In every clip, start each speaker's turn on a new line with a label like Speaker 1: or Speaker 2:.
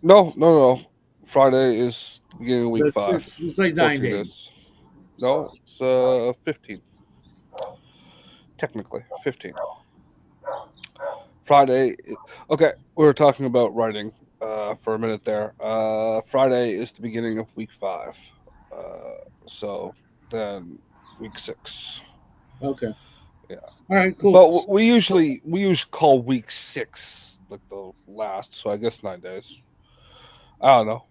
Speaker 1: No. Friday is the beginning of week
Speaker 2: That's
Speaker 1: five.
Speaker 2: it's like
Speaker 1: 14
Speaker 2: 9 days.
Speaker 1: days. No, it's 15. Technically, 15. Friday. Okay, we were talking about writing for a minute there. Friday is the beginning of week five. So then week six.
Speaker 2: Okay.
Speaker 1: Yeah,
Speaker 2: All right. Cool.
Speaker 1: but we usually call week six like the last. So I guess 9 days. I don't know.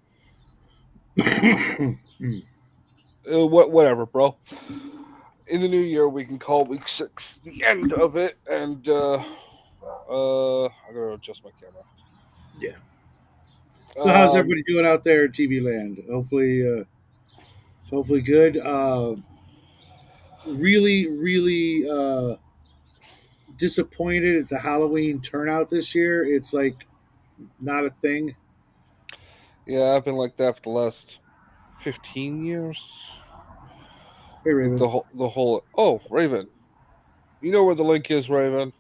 Speaker 1: Whatever, bro. In the new year, we can call week six the end of it, and I gotta adjust my camera.
Speaker 2: Yeah. So how's
Speaker 1: Um,
Speaker 2: everybody doing out there in TV land? Hopefully good. Really disappointed at the Halloween turnout this year. It's like not a thing.
Speaker 1: yeah, I've been like that for the last 15 years.
Speaker 2: Hey
Speaker 1: Like
Speaker 2: Raven.
Speaker 1: the whole. Oh, Raven, you know where the link is, Raven?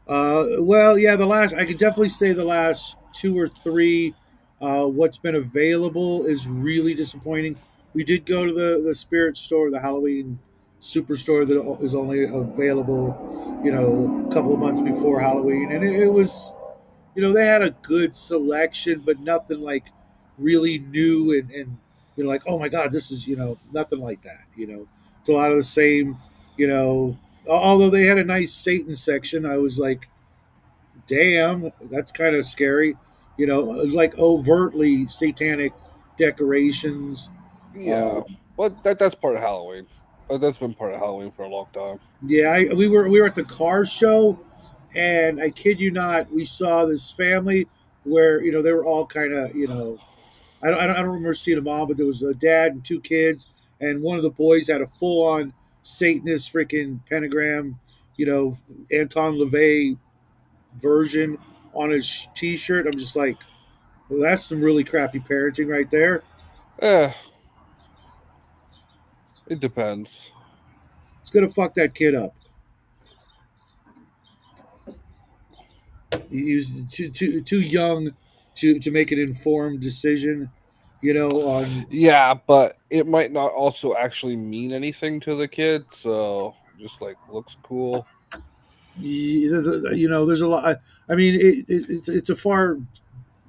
Speaker 2: Well, yeah, the last I could definitely say the last two or three. What's been available is really disappointing. We did go to the Spirit store, the Halloween superstore that is only available, a couple of months before Halloween, and it was, they had a good selection, but nothing like really new and like, oh my god, this is, nothing like that. It's a lot of the same. You know, Although they had a nice Satan section, I was like, damn, that's kind of scary. Like overtly satanic decorations.
Speaker 1: Yeah,
Speaker 2: Um,
Speaker 1: but that's part of Halloween. That's been part of Halloween for a long time.
Speaker 2: yeah, we were at the car show, and I kid you not, we saw this family where they were all kind of I don't remember seeing them all, but there was a dad and two kids, and one of the boys had a full on Satanist freaking pentagram, you know, Anton LaVey version on his T-shirt. I'm just like, well, that's some really crappy parenting right there.
Speaker 1: Eh, it depends.
Speaker 2: It's gonna fuck that kid up. He's too young to make an informed decision. On
Speaker 1: Yeah, but it might not also actually mean anything to the kid. So just like looks cool.
Speaker 2: there's a lot. I mean, it's a far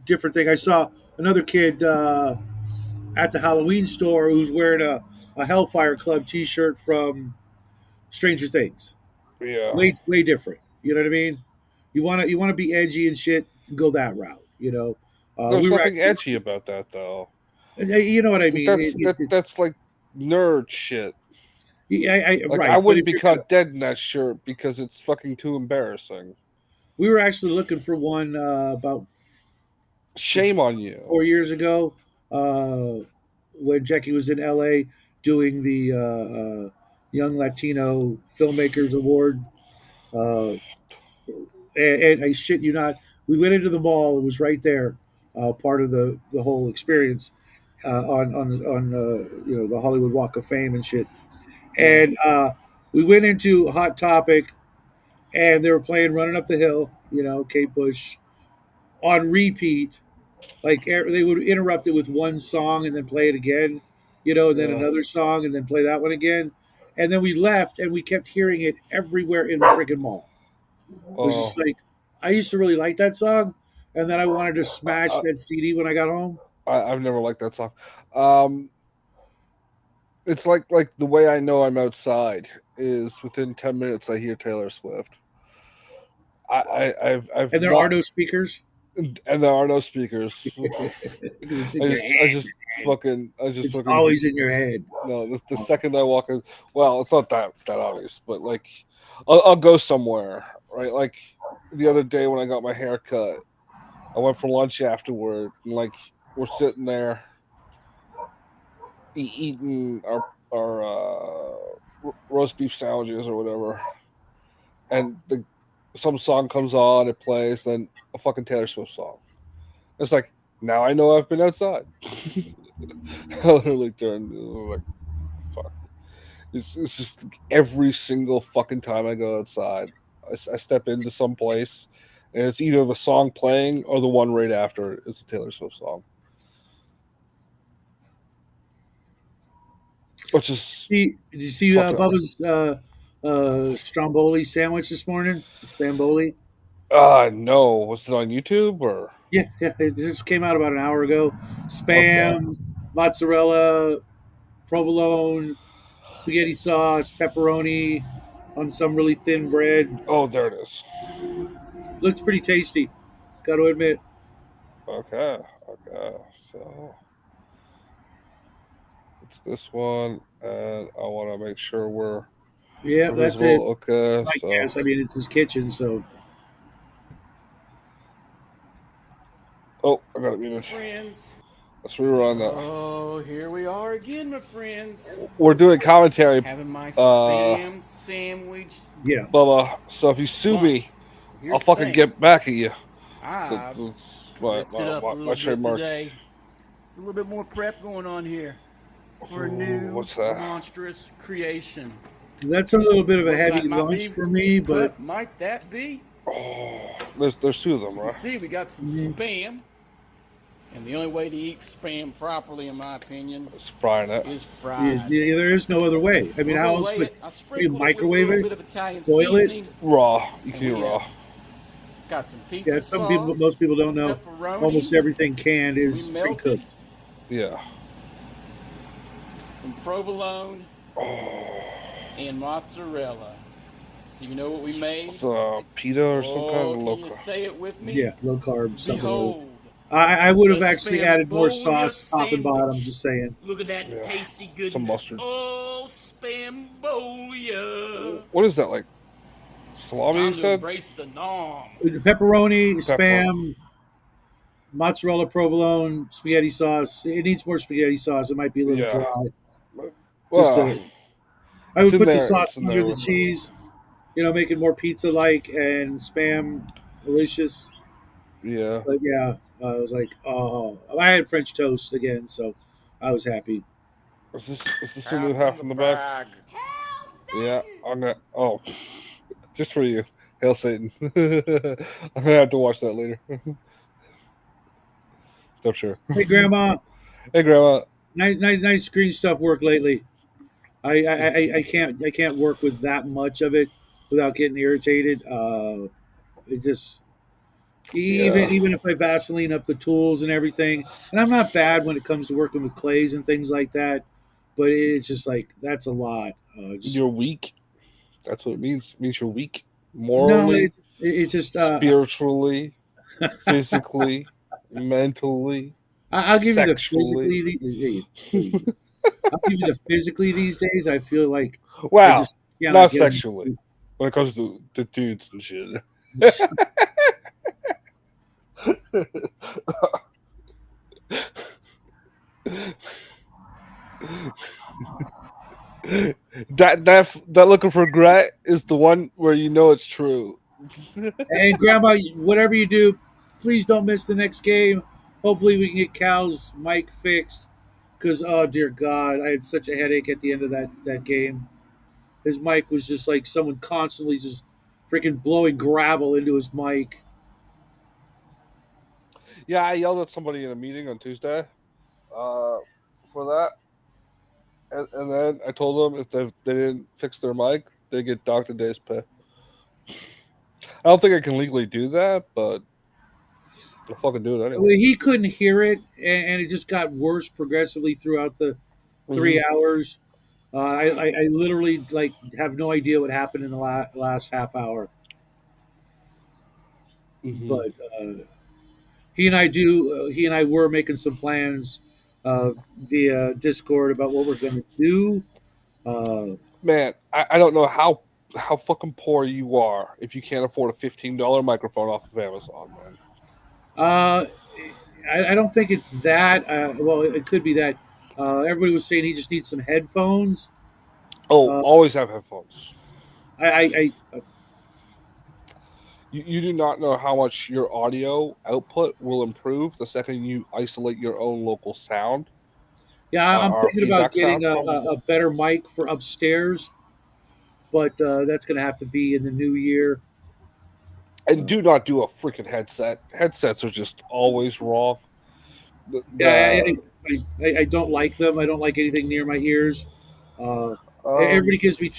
Speaker 2: different thing. I saw another kid at the Halloween store who's wearing a Hellfire Club T-shirt from Stranger Things.
Speaker 1: Yeah.
Speaker 2: Way different. You know what I mean? You want to be edgy and shit. Go that route. We
Speaker 1: There's
Speaker 2: were
Speaker 1: nothing
Speaker 2: actually,
Speaker 1: edgy about that though.
Speaker 2: you know what I
Speaker 1: Like
Speaker 2: mean? It's
Speaker 1: that's like nerd shit. Like I
Speaker 2: right, but
Speaker 1: wouldn't be caught dead in that shirt because it's fucking too embarrassing.
Speaker 2: we were actually looking for one about
Speaker 1: Shame on you.
Speaker 2: 4 years ago when Jackie was in LA doing the Young Latino Filmmakers Award. Uh, and I shit you not, we went into the mall. It was right there, part of the whole experience on the Hollywood Walk of Fame and shit.
Speaker 1: Yeah.
Speaker 2: And we went into Hot Topic, and they were playing "Running Up the Hill," Kate Bush on repeat. Like they would interrupt it with one song and then play it again, and then
Speaker 1: Yeah.
Speaker 2: another song and then play that one again. And then we left and we kept hearing it everywhere in the freaking mall. It was just
Speaker 1: Oh.
Speaker 2: like, I used to really like that song, and then I wanted to
Speaker 1: I,
Speaker 2: smash
Speaker 1: I
Speaker 2: that CD when I got home.
Speaker 1: I've never liked that song. Um, it's like the way I know I'm outside is within 10 minutes I hear Taylor Swift. I've
Speaker 2: And there are
Speaker 1: not,
Speaker 2: no speakers
Speaker 1: and there are no speakers.
Speaker 2: because it's in your
Speaker 1: I
Speaker 2: head.
Speaker 1: just
Speaker 2: It's
Speaker 1: fucking
Speaker 2: always in your head.
Speaker 1: no. The second I walk in, well, it's not that obvious, but like I'll go somewhere, right? Like the other day when I got my hair cut, I went for lunch afterward, and like we're sitting there eating our roast beef sandwiches or whatever, and some song comes on, it plays, then a fucking Taylor Swift song. It's like now I know I've been outside. I literally turned like fuck. It's just every single fucking time I go outside, I step into some place, And it's either the song playing or the one right after it is a Taylor Swift song, which is
Speaker 2: Did you see
Speaker 1: fucked up.
Speaker 2: Bubba's Stromboli sandwich this morning? Spamboli.
Speaker 1: No, was it on YouTube or
Speaker 2: Yeah, yeah. It just came out about an hour ago.
Speaker 1: okay?
Speaker 2: Spam, mozzarella, provolone, spaghetti sauce, pepperoni on some really thin bread.
Speaker 1: Oh, there it is.
Speaker 2: Looks pretty tasty. Got to admit.
Speaker 1: Okay, okay. So it's this one, and I want to make sure
Speaker 2: Yeah,
Speaker 1: we're
Speaker 2: that's it.
Speaker 1: visible. Okay,
Speaker 2: I
Speaker 1: so
Speaker 2: guess. I mean, it's his kitchen, so
Speaker 1: oh, I got it muted.
Speaker 3: Friends.
Speaker 1: Let's rerun that.
Speaker 3: Oh, here we are again, my friends.
Speaker 1: We're doing commentary,
Speaker 3: Having my
Speaker 1: uh,
Speaker 3: spam sandwich
Speaker 2: yeah.
Speaker 1: Bubba. So if you sue
Speaker 3: lunch.
Speaker 1: me,
Speaker 3: Here's
Speaker 1: I'll
Speaker 3: the
Speaker 1: fucking
Speaker 3: thing.
Speaker 1: get back at you.
Speaker 3: I've
Speaker 1: That's
Speaker 3: switched it up a
Speaker 1: my
Speaker 3: little bit
Speaker 1: trademark.
Speaker 3: today. It's a little bit more prep going on here for a new
Speaker 1: What's that?
Speaker 3: monstrous creation.
Speaker 2: That's a little bit of a
Speaker 3: What
Speaker 2: heavy
Speaker 3: might
Speaker 2: lunch
Speaker 3: be?
Speaker 2: for me, but
Speaker 3: What might that be?
Speaker 1: Oh, there's two of them,
Speaker 3: You
Speaker 1: right?
Speaker 3: see, we got some spam. And the only way to eat spam properly, in my opinion,
Speaker 1: It's frying it.
Speaker 3: is
Speaker 2: yeah,
Speaker 3: fried.
Speaker 2: there is no other way. I mean,
Speaker 3: We'll
Speaker 2: how
Speaker 3: go
Speaker 2: else
Speaker 3: lay
Speaker 2: would
Speaker 3: it. I
Speaker 2: you
Speaker 3: sprinkled it with a
Speaker 2: microwave
Speaker 3: little
Speaker 2: it,
Speaker 3: bit of Italian
Speaker 2: boil it?
Speaker 3: seasoning.
Speaker 1: Raw. You
Speaker 3: And
Speaker 1: can eat
Speaker 3: we
Speaker 1: raw.
Speaker 3: got some
Speaker 2: Yeah,
Speaker 3: pizza
Speaker 2: some people, most
Speaker 3: sauce,
Speaker 2: people don't know. Almost
Speaker 3: pepperoni.
Speaker 2: everything canned
Speaker 3: We
Speaker 2: is
Speaker 3: melted
Speaker 2: pre-cooked.
Speaker 1: Yeah.
Speaker 3: some provolone
Speaker 1: Oh,
Speaker 3: and mozzarella. So you know what we made?
Speaker 1: it's a pita or some kind
Speaker 3: Oh,
Speaker 1: of
Speaker 3: can
Speaker 1: local.
Speaker 3: you say it with me?
Speaker 2: Yeah, low carb, something.
Speaker 3: Behold,
Speaker 2: I would have
Speaker 3: the
Speaker 2: actually added more
Speaker 3: Spambolia
Speaker 2: sauce top and bottom.
Speaker 3: sandwich.
Speaker 2: Just saying.
Speaker 3: Look at that
Speaker 1: Yeah,
Speaker 3: tasty
Speaker 1: some
Speaker 3: goodness.
Speaker 1: mustard.
Speaker 3: Oh, Spambolia.
Speaker 1: What is that, like salami?
Speaker 3: Time
Speaker 1: You
Speaker 3: to
Speaker 1: said
Speaker 3: embrace the nom.
Speaker 2: Pepperoni,
Speaker 1: pepper.
Speaker 2: spam, mozzarella, provolone, spaghetti sauce. It needs more spaghetti sauce. It might be a little
Speaker 1: Yeah.
Speaker 2: dry. Just
Speaker 1: Well,
Speaker 2: I
Speaker 1: it's
Speaker 2: would
Speaker 1: in
Speaker 2: put the
Speaker 1: there.
Speaker 2: sauce
Speaker 1: It's in
Speaker 2: under
Speaker 1: there
Speaker 2: the
Speaker 1: with.
Speaker 2: cheese. You know, make it more pizza-like and spam delicious.
Speaker 1: Yeah.
Speaker 2: But yeah, I was like, oh, I had French toast again, so I was happy.
Speaker 1: Is this a new half in the back? Yeah. I'm gonna. Oh, just for you. Hail Satan. I'm gonna have to watch that later. Stop sure.
Speaker 2: Hey, Grandma,
Speaker 1: Hey, Grandma.
Speaker 2: nice screen stuff work lately. I can't work with that much of it without getting irritated. It just
Speaker 1: Yeah.
Speaker 2: even if I Vaseline up the tools and everything, and I'm not bad when it comes to working with clays and things like that, but it's just like that's a lot. Just
Speaker 1: You're weak. That's what it means. It means you're weak.
Speaker 2: no,
Speaker 1: Morally,
Speaker 2: it's just
Speaker 1: spiritually, physically, mentally,
Speaker 2: I'll give you the
Speaker 1: sexually.
Speaker 2: physically. I'll give you the physically these days. I feel like I
Speaker 1: Wow.
Speaker 2: just cannot
Speaker 1: Not
Speaker 2: get them.
Speaker 1: sexually. When it comes to dudes and shit. that look of regret is the one where you know it's true.
Speaker 2: And Grandma, whatever you do, please don't miss the next game. Hopefully, we can get Cal's mic fixed. Because oh dear God, I had such a headache at the end of that game. His mic was just like someone constantly just freaking blowing gravel into his mic.
Speaker 1: Yeah, I yelled at somebody in a meeting on Tuesday uh, for that. And then I told them if they didn't fix their mic, they get docked a day's pay. I don't think I can legally do that, but I'll fucking do it
Speaker 2: Well,
Speaker 1: anyway.
Speaker 2: he couldn't hear it, and it just got worse progressively throughout the
Speaker 1: Mm-hmm.
Speaker 2: 3 hours. I literally like have no idea what happened in the last half hour.
Speaker 1: Mm-hmm.
Speaker 2: But he and I were making some plans via Discord about what we're going to do.
Speaker 1: Man, I don't know how fucking poor you are if you can't afford a $15 microphone off of Amazon, man.
Speaker 2: Uh, I don't think it's that. Well, it could be that. Everybody was saying he just needs some headphones.
Speaker 1: Oh,
Speaker 2: Uh,
Speaker 1: always have headphones.
Speaker 2: I
Speaker 1: You do not know how much your audio output will improve the second you isolate your own local sound,
Speaker 2: yeah, I'm
Speaker 1: our
Speaker 2: thinking about
Speaker 1: feedback
Speaker 2: getting
Speaker 1: sound.
Speaker 2: a better mic for upstairs, but that's going to have to be in the new year.
Speaker 1: And do not do a freaking headset. Headsets are just always wrong.
Speaker 2: Yeah,
Speaker 1: The
Speaker 2: I don't like them. I don't like anything near my ears. Uh,
Speaker 1: um
Speaker 2: Everybody gives me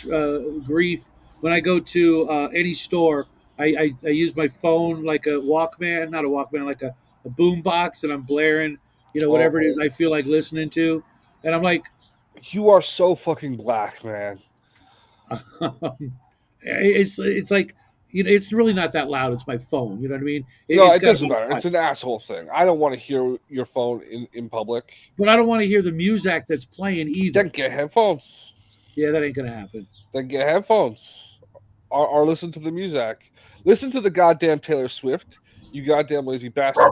Speaker 2: grief when I go to any store. I use my phone like a Walkman, not a Walkman, like a boom box, and I'm blaring,
Speaker 1: oh,
Speaker 2: whatever it is I feel like listening to. And I'm like,
Speaker 1: you are so fucking black, man.
Speaker 2: it's like, it's really not that loud. It's my phone. You know what I mean?
Speaker 1: No,
Speaker 2: It's
Speaker 1: it
Speaker 2: got to
Speaker 1: doesn't
Speaker 2: be
Speaker 1: matter. It's
Speaker 2: quiet.
Speaker 1: an asshole thing. I don't want to hear your phone in public.
Speaker 2: But I don't want to hear the music that's playing
Speaker 1: Then
Speaker 2: either.
Speaker 1: get headphones.
Speaker 2: Yeah, that ain't gonna happen.
Speaker 1: Then get headphones. Or listen to the music. Listen to the goddamn Taylor Swift. You goddamn lazy bastard.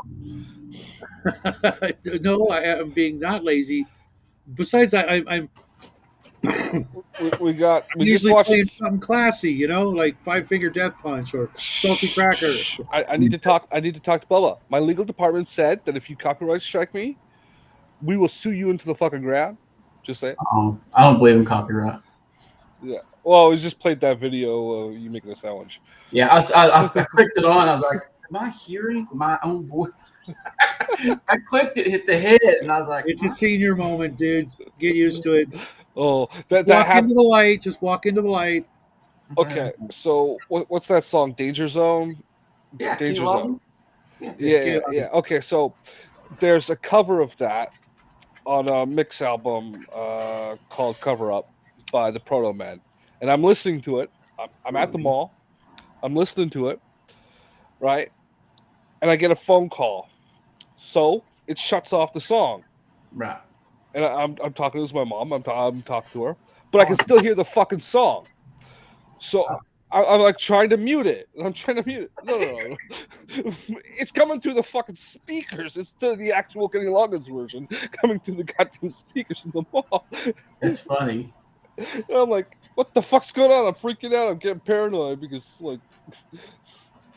Speaker 2: No, I am being not lazy. Besides, I'm
Speaker 1: We just
Speaker 2: usually playing
Speaker 1: watched.
Speaker 2: something classy, like Five Finger Death Punch or Salty
Speaker 1: Shh,
Speaker 2: Cracker.
Speaker 1: shh. I need to talk. I need to talk to Bubba. My legal department said that if you copyright strike me, we will sue you into the fucking ground. Just say it.
Speaker 4: I don't believe in copyright.
Speaker 1: Yeah. Well, we just played that video of you making a sandwich.
Speaker 4: Yeah, I clicked it on. I was like, am I hearing my own voice? I clicked it, hit the head, and I was like,
Speaker 2: It's a senior moment, dude. Get used to it.
Speaker 1: Oh,
Speaker 2: Just
Speaker 1: that
Speaker 2: walk
Speaker 1: happened.
Speaker 2: into the light. Just walk into the light.
Speaker 1: Okay, so what's that song? Danger Zone.
Speaker 4: yeah, Kenny
Speaker 1: Danger Zone.
Speaker 4: Loggins. Yeah.
Speaker 1: Yeah. Okay, so there's a cover of that on a mix album called Cover Up by the Proto Men. And I'm listening to it. I'm at the mall. I'm listening to it, right? And I get a phone call. So it shuts off the song.
Speaker 4: Right.
Speaker 1: And I'm talking to my mom. I'm talking to her. But I can still hear the fucking song. So I'm like trying to mute it. I'm trying to mute it. No. It's coming through the fucking speakers. It's the actual Kenny Loggins version coming through the goddamn speakers in the mall.
Speaker 4: That's funny.
Speaker 1: And I'm like, what the fuck's going on? I'm freaking out. I'm getting paranoid because like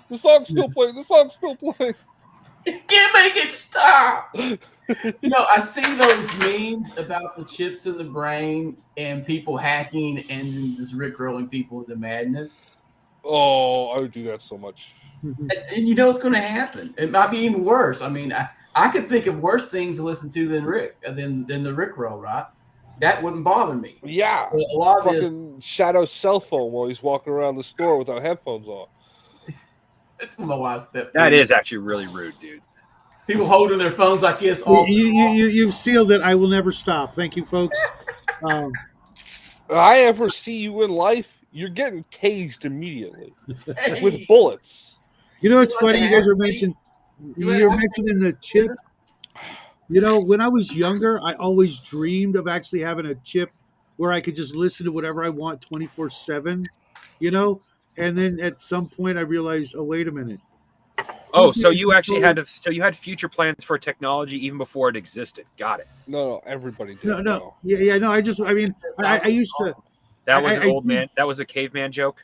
Speaker 1: the song's still playing. The song's still playing.
Speaker 4: You can't make it stop. I see those memes about the chips in the brain and people hacking and just rickrolling people into madness.
Speaker 1: Oh, I would do that so much.
Speaker 4: And you know what's going to happen. It might be even worse. I mean, I could think of worse things to listen to than the rickroll, right? That wouldn't bother me.
Speaker 1: Yeah,
Speaker 4: But a lot of this,
Speaker 1: fucking Shadow's cell phone while he's walking around the store without headphones on.
Speaker 4: it's my wife's pet.
Speaker 5: That is actually really rude, dude.
Speaker 4: People holding their phones like this all.
Speaker 2: You've sealed it. I will never stop. Thank you, folks.
Speaker 1: If I ever see you in life, you're getting tased immediately with bullets.
Speaker 2: You know what's funny? You guys were mentioning the chip. When I was younger, I always dreamed of actually having a chip where I could just listen to whatever I want 24/7. And then at some point I realized, oh, wait a minute.
Speaker 5: Oh, so you actually had future plans for technology even before it existed. Got it.
Speaker 1: No, everybody did.
Speaker 2: No. Yeah, no. I used to.
Speaker 5: That was an old
Speaker 2: think-
Speaker 5: man. That was a caveman joke.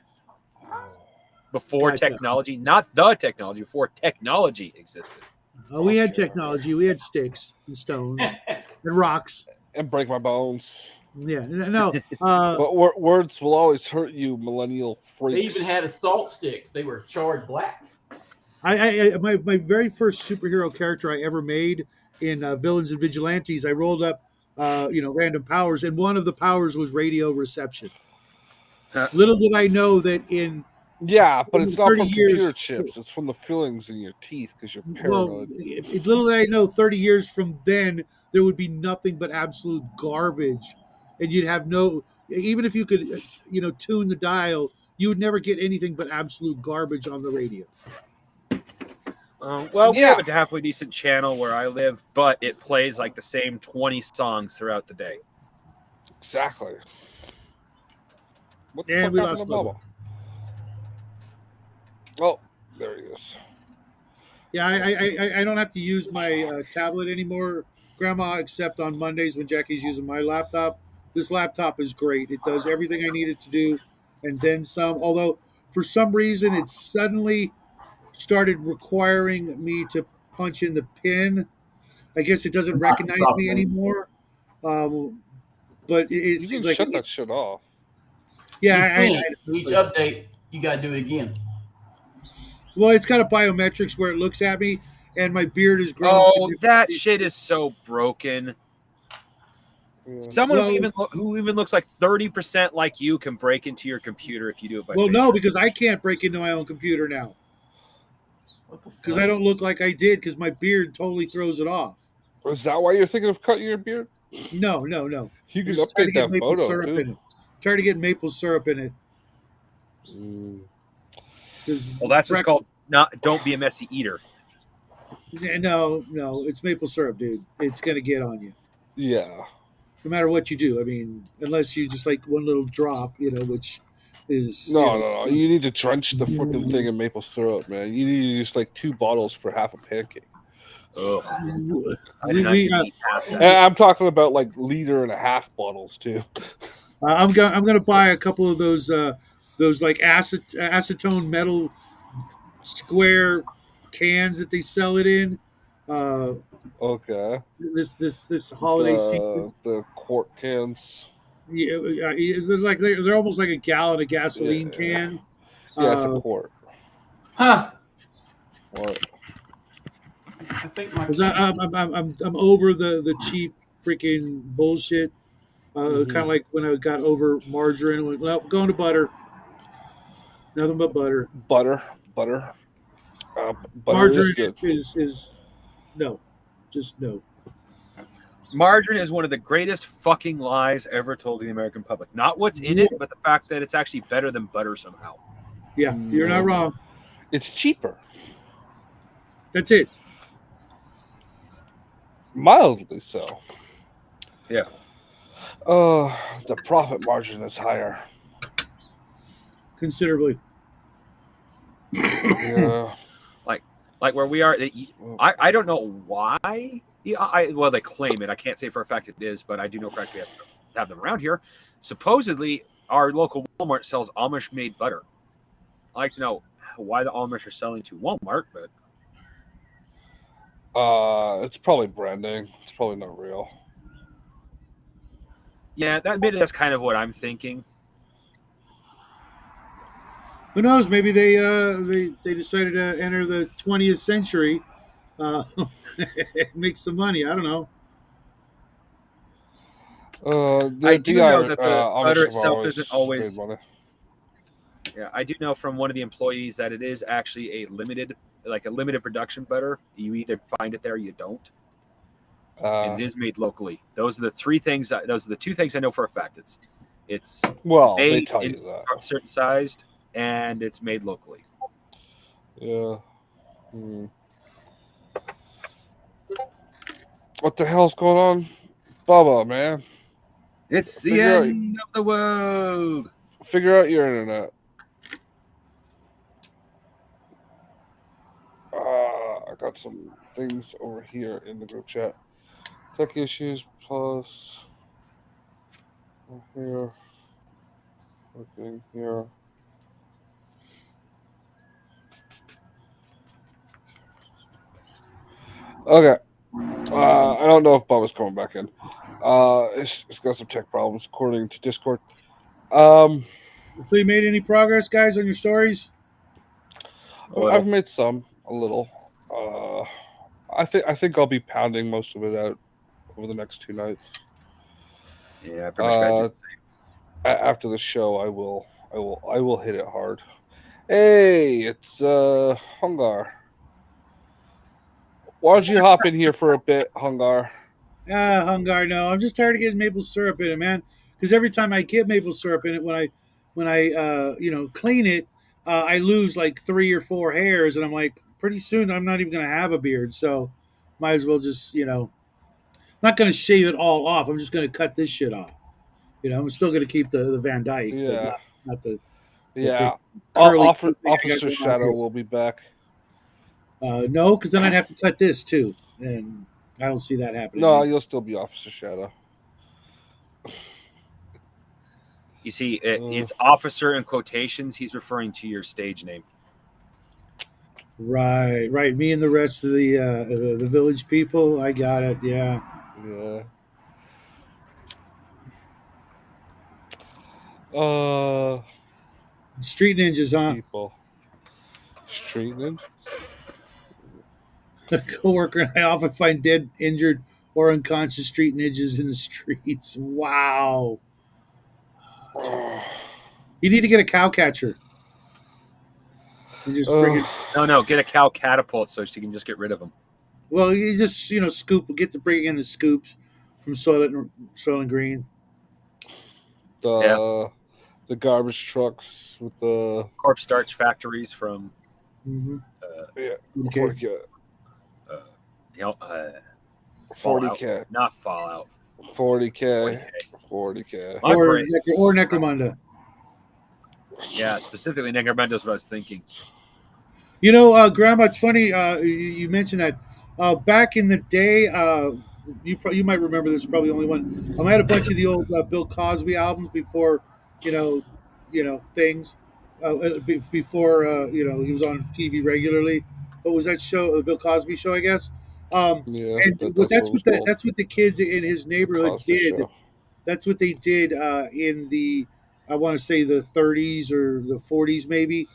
Speaker 5: Before
Speaker 2: Gotcha.
Speaker 5: technology, not the technology, before technology existed.
Speaker 2: We had technology. We had sticks and stones and rocks.
Speaker 1: And break my bones.
Speaker 2: Yeah, no.
Speaker 1: But words will always hurt you, millennial freaks.
Speaker 4: They even had assault sticks. They were charred black.
Speaker 2: My very first superhero character I ever made in Villains and Vigilantes, I rolled up, random powers, and one of the powers was radio reception. Little did I know that in
Speaker 1: but it's not
Speaker 2: 30
Speaker 1: from
Speaker 2: years-
Speaker 1: computer chips. It's from the fillings in your teeth because you're
Speaker 2: well,
Speaker 1: paranoid.
Speaker 2: little did I know 30 years from then there would be nothing but absolute garbage, and you'd have no. Even if you could, tune the dial, you would never get anything but absolute garbage on the radio.
Speaker 5: Well, we have a halfway decent channel where I live, but it plays like the same 20 songs throughout the day.
Speaker 1: Exactly. What the
Speaker 2: And
Speaker 1: fuck
Speaker 2: we
Speaker 1: happened
Speaker 2: lost
Speaker 1: to Bubba? Oh, there he is.
Speaker 2: Yeah, I don't have to use my tablet anymore, Grandma, except on Mondays when Jackie's using my laptop. This laptop is great. It does everything I need it to do, and then some. Although, for some reason, it suddenly started requiring me to punch in the pin. I guess it doesn't recognize me anymore. But
Speaker 1: You
Speaker 2: it
Speaker 1: can
Speaker 2: seems like
Speaker 1: shut that shit off.
Speaker 2: yeah.
Speaker 4: Each update, you got to do it again.
Speaker 2: Well, it's got a biometrics where it looks at me, and my beard has grown.
Speaker 5: Oh, that
Speaker 2: significantly.
Speaker 5: shit is so broken.
Speaker 1: Yeah.
Speaker 5: Someone
Speaker 2: Well,
Speaker 5: who even looks like 30% like you can break into your computer if you do it by
Speaker 2: well,
Speaker 5: face
Speaker 2: no,
Speaker 5: recognition.
Speaker 2: because I can't break into my own computer now
Speaker 4: What the fuck?
Speaker 2: because I don't look like I did because my beard totally throws it off.
Speaker 1: Is that why you're thinking of cutting your beard?
Speaker 2: No.
Speaker 1: You
Speaker 2: I'm
Speaker 1: can
Speaker 2: just trying to
Speaker 1: update
Speaker 2: get
Speaker 1: that
Speaker 2: maple
Speaker 1: photo
Speaker 2: syrup
Speaker 1: too.
Speaker 2: in it. Trying to get maple syrup in it. Because
Speaker 5: Well, that's just called don't be a messy eater.
Speaker 2: no, it's maple syrup, dude. It's gonna get on you,
Speaker 1: Yeah.
Speaker 2: no matter what you do. I mean, unless you just like one little drop, which is
Speaker 1: No. You need to drench the freaking thing in maple syrup, man. You need to use like 2 bottles for half a pancake.
Speaker 5: Ugh. I
Speaker 2: We,
Speaker 5: did not
Speaker 2: we
Speaker 5: even eat half that.
Speaker 1: And I'm talking about like 1.5 liter bottles too.
Speaker 2: I'm gonna buy a couple of those like acetone metal square cans that they sell it in. Uh,
Speaker 1: Okay.
Speaker 2: this holiday season.
Speaker 1: The quart cans.
Speaker 2: Yeah, they're almost like a gallon of gasoline
Speaker 1: Yeah.
Speaker 2: can.
Speaker 1: Yeah, it's a quart.
Speaker 4: Huh.
Speaker 1: What?
Speaker 4: I think my
Speaker 2: 'Cause I'm over the cheap freaking bullshit. Kind of like when I got over margarine. Went, well, going to butter. Nothing but butter.
Speaker 1: Butter. Butter is
Speaker 2: Margarine
Speaker 1: good.
Speaker 2: is no, just no.
Speaker 5: Margarine is one of the greatest fucking lies ever told to the American public. Not what's in it, but the fact that it's actually better than butter somehow.
Speaker 2: Yeah, you're not wrong.
Speaker 1: It's cheaper.
Speaker 2: That's it.
Speaker 1: Mildly so.
Speaker 5: Yeah.
Speaker 1: The profit margin is higher.
Speaker 2: Considerably.
Speaker 1: Yeah.
Speaker 5: Like where we are, I don't know why. Well, they claim it. I can't say for a fact it is, but I do know for a fact we have them around here. Supposedly, our local Walmart sells Amish-made butter. I'd like to know why the Amish are selling to Walmart, but
Speaker 1: It's probably branding. It's probably not real.
Speaker 5: yeah, that's kind of what I'm thinking.
Speaker 2: Who knows? Maybe they decided to enter the 20th century, make some money. I don't know.
Speaker 5: I do know that the
Speaker 1: Amish
Speaker 5: butter
Speaker 1: have
Speaker 5: itself isn't always.
Speaker 1: made money.
Speaker 5: Yeah, I do know from one of the employees that it is actually a limited production butter. You either find it there or you don't. And it is made locally. Those are the two things I know for a fact. It's
Speaker 1: Well, they
Speaker 5: made
Speaker 1: tell
Speaker 5: in
Speaker 1: you that.
Speaker 5: certain sized, and it's made locally.
Speaker 1: Yeah. What the hell's going on, Bubba, man?
Speaker 5: It's the
Speaker 1: Figure
Speaker 5: end of the world.
Speaker 1: Figure out your internet. I got some things over here in the group chat. Tech issues plus here. Working here. Okay. I don't know if Bubba's coming back in. It's got some tech problems according to Discord.
Speaker 2: So you made any progress, guys, on your stories?
Speaker 1: I've made a little. I think I'll be pounding most of it out over the next 2 nights.
Speaker 5: Yeah, pretty much got to do the same.
Speaker 1: After the show, I will hit it hard. Hey, it's Hungar. Why don't you hop in here for a bit, Hungar?
Speaker 2: Hungar, no. I'm just tired of getting maple syrup in it, man. Because every time I get maple syrup in it, when I clean it, I lose like 3 or 4 hairs, and I'm like, pretty soon I'm not even gonna have a beard, so might as well just not gonna shave it all off. I'm just gonna cut this shit off. I'm still gonna keep the Van Dyke, but
Speaker 1: Yeah.
Speaker 2: not the
Speaker 1: Yeah.
Speaker 2: curly
Speaker 1: Officer Shadow will be back.
Speaker 2: no, because then I'd have to cut this too, and I don't see that happening.
Speaker 1: No, you'll still be Officer Shadow.
Speaker 5: You see, it's officer in quotations. He's referring to your stage name.
Speaker 2: Right. Me and the rest of the village people. I got it. Yeah.
Speaker 1: Yeah.
Speaker 2: Street ninjas, huh?
Speaker 1: People. Street ninjas.
Speaker 2: A coworker and I often find dead, injured, or unconscious street ninjas in the streets. Wow.
Speaker 1: Oh.
Speaker 2: You need to get a cow catcher. You just friggin'
Speaker 5: No, get a cow catapult so she can just get rid of them.
Speaker 2: well, you just bring in the scoops from Soylent Green.
Speaker 1: The garbage trucks with the
Speaker 5: Corpse starch factories from
Speaker 2: Mm-hmm.
Speaker 1: yeah,
Speaker 2: Okay.
Speaker 1: 40K. 40K.
Speaker 5: Not Fallout.
Speaker 1: 40K. 40K.
Speaker 5: My
Speaker 2: Or
Speaker 5: brain.
Speaker 2: Necromunda.
Speaker 5: Yeah, specifically Necromunda is what I was thinking.
Speaker 2: You know, Grandma, it's funny you mentioned that. Back in the day, you might remember this. Probably the only one. I had a bunch of the old Bill Cosby albums before, things. Before he was on TV regularly. What was that show? The Bill Cosby Show, I guess.
Speaker 1: Yeah,
Speaker 2: And that's what the kids in his neighborhood
Speaker 1: Cosby
Speaker 2: did.
Speaker 1: Show.
Speaker 2: That's what they did in the, I want to say the 30s or the 40s maybe.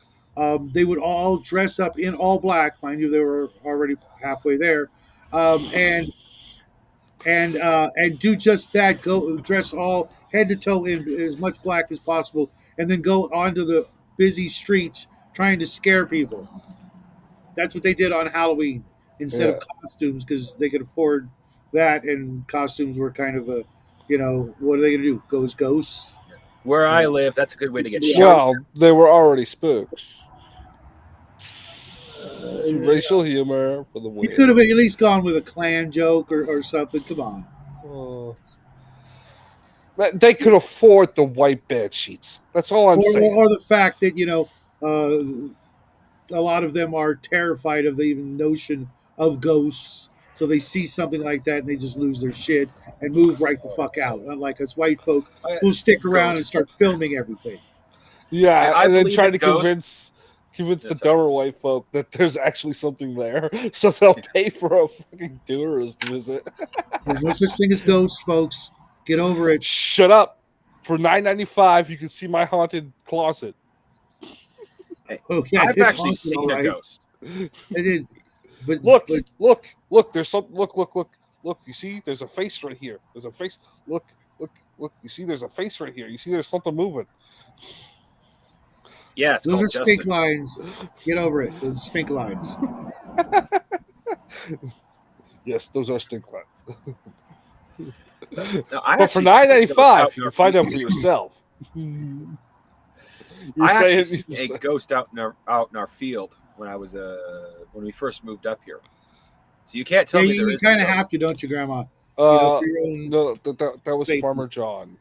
Speaker 2: They would all dress up in all black, mind you, they were already halfway there, and do just that. Go dress all head to toe in as much black as possible, and then go onto the busy streets trying to scare people. That's what they did on Halloween instead of costumes because they could afford that, and costumes were kind of a, what are they going to do? Ghosts?
Speaker 5: Where I live, that's a good way to get shot.
Speaker 1: Well, they were already spooks. Racial humor for the win.
Speaker 2: You could have at least gone with a Klan joke or something. Come on.
Speaker 1: They could afford the white bed sheets. That's all I'm saying.
Speaker 2: Or the fact that, a lot of them are terrified of the even notion of ghosts. So they see something like that and they just lose their shit and move right the fuck out. Unlike us white folk who stick around and start filming everything.
Speaker 1: Yeah,
Speaker 5: I
Speaker 1: and then
Speaker 5: believe
Speaker 1: try
Speaker 5: in
Speaker 1: to
Speaker 5: ghosts.
Speaker 1: convince the dumber white folk that there's actually something there, so they'll pay for a fucking tourist visit.
Speaker 2: There's no such thing as ghosts, folks. Get over it.
Speaker 1: Shut up! For $9.95, you can see my haunted closet.
Speaker 2: Oh, yeah,
Speaker 5: I've
Speaker 2: it's
Speaker 5: actually
Speaker 2: haunted,
Speaker 5: seen
Speaker 2: all
Speaker 5: a
Speaker 2: right.
Speaker 5: ghost.
Speaker 2: It is. But
Speaker 1: Look! There's some. Look! You see? There's a face right here. There's a face. Look! You see? There's a face right here. You see? There's something moving.
Speaker 5: Yeah, it's
Speaker 2: those are
Speaker 5: called
Speaker 2: stink
Speaker 5: Justin.
Speaker 2: lines. Get over it. Those are stink lines.
Speaker 1: Yes, those are stink lines.
Speaker 5: No, I
Speaker 1: But for
Speaker 5: actually seen a ghost out
Speaker 1: $9.95,
Speaker 5: in
Speaker 1: you
Speaker 5: our
Speaker 1: can find out
Speaker 5: field.
Speaker 1: for yourself.
Speaker 5: I actually seen a ghost out in our field when we first moved up here. So you can't tell me there
Speaker 2: you
Speaker 5: is
Speaker 2: kind
Speaker 5: a
Speaker 2: of
Speaker 5: ghost.
Speaker 2: have to, don't you, Grandma?
Speaker 1: No,
Speaker 2: Your own-
Speaker 1: that was
Speaker 2: Satan.
Speaker 1: Farmer John.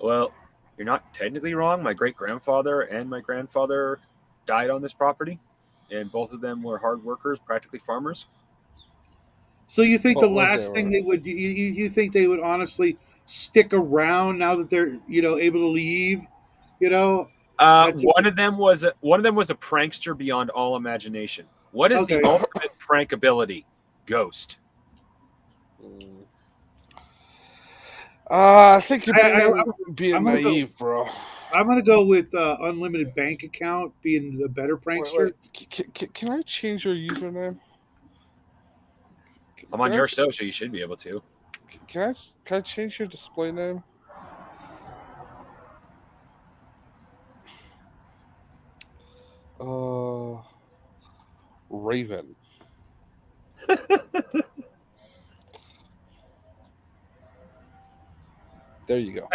Speaker 5: Well, you're not technically wrong. My great-grandfather and my grandfather died on this property, and both of them were hard workers, practically farmers.
Speaker 2: So you think
Speaker 1: Well,
Speaker 2: the
Speaker 1: what
Speaker 2: last
Speaker 1: they
Speaker 2: thing
Speaker 1: were.
Speaker 2: they would you think they would honestly stick around now that they're able to leave? That's just-
Speaker 5: One of them was a prankster beyond all imagination. What is
Speaker 2: Okay.
Speaker 5: the ultimate prank ability? Ghost.
Speaker 1: I think you're being
Speaker 2: I'm gonna go-
Speaker 1: naive, bro.
Speaker 2: I'm gonna go with unlimited bank account being the better prankster.
Speaker 1: Wait. Can I change your username?
Speaker 5: I'm on your show, so you should be able to.
Speaker 1: Can I change your display name? Raven. There you go.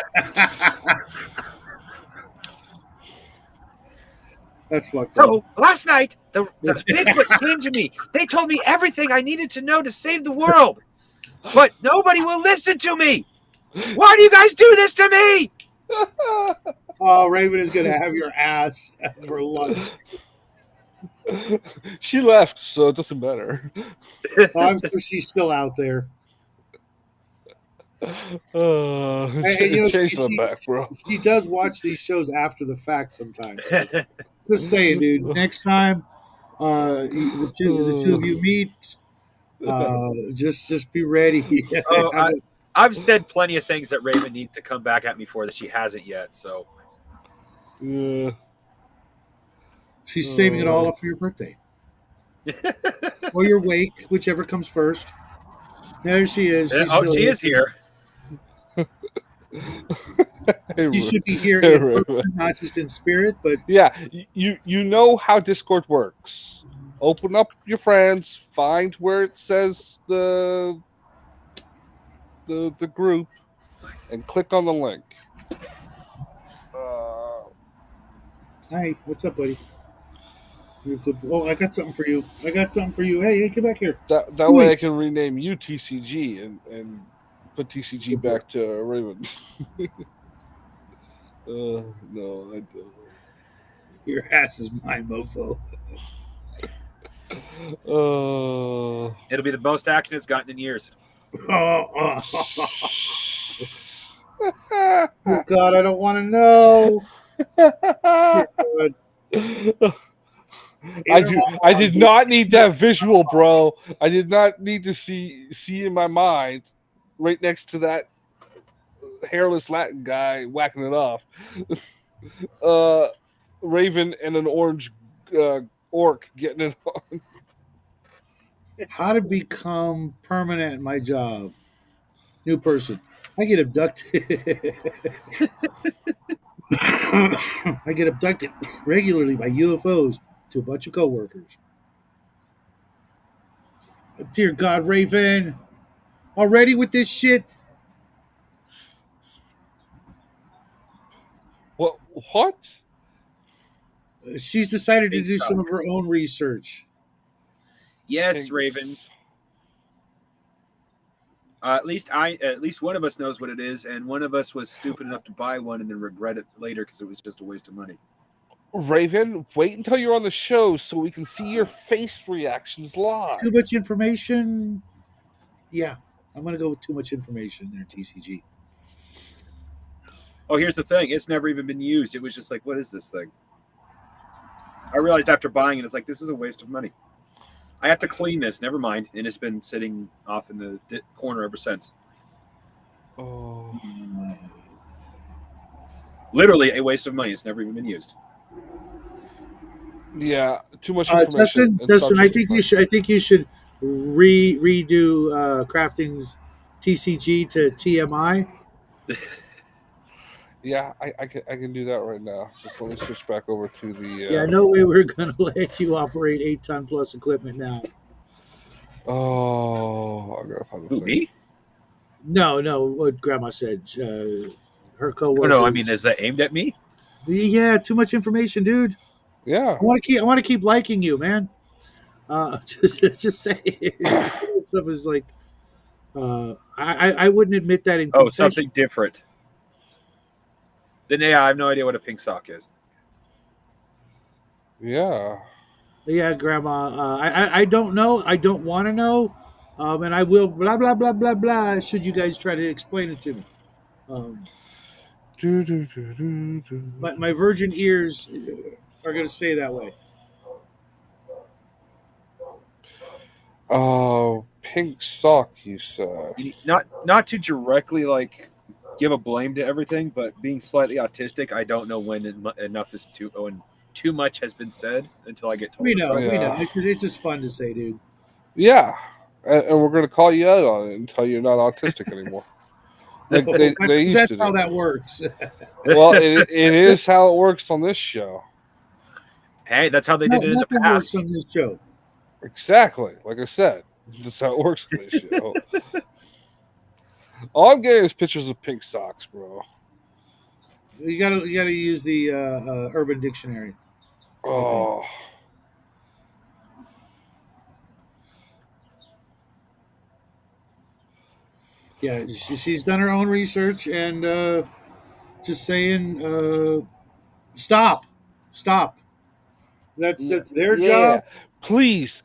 Speaker 2: That's fucked up.
Speaker 5: So last night, the Bigfoot came to me. They told me everything I needed to know to save the world, but nobody will listen to me. Why do you guys do this to me?
Speaker 2: Oh, Raven is gonna have your ass for lunch.
Speaker 1: She left, so it doesn't matter.
Speaker 2: I'm sure she's still out there.
Speaker 1: Change them back, bro.
Speaker 2: She does watch these shows after the fact sometimes. So just saying, dude. Next time, the two of you meet, just be ready.
Speaker 5: I've said plenty of things that Raven needs to come back at me for that she hasn't yet. So
Speaker 1: Yeah.
Speaker 2: She's saving it all up for your birthday. Or your wake, whichever comes first. There she is. She's still
Speaker 5: she is here.
Speaker 2: She should be here
Speaker 1: Hey,
Speaker 2: in
Speaker 1: Raven.
Speaker 2: person, not just in spirit, but
Speaker 1: Yeah, you know how Discord works. Open up your friends, find where it says the group, and click on the link.
Speaker 2: hi, what's up, buddy? You're good. Oh, I got something for you. I got something for you. Hey, get back here.
Speaker 1: That way I can rename you TCG and put TCG back to Raven. No, I don't.
Speaker 2: Your ass is mine, mofo.
Speaker 5: It'll be the most action it's gotten in years.
Speaker 2: Oh God, I don't want to know.
Speaker 1: I did not need that visual, bro. I did not need to see in my mind right next to that hairless Latin guy whacking it off. Raven and an orange orc getting it on.
Speaker 2: How to become permanent in my job. New person. I get abducted. I get abducted regularly by UFOs to a bunch of coworkers. Dear God, Raven. Already with this shit?
Speaker 1: What?
Speaker 2: She's decided to do some of her own research.
Speaker 5: Yes,
Speaker 1: Thanks.
Speaker 5: Raven. At least one of us knows what it is, and one of us was stupid enough to buy one and then regret it later because it was just a waste of money.
Speaker 1: Raven, wait until you're on the show so we can see your face reactions live.
Speaker 2: Too much information. Yeah, I'm going to go with too much information there, TCG.
Speaker 5: Oh, here's the thing. It's never even been used. It was just like, what is this thing? I realized after buying it, it's like, this is a waste of money. I have to clean this. Never mind. And it's been sitting off in the corner ever since.
Speaker 1: Oh.
Speaker 5: Literally a waste of money. It's never even been used.
Speaker 1: Yeah, too much information.
Speaker 2: Justin, I think you should redo Crafting's TCG to TMI.
Speaker 1: Yeah, I can do that right now. Just let me switch back over to the.
Speaker 2: Yeah, no way we're gonna let you operate 8-ton plus equipment now.
Speaker 1: Oh, I gotta find the thing.
Speaker 5: Me?
Speaker 2: No, what Grandma said. Her coworker.
Speaker 5: Oh, no, I mean, is that aimed at me?
Speaker 2: Yeah, too much information, dude.
Speaker 1: Yeah.
Speaker 2: I want to keep liking you, man. Just say stuff is like. I wouldn't admit that in.
Speaker 5: Oh, something different. Then yeah, I have no idea what a pink sock is.
Speaker 1: Yeah.
Speaker 2: Yeah, Grandma. I don't know. I don't want to know. And I will blah blah blah blah blah. Should you guys try to explain it to me? My virgin ears are going to stay that way.
Speaker 1: Oh, pink sock, you said.
Speaker 5: Not to directly like give a blame to everything, but being slightly autistic, I don't know when enough is when too much has been said until I get told.
Speaker 2: We know.
Speaker 1: Yeah.
Speaker 2: It's just fun to say, dude.
Speaker 1: Yeah, and we're gonna call you out on it until you're not autistic anymore. Like they used
Speaker 2: That's
Speaker 1: to
Speaker 2: how
Speaker 1: do.
Speaker 2: that works.
Speaker 1: Well, it is how it works on this show.
Speaker 5: Hey, that's how they did it in the
Speaker 2: Nothing
Speaker 5: past.
Speaker 2: works on this show.
Speaker 1: Exactly, like I said, that's how it works on this show. All I'm getting is pictures of pink socks, bro.
Speaker 2: You gotta use the Urban Dictionary.
Speaker 1: Oh.
Speaker 2: Yeah, she's done her own research and just saying, stop. That's their job.
Speaker 1: Please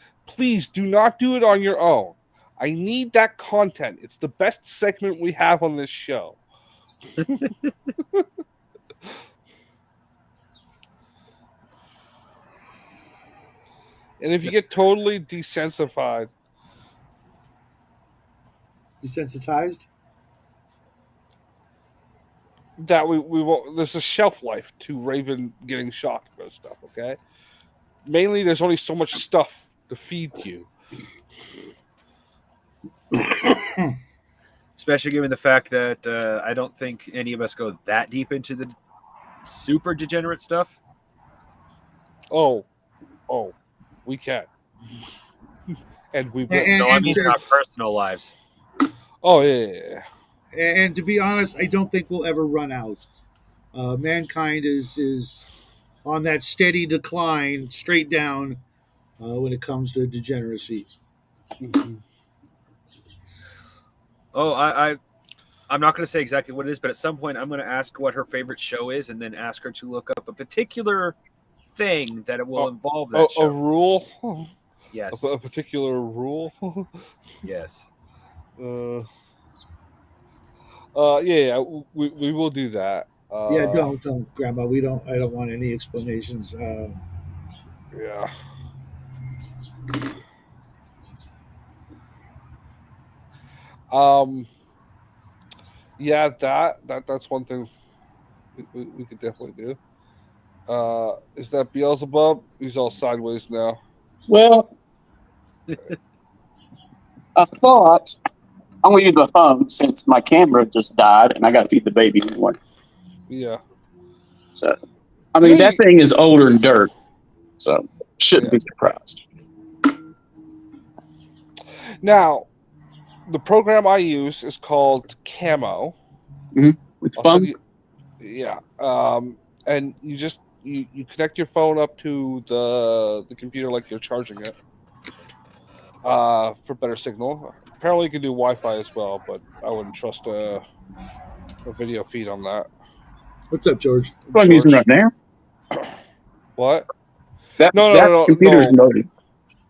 Speaker 1: do not do it on your own. I need that content. It's the best segment we have on this show. And if you get totally desensitized, that we won't. There's a shelf life to Raven getting shocked about stuff. Okay. mainly there's only so much stuff to feed you.
Speaker 5: Especially given the fact that I don't think any of us go that deep into the super degenerate stuff.
Speaker 1: Oh, we can, and we will.
Speaker 2: And,
Speaker 5: No, I
Speaker 2: and,
Speaker 5: mean in
Speaker 2: to,
Speaker 5: our personal lives.
Speaker 1: Oh yeah.
Speaker 2: and to be honest, I don't think we'll ever run out. Mankind is on that steady decline, straight down when it comes to degeneracy.
Speaker 1: Mhm.
Speaker 5: Oh, I'm not going to say exactly what it is, but at some point I'm going to ask what her favorite show is, and then ask her to look up a particular thing that it will involve that
Speaker 1: A
Speaker 5: show.
Speaker 1: rule,
Speaker 5: Yes.
Speaker 1: a particular rule.
Speaker 5: Yes.
Speaker 1: Yeah, we will do that.
Speaker 2: Yeah, don't, Grandma. We don't. I don't want any explanations.
Speaker 1: Yeah. Um. Yeah, that's one thing we could definitely do. Is that Beelzebub? He's all sideways now.
Speaker 6: Well, I thought I'm gonna use my phone since my camera just died and I got to feed the baby anyway.
Speaker 1: Yeah.
Speaker 6: So, I mean, that
Speaker 1: You
Speaker 6: thing is older than dirt, so shouldn't
Speaker 1: Yeah.
Speaker 6: be surprised.
Speaker 1: Now, the program I use is called Camo.
Speaker 6: It's
Speaker 1: I'll
Speaker 6: fun.
Speaker 1: send you. Yeah. And you just you connect your phone up to the computer like you're charging it. For better signal. Apparently, you can do Wi-Fi as well, but I wouldn't trust a video feed on that.
Speaker 2: What's up, George?
Speaker 6: What I'm using right
Speaker 1: George,
Speaker 6: now.
Speaker 1: what?
Speaker 6: That
Speaker 1: No,
Speaker 6: that
Speaker 1: no, no,
Speaker 6: computer's
Speaker 1: no.
Speaker 6: moded.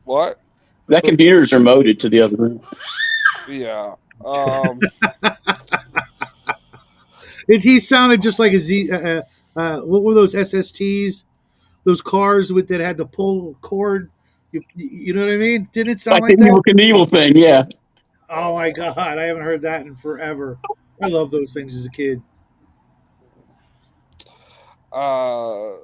Speaker 1: What?
Speaker 6: That computers are moded to the other room.
Speaker 1: Yeah.
Speaker 2: He sounded just like a Z. What were those SSTs? Those cars with that had the pull cord. You know what I mean? Didn't it sound
Speaker 6: Like the
Speaker 2: like that?
Speaker 6: Evil Knievel thing, yeah.
Speaker 2: Oh my god, I haven't heard that in forever. I love those things as a kid.
Speaker 1: Uh.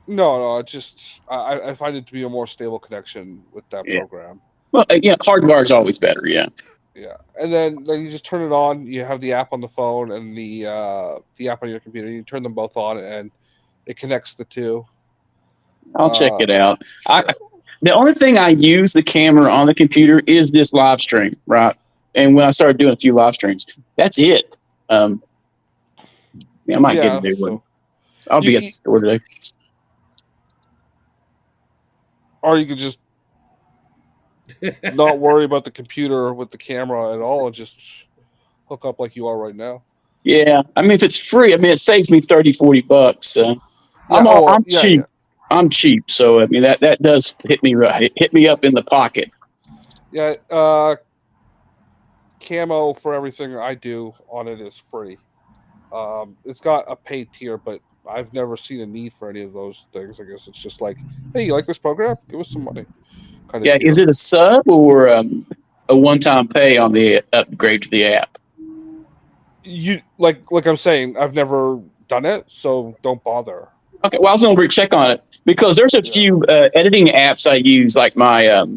Speaker 1: No. It's just I find it to be a more stable connection with that
Speaker 6: Yeah.
Speaker 1: program.
Speaker 6: Well, yeah, hardwired's always better, yeah.
Speaker 1: Yeah, and then you just turn it on. You have the app on the phone and the app on your computer. You turn them both on, and it connects the two.
Speaker 6: I'll check
Speaker 1: Uh,
Speaker 6: it out.
Speaker 1: yeah.
Speaker 6: The only thing I use the camera on the computer is this live stream, right? And when I started doing a few live streams, that's it. Yeah, I might get a
Speaker 1: Yeah,
Speaker 6: new one.
Speaker 1: so
Speaker 6: I'll be at
Speaker 1: you
Speaker 6: the store today.
Speaker 1: or you could just not worry about the computer with the camera at all, and just hook up like you are right now.
Speaker 6: Yeah, I mean, if it's free, I mean, it saves me $30-40.
Speaker 1: Yeah.
Speaker 6: I'm
Speaker 1: Yeah.
Speaker 6: cheap. I'm cheap, so I mean that does hit me right. Hit me up in the pocket.
Speaker 1: Yeah. Camo for everything I do on it is free. It's got a paid tier, but I've never seen a need for any of those things. I guess it's just like, hey, you like this program? Give us some money, kind of
Speaker 6: Yeah,
Speaker 1: deal.
Speaker 6: is it a sub or a one-time pay on the upgrade to the app?
Speaker 1: You like I'm saying, I've never done it, so don't bother.
Speaker 6: Okay, well, I was going to check on it because there's a
Speaker 1: Yeah.
Speaker 6: few editing apps I use, like my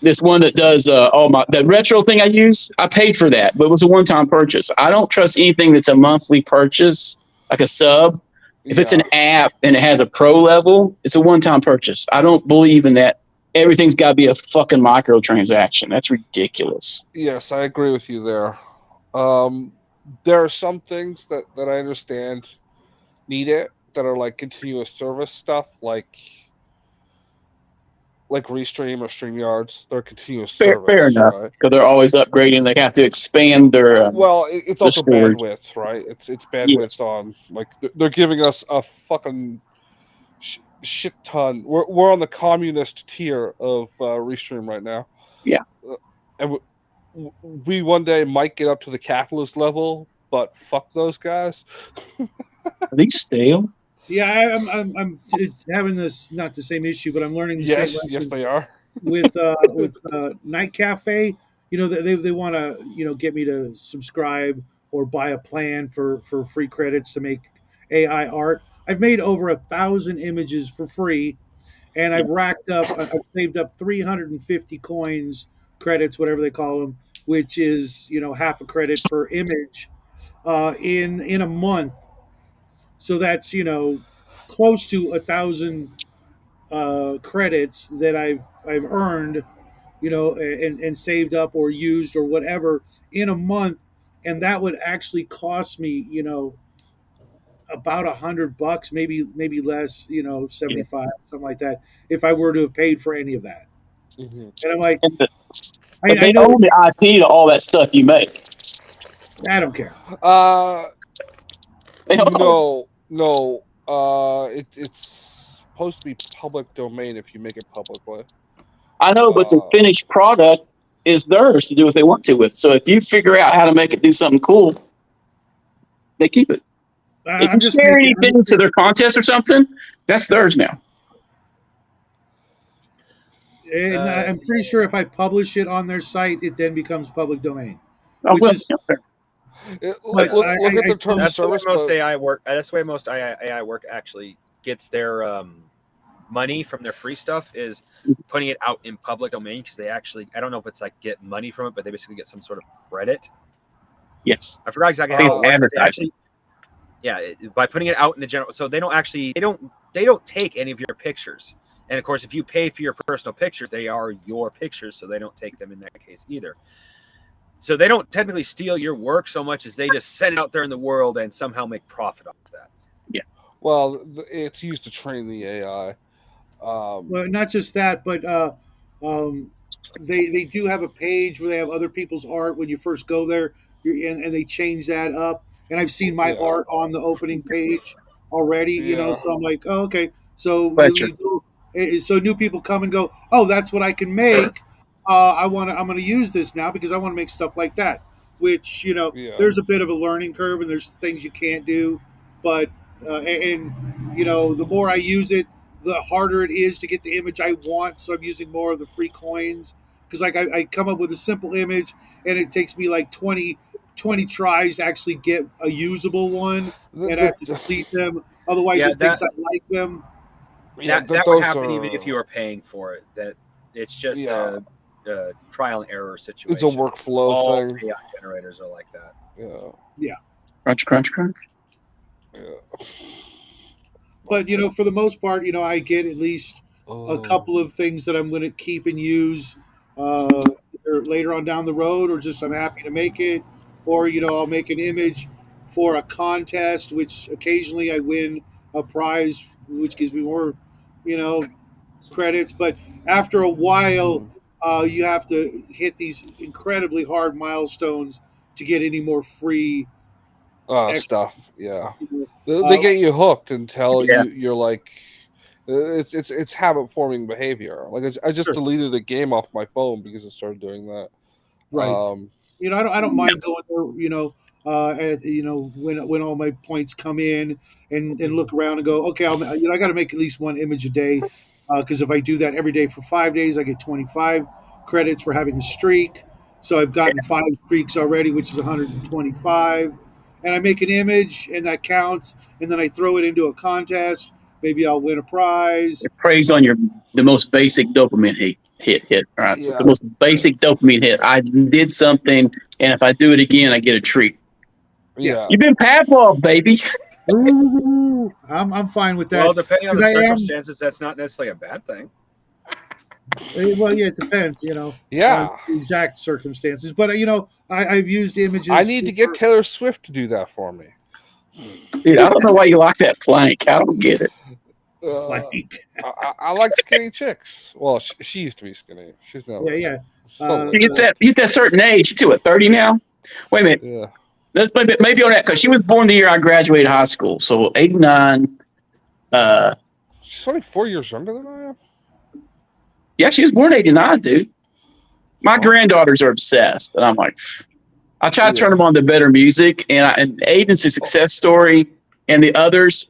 Speaker 6: this one that does all my the retro thing I use. I paid for that, but it was a one-time purchase. I don't trust anything that's a monthly purchase, like a sub. If it's an app and it has a pro level, it's a one-time purchase. I don't believe in that. Everything's got to be a fucking microtransaction. That's ridiculous.
Speaker 1: Yes, I agree with you there. There are some things that I understand need it that are like continuous service stuff, like Restream or StreamYards. They're continuous
Speaker 6: Fair
Speaker 1: service,
Speaker 6: enough,
Speaker 1: right?
Speaker 6: because they're always upgrading. They have to expand their
Speaker 1: Well, it's
Speaker 6: the
Speaker 1: also
Speaker 6: storage.
Speaker 1: bandwidth, right? It's
Speaker 6: Yes.
Speaker 1: bandwidth on like they're giving us a fucking shit ton. We're on the communist tier of Restream right now.
Speaker 6: Yeah.
Speaker 1: And we one day might get up to the capitalist level, but fuck those guys.
Speaker 6: Are these stale?
Speaker 2: Yeah, I'm having this not the same issue, but I'm learning the same
Speaker 1: Yes,
Speaker 2: lesson
Speaker 1: they are.
Speaker 2: with Night Cafe. You know, they want to get me to subscribe or buy a plan for free credits to make AI art. I've made over 1,000 images for free, and I've racked up. I've saved up 350 coins, credits, whatever they call them, which is half a credit per image, in a month. So that's close to 1,000 credits that I've earned, and saved up or used or whatever in a month, and that would actually cost me, about $100, maybe less, 75, something like that, if I were to have paid for any of that.
Speaker 1: Mhm.
Speaker 2: And I'm like,
Speaker 6: But
Speaker 2: I
Speaker 6: they
Speaker 2: know
Speaker 6: own the IP to all that stuff you make.
Speaker 2: I don't care.
Speaker 6: They own
Speaker 1: No. It's supposed to be public domain if you make it publicly.
Speaker 6: I know, but the finished product is theirs to do what they want to with. So if you figure out how to make it do something cool, they keep it. If
Speaker 2: I'm
Speaker 6: you
Speaker 2: just
Speaker 6: share
Speaker 2: making.
Speaker 6: anything to their contest or something, that's theirs now.
Speaker 2: And I'm pretty sure if I publish it on their site, it then becomes public domain.
Speaker 6: Oh,
Speaker 2: Which
Speaker 6: well,
Speaker 2: is,
Speaker 1: Look at the terms of
Speaker 5: That's the way
Speaker 1: service.
Speaker 5: most AI work. That's the way most AI work actually gets their money from their free stuff is putting it out in public domain because they actually, I don't know if it's like get money from it, but they basically get some sort of credit.
Speaker 6: yes.
Speaker 5: I forgot exactly how it works. But they
Speaker 6: Advertising.
Speaker 5: actually, by putting it out in the general, so they don't take any of your pictures. And of course, if you pay for your personal pictures, they are your pictures, so they don't take them in that case either. So they don't technically steal your work so much as they just send it out there in the world and somehow make profit off that.
Speaker 6: Yeah.
Speaker 1: Well, it's used to train the AI.
Speaker 2: well, not just that, but they do have a page where they have other people's art when you first go there, and they change that up. And I've seen my art on the opening page already.
Speaker 1: Yeah.
Speaker 2: So I'm like, oh, okay. So
Speaker 6: Pleasure.
Speaker 2: so new people come and go. Oh, that's what I can make. I'm going to use this now because I want to make stuff like that. Which there's a bit of a learning curve, and there's things you can't do. But the more I use it, the harder it is to get the image I want. So I'm using more of the free coins because I come up with a simple image, and it takes me like 20 tries to actually get a usable one, and I have to delete them. Otherwise, it thinks I like them.
Speaker 1: Yeah,
Speaker 5: that would happen even if you were paying for it. That it's just a trial and error situation.
Speaker 1: It's a workflow
Speaker 5: All
Speaker 1: thing.
Speaker 5: AI generators are like that.
Speaker 2: Yeah.
Speaker 6: Crunch, crunch, crunch.
Speaker 1: Yeah.
Speaker 2: But for the most part, I get at least a couple of things that I'm going to keep and use either later on down the road, or just I'm happy to make it, or I'll make an image for a contest, which occasionally I win a prize, which gives me more, credits. But after a while, you have to hit these incredibly hard milestones to get any more free
Speaker 1: stuff. Yeah, they get you hooked until you're like, it's habit forming behavior. Like I just deleted a game off my phone because it started doing that.
Speaker 2: Right. I don't mind going there, when all my points come in and look around and go, okay, I got to make at least one image a day, because if I do that every day for 5 days, I get 25 credits for having a streak. So I've gotten 5 streaks already, which is 125. And I make an image, and that counts. And then I throw it into a contest. Maybe I'll win a prize.
Speaker 6: It preys on the most basic dopamine hit. All right, so the most basic dopamine hit. I did something, and if I do it again, I get a treat.
Speaker 1: Yeah,
Speaker 6: You've been Pavlov, baby.
Speaker 2: Ooh, I'm fine with that.
Speaker 5: Well, depending on the circumstances, that's not necessarily a bad thing.
Speaker 2: Well, yeah, it depends,
Speaker 1: Yeah,
Speaker 2: on the exact circumstances. But I've used images.
Speaker 1: I need to get Taylor Swift to do that for me.
Speaker 6: Dude, I don't know why you like that plank. I don't get it.
Speaker 1: I like skinny chicks. Well, she used to be skinny. She's now.
Speaker 2: Yeah.
Speaker 6: You get that certain age. She's what, 30 now? Wait a minute.
Speaker 1: Yeah.
Speaker 6: That's maybe on that because she was born the year I graduated high school. So 89.
Speaker 1: She's only 4 years younger than I am.
Speaker 6: Yeah, she was born 89, dude. My granddaughters are obsessed, and I'm like, I try to turn them on to better music, and Aiden's a success story, and the others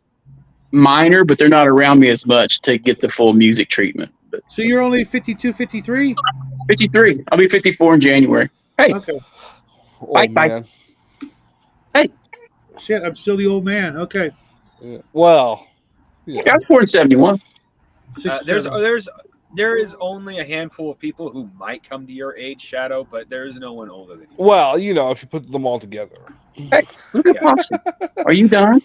Speaker 6: minor, but they're not around me as much to get the full music treatment. But
Speaker 2: so you're only 52, 53?
Speaker 6: 53. I'll be 54 in January. Hey,
Speaker 2: okay.
Speaker 6: Bye. Hey,
Speaker 2: shit, I'm still the old man. Okay.
Speaker 1: Yeah. Well,
Speaker 6: I was born in 71.
Speaker 2: 6,
Speaker 5: There's
Speaker 2: 7.
Speaker 5: there is only a handful of people who might come to your age, Shadow, but there is no one older than you.
Speaker 1: Well, you know, if you put them all together.
Speaker 6: Hey, look at
Speaker 5: Yeah.
Speaker 6: Possum. Are you done?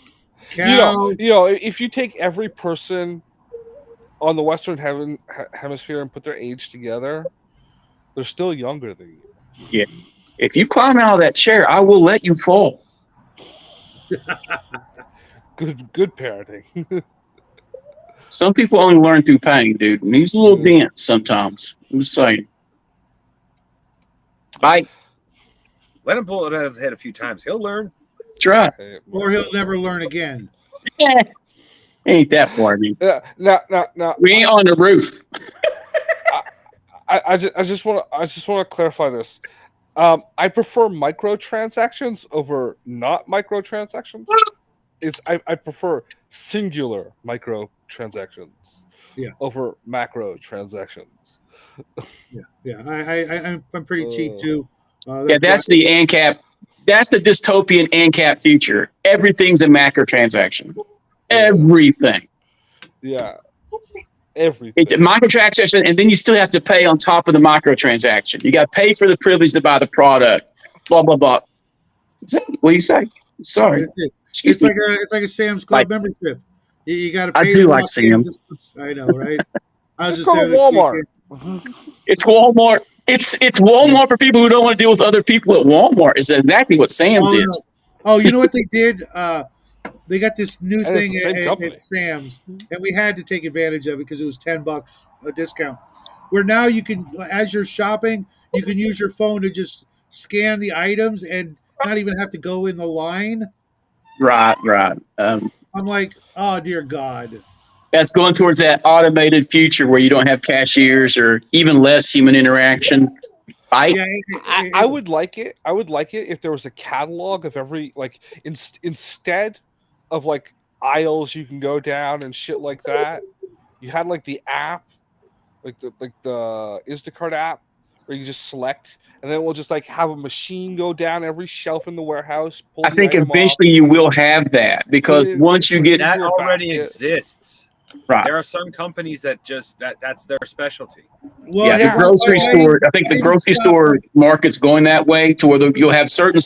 Speaker 2: Cal,
Speaker 1: You know, if you take every person on the Western hemisphere and put their age together, they're still younger than you.
Speaker 6: Yeah. If you climb out of that chair, I will let you fall.
Speaker 1: Good parenting.
Speaker 6: Some people only learn through pain, dude. And he's a little dense sometimes. I'm just saying. Bye.
Speaker 5: Let him pull it out of his head a few times. He'll learn.
Speaker 6: That's right.
Speaker 2: or he'll never learn again.
Speaker 6: Ain't that far, dude.
Speaker 1: Now,
Speaker 6: We ain't on the roof.
Speaker 1: I just want to clarify this. I prefer microtransactions over not microtransactions. I prefer singular microtransactions over macro transactions.
Speaker 2: I'm pretty cheap too.
Speaker 6: That's the ANCAP. That's the dystopian ANCAP future. Everything's a macro transaction. Everything.
Speaker 1: Yeah. Everything.
Speaker 6: It's a microtransaction, and then you still have to pay on top of the microtransaction. You got to pay for the privilege to buy the product. Blah blah blah. What do you say? Sorry.
Speaker 2: That's it.
Speaker 6: Excuse
Speaker 2: It's
Speaker 6: me.
Speaker 2: like a Sam's Club membership. You got to pay.
Speaker 6: I do
Speaker 2: to
Speaker 6: like
Speaker 2: walk
Speaker 6: Sam.
Speaker 2: in. I know, right? I was
Speaker 1: Just
Speaker 2: just
Speaker 1: go
Speaker 2: there
Speaker 1: to
Speaker 2: this
Speaker 1: Walmart.
Speaker 2: weekend.
Speaker 6: It's Walmart. It's Walmart for people who don't want to deal with other people at Walmart. Is exactly what Sam's
Speaker 2: Oh,
Speaker 6: is.
Speaker 2: no. Oh, you know what they did? They got this new
Speaker 1: And it's
Speaker 2: thing
Speaker 1: the same company.
Speaker 2: at Sam's, and we had to take advantage of it because it was $10 a discount. Where now you can, as you're shopping, you can use your phone to just scan the items and not even have to go in the line.
Speaker 6: Right.
Speaker 2: I'm like, oh dear God.
Speaker 6: That's going towards that automated future where you don't have cashiers or even less human interaction.
Speaker 2: Yeah,
Speaker 1: I would like it. I would like it if there was a catalog of every instead of like aisles you can go down and shit like that. You had like the app, like the Instacart app, where you just select, and then we'll just like have a machine go down every shelf in the warehouse. Pull
Speaker 6: I
Speaker 1: the
Speaker 6: think
Speaker 1: item
Speaker 6: eventually
Speaker 1: off,
Speaker 6: you will have that because
Speaker 1: put it-
Speaker 6: once you
Speaker 1: put it
Speaker 6: get
Speaker 1: into
Speaker 5: That
Speaker 1: your
Speaker 5: already
Speaker 1: basket.
Speaker 5: exists.
Speaker 6: right.
Speaker 5: There are some companies that just that's their specialty.
Speaker 2: well,
Speaker 6: Yeah,
Speaker 1: Yeah.
Speaker 6: the grocery store. I think the
Speaker 2: didn't
Speaker 6: grocery
Speaker 2: stop
Speaker 6: store market's going that way to where you'll have certain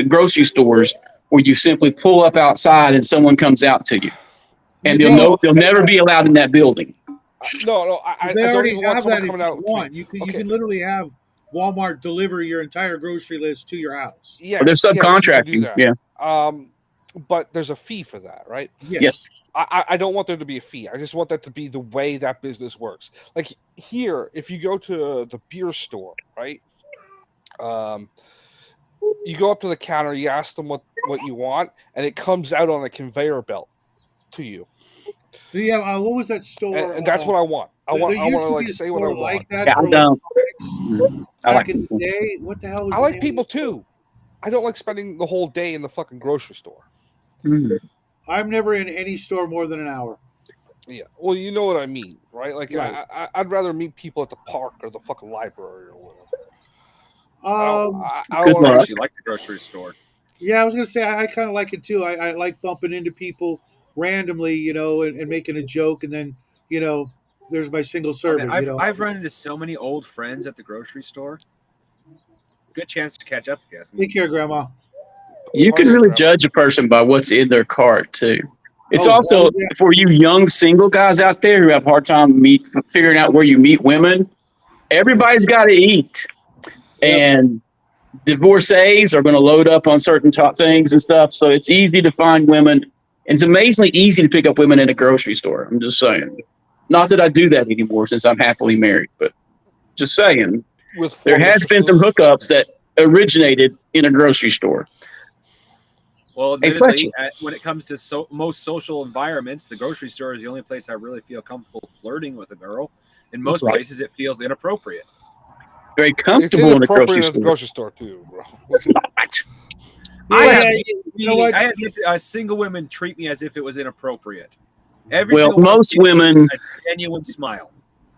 Speaker 6: grocery stores where you simply pull up outside and someone comes out to you, and
Speaker 2: No,
Speaker 6: they'll never be allowed in that building.
Speaker 1: No, I
Speaker 2: they
Speaker 1: don't
Speaker 2: already
Speaker 1: even want
Speaker 2: have
Speaker 1: someone
Speaker 2: that if
Speaker 1: coming
Speaker 2: you
Speaker 1: out.
Speaker 2: want. You can literally have Walmart deliver your entire grocery list to your house.
Speaker 1: Yes,
Speaker 6: Or they're
Speaker 1: yes, you can do
Speaker 6: subcontracting.
Speaker 1: that.
Speaker 6: Yeah.
Speaker 1: But there's a fee for that, right?
Speaker 6: Yes.
Speaker 1: I don't want there to be a fee. I just want that to be the way that business works. Like here, if you go to the beer store, right? You go up to the counter, you ask them what you want, and it comes out on a conveyor belt to you.
Speaker 2: Yeah, what was that store?
Speaker 1: And that's what I want. I want
Speaker 2: There used
Speaker 1: to
Speaker 2: to
Speaker 1: like
Speaker 2: be a
Speaker 1: say what I
Speaker 2: store
Speaker 1: want.
Speaker 2: like that
Speaker 6: Yeah, I
Speaker 2: for
Speaker 6: don't.
Speaker 2: electronics
Speaker 6: I like
Speaker 2: back in the
Speaker 6: people.
Speaker 2: day. What the hell was
Speaker 1: I
Speaker 2: the
Speaker 1: like
Speaker 2: name
Speaker 1: people
Speaker 2: of the store?
Speaker 1: too. I don't like spending the whole day in the fucking grocery store.
Speaker 6: Mhm.
Speaker 2: I'm never in any store more than an hour.
Speaker 1: Yeah, well, you know what I mean, right? Like,
Speaker 2: Right.
Speaker 1: I'd rather meet people at the park or the fucking library or whatever. I
Speaker 6: Good
Speaker 1: don't
Speaker 5: I
Speaker 6: luck.
Speaker 1: want
Speaker 5: actually like the grocery store.
Speaker 2: Yeah, I was gonna say I kind of like it too. I like bumping into people randomly, and making a joke, and then there's my single serving.
Speaker 5: I've run into so many old friends at the grocery store. Good chance to catch up if you ask me.
Speaker 2: Take care, Grandma.
Speaker 6: You can
Speaker 1: Party,
Speaker 6: really
Speaker 1: Grandma.
Speaker 6: judge a person by what's in their cart too. It's
Speaker 2: Oh,
Speaker 6: also
Speaker 2: yeah.
Speaker 6: for you young single guys out there who have a hard time figuring out where you meet women. Everybody's got to eat, and divorcees are going to load up on certain top things and stuff. So it's easy to find women. And it's amazingly easy to pick up women in a grocery store. I'm just saying. Not that I do that anymore since I'm happily married, but just saying.
Speaker 1: With four
Speaker 6: There has been some
Speaker 1: mistresses.
Speaker 6: hookups that originated in a grocery store.
Speaker 5: Well,
Speaker 6: Hey,
Speaker 5: admittedly, when it comes to most social environments, the grocery store is the only place I really feel comfortable flirting with a girl. In most
Speaker 6: Right.
Speaker 5: places, it feels inappropriate.
Speaker 6: Very
Speaker 1: It's
Speaker 6: comfortable in a grocery
Speaker 1: inappropriate at the
Speaker 6: store.
Speaker 1: grocery store too, bro.
Speaker 6: It's not.
Speaker 2: You know what?
Speaker 5: I have yet single women treat me as if it was inappropriate. Every
Speaker 6: Well,
Speaker 5: single one
Speaker 6: most
Speaker 5: gives me
Speaker 6: women.
Speaker 5: a genuine smile.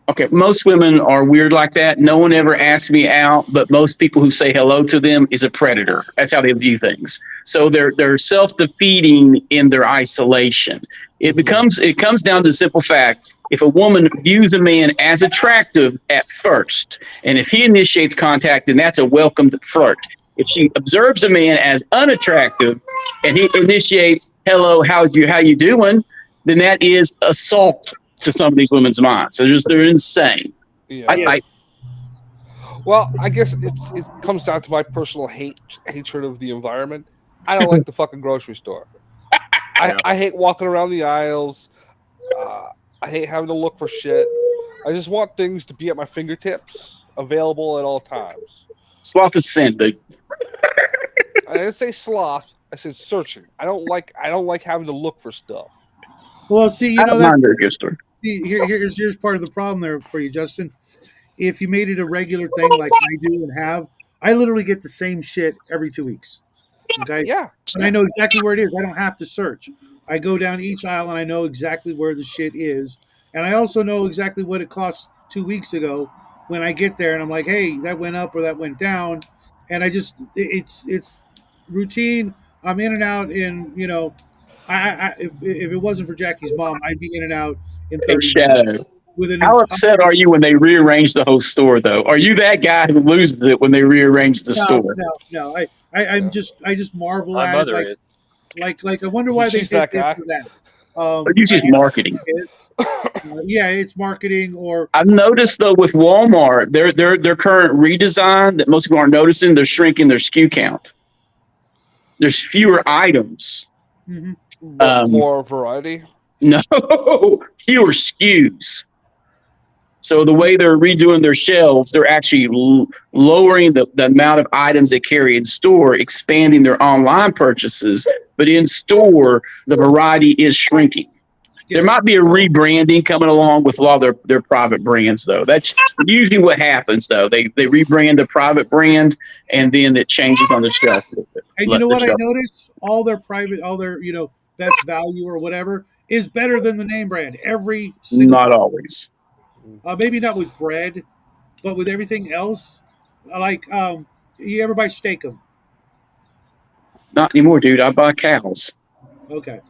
Speaker 6: Okay, most women are weird like that. No one ever asks me out, but most people who say hello to them is a predator. That's how they view things. So they're self-defeating in their isolation. It comes down to the simple fact: if a woman views a man as attractive at first, and if he initiates contact, then that's a welcomed flirt. If she observes a man as unattractive and he initiates, "Hello, how you doing?" then that is assault to some of these women's minds. So they're insane.
Speaker 1: Yeah. Well, I guess it comes down to my personal hatred of the environment. I don't like the fucking grocery store. I hate walking around the aisles. I hate having to look for shit. I just want things to be at my fingertips, available at all times.
Speaker 6: Sloth is sin, dude.
Speaker 1: I didn't say sloth. I said searching. I don't like having to look for stuff.
Speaker 2: Well, see,
Speaker 6: I don't mind their gift store.
Speaker 2: See, here's part of the problem there for you, Justin. If you made it a regular thing like I do and have, I literally get the same shit every 2 weeks. Okay.
Speaker 1: Yeah.
Speaker 2: And I know exactly where it is. I don't have to search. I go down each aisle and I know exactly where the shit is. And I also know exactly what it cost 2 weeks ago when I get there and I'm like, hey, that went up or that went down. And it's routine. I'm in and out in, if it wasn't for Jackie's mom, I'd be in and out in
Speaker 6: Hey,
Speaker 2: 30 minutes.
Speaker 6: Shadow.
Speaker 2: With an
Speaker 6: How upset are you when they rearrange the whole store, though? Are you that guy who loses it when they rearrange the store?
Speaker 2: No. I just marvel
Speaker 5: My
Speaker 2: at it.
Speaker 5: mother is.
Speaker 2: Like I wonder why they
Speaker 1: She's
Speaker 2: did
Speaker 1: that
Speaker 2: this
Speaker 1: guy.
Speaker 2: or that.
Speaker 6: Or you just marketing?
Speaker 2: Yeah, it's marketing or
Speaker 6: I've noticed though with Walmart, their current redesign that most people aren't noticing, they're shrinking their SKU count. There's fewer items.
Speaker 1: But more variety.
Speaker 6: No, fewer SKUs. So the way they're redoing their shelves, they're actually lowering the amount of items they carry in store, expanding their online purchases. But in store, the variety is shrinking.
Speaker 2: yes.
Speaker 6: There might be a rebranding coming along with a lot of their private brands, though. That's usually what happens, though. They rebrand a private brand, and then it changes on the shelf.
Speaker 2: And you know what I noticed? All their best value or whatever is better than the name brand every single
Speaker 6: Not
Speaker 2: time.
Speaker 6: always.
Speaker 2: Maybe not with bread, but with everything else. Like you ever buy Steakum?
Speaker 6: Not anymore, dude. I buy cows.
Speaker 2: Okay.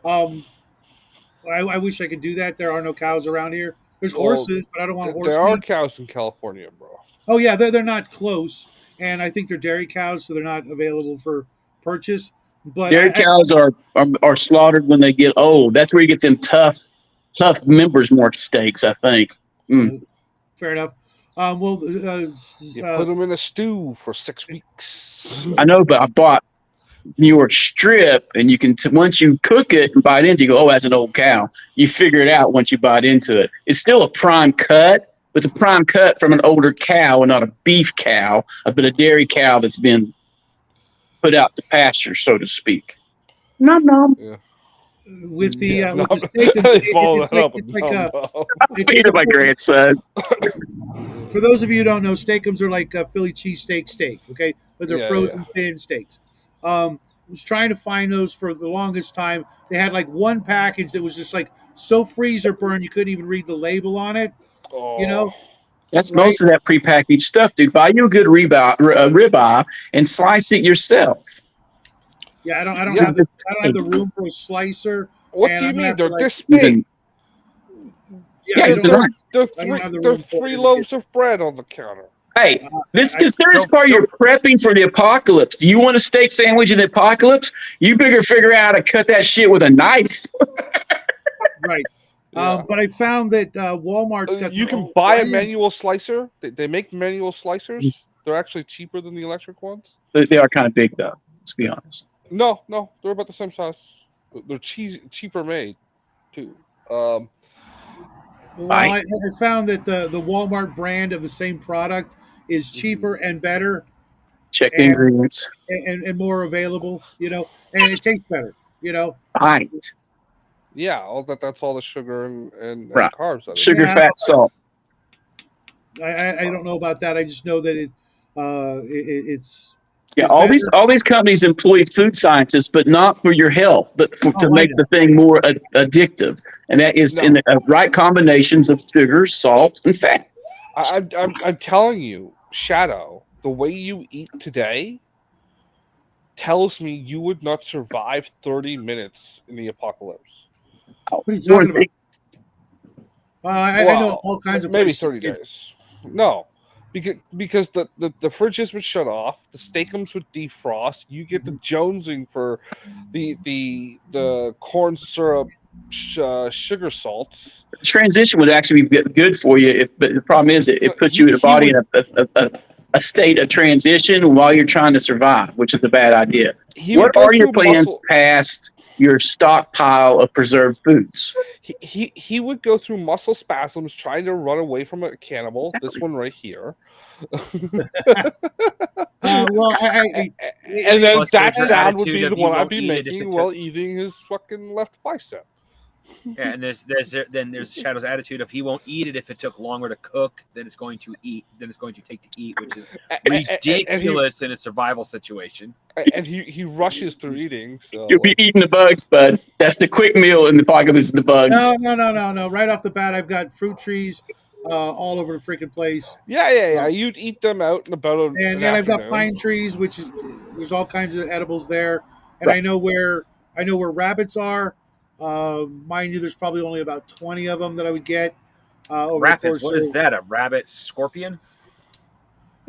Speaker 2: I wish I could do that. There are no cows around here. There's
Speaker 1: Well,
Speaker 2: horses, but I don't want horse
Speaker 1: There are
Speaker 2: meat.
Speaker 1: cows in California, bro.
Speaker 2: Oh yeah, they're not close, and I think they're dairy cows, so they're not available for purchase. But
Speaker 6: Dairy cows are slaughtered when they get old. That's where you get them tough members mark steaks, I think.
Speaker 2: Fair enough.
Speaker 1: You put them in a stew for 6 weeks.
Speaker 6: I know, but I bought New York strip, and you can once you cook it and bite into it, you go, oh, that's an old cow. You figure it out once you bite into it. It's still a prime cut, but it's a prime cut from an older cow and not a beef cow, but a dairy cow that's been put out to pasture, so to speak. Nom.
Speaker 1: Yeah.
Speaker 2: With the steak,
Speaker 6: Speaking of my grandson.
Speaker 2: For those of you who don't know, steakums are like Philly cheesesteak steak, okay? But they're frozen thin steaks. I was trying to find those for the longest time. They had like one package that was just like so freezer burn you couldn't even read the label on it.
Speaker 1: Oh.
Speaker 6: That's right? Most of that prepackaged stuff, dude. Buy you a good ribeye and slice it yourself.
Speaker 2: Yeah, I don't have the room for a slicer.
Speaker 1: What do you mean? They're this big. They're three loaves of bread on the counter.
Speaker 6: Hey, this considers part of your prepping for the apocalypse. Do you want a steak sandwich in the apocalypse? You better figure out how to cut that shit with a knife.
Speaker 2: Right. But I found that Walmart's got.
Speaker 1: You can buy a manual slicer. They make manual slicers. They're actually cheaper than the electric ones.
Speaker 6: They are kind of big, though. Let's be honest.
Speaker 1: No, they're about the same size. They're cheaper made, too.
Speaker 2: I found that the Walmart brand of the same product is cheaper and better.
Speaker 6: Check the ingredients.
Speaker 2: And more available, and it tastes better,
Speaker 6: Right.
Speaker 1: Yeah, that's all the sugar and carbs.
Speaker 6: Sugar, fat, salt.
Speaker 2: I don't know about that. I just know that it's.
Speaker 6: Yeah, all these companies employ food scientists, but not for your health, but to make the thing more addictive, and that is in the right combinations of sugar, salt, and fat.
Speaker 1: I'm telling you, Shadow, the way you eat today tells me you would not survive 30 minutes in the apocalypse.
Speaker 2: What are you talking about? I know all kinds of
Speaker 1: maybe
Speaker 2: places.
Speaker 1: 30 days. No, because the fridges would shut off, the steakums would defrost. You get the jonesing for the corn syrup, sugar salts.
Speaker 6: Transition would actually be good for you, but the problem is it puts you in a
Speaker 1: He
Speaker 6: body
Speaker 1: would,
Speaker 6: in a state of transition while you're trying to survive, which is a bad idea.
Speaker 1: he
Speaker 6: What
Speaker 1: would go
Speaker 6: are your
Speaker 1: through
Speaker 6: plans
Speaker 1: muscle.
Speaker 6: past your stockpile of preserved foods?
Speaker 1: He would go through muscle spasms trying to run away from a cannibal.
Speaker 6: Exactly.
Speaker 1: This one right here.
Speaker 2: Well,
Speaker 1: And then
Speaker 5: Plus,
Speaker 1: that
Speaker 5: there's your
Speaker 1: sound would
Speaker 5: attitude
Speaker 1: be
Speaker 5: of
Speaker 1: the
Speaker 5: you
Speaker 1: one I'd
Speaker 5: won't
Speaker 1: be
Speaker 5: eat it if
Speaker 1: making
Speaker 5: it
Speaker 1: while
Speaker 5: took-
Speaker 1: eating his fucking left bicep.
Speaker 5: Yeah, and there's Shadow's attitude of he won't eat it if it took longer to cook than it's going to take to eat, which is ridiculous in a survival situation.
Speaker 1: And he rushes through eating. So
Speaker 6: You'll be eating the bugs, bud. That's the quick meal in the apocalypse. The bugs.
Speaker 2: no. Right off the bat, I've got fruit trees all over the freaking place.
Speaker 1: yeah. You'd eat them out and about
Speaker 2: And I've got pine trees, which is there's all kinds of edibles there. And
Speaker 6: Right.
Speaker 2: I know where rabbits are. Mind you, there's probably only about 20 of them that I would get. Over the
Speaker 5: Rabbits,
Speaker 2: course
Speaker 5: what is that? A rabbit scorpion?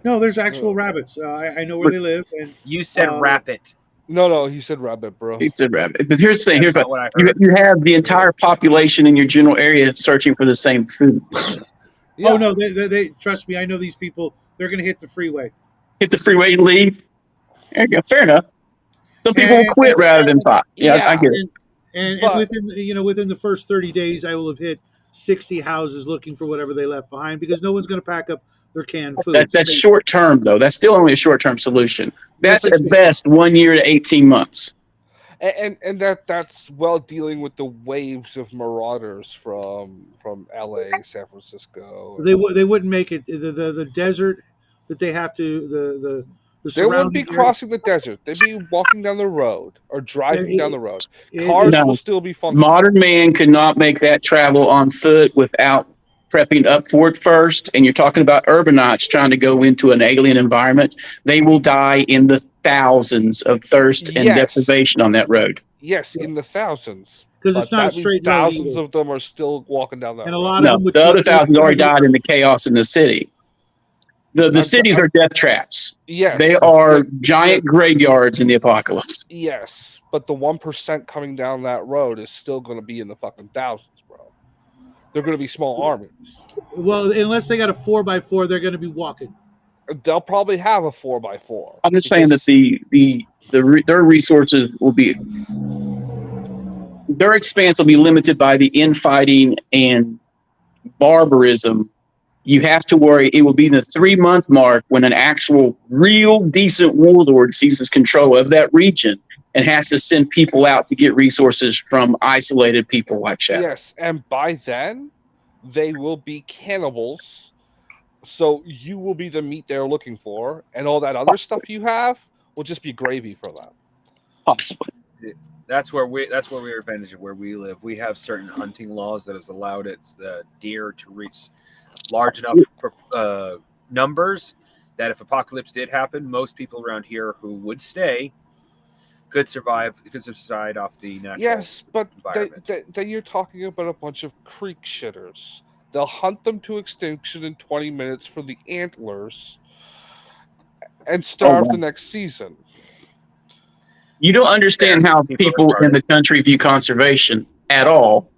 Speaker 2: No, there's actual rabbits. I know where they live. And
Speaker 5: You said rabbit.
Speaker 1: No, he said rabbit, bro.
Speaker 6: He said rabbit. But here's the thing.
Speaker 5: That's
Speaker 6: Here's
Speaker 5: not what I heard.
Speaker 6: you have the entire population in your general area searching for the same food.
Speaker 1: Yeah.
Speaker 2: Oh no, they trust me. I know these people. They're going to hit the freeway.
Speaker 6: Hit the freeway and leave. There you go. Fair enough. Some people will quit rather than fight. Yeah, I get it.
Speaker 2: And within the first 30 days, I will have hit 60 houses looking for whatever they left behind because no one's going to pack up their canned food.
Speaker 6: That's short term though. That's still only a short term solution. That's
Speaker 2: Yes,
Speaker 6: at best 1 year to 18 months.
Speaker 1: And that's well dealing with the waves of marauders from LA, San Francisco.
Speaker 2: They wouldn't make it. The desert that they have to the
Speaker 1: They wouldn't be
Speaker 2: surrounding
Speaker 1: crossing the desert. They'd be walking down the road or driving
Speaker 2: Yeah,
Speaker 1: down the road.
Speaker 2: it-
Speaker 1: Cars
Speaker 6: No.
Speaker 1: will still be functioning.
Speaker 6: Modern man could not make that travel on foot without prepping up for it first. And you're talking about urbanites trying to go into an alien environment. They will die in the thousands of thirst and
Speaker 1: Yes.
Speaker 6: deprivation on that road.
Speaker 1: Yes, in the thousands.
Speaker 2: because
Speaker 1: But
Speaker 2: it's not a
Speaker 1: that means
Speaker 2: straight road
Speaker 1: thousands
Speaker 2: either.
Speaker 1: of them are still walking down that
Speaker 2: And a
Speaker 1: road.
Speaker 2: lot of
Speaker 6: No,
Speaker 2: them would
Speaker 6: the other thousands already died in the chaos in the city. The cities are death traps.
Speaker 1: Yes.
Speaker 6: They are giant graveyards in the apocalypse.
Speaker 1: Yes, but the 1% coming down that road is still going to be in the fucking thousands, bro. They're going to be small armies.
Speaker 2: Well, unless they got a 4x4, they're going to be walking.
Speaker 1: They'll probably have a 4x4.
Speaker 6: I'm just saying that their resources will be, their expanse will be limited by the infighting and barbarism. You have to worry it will be in the 3-month mark when an actual real decent warlord seizes control of that region and has to send people out to get resources from isolated people like Shadow.
Speaker 1: Yes, and by then they will be cannibals. So you will be the meat they're looking for, and all that other stuff you have will just be gravy for them.
Speaker 6: Possibly.
Speaker 5: That's where we're advantage of where we live. We have certain hunting laws that has allowed the deer to reach large enough numbers that if apocalypse did happen, most people around here who would stay could subside off the natural
Speaker 1: Yes, but
Speaker 5: environment.
Speaker 1: then you're talking about a bunch of creek shitters. They'll hunt them to extinction in 20 minutes for the antlers and starve the next season.
Speaker 6: You don't understand how people in the country view conservation at all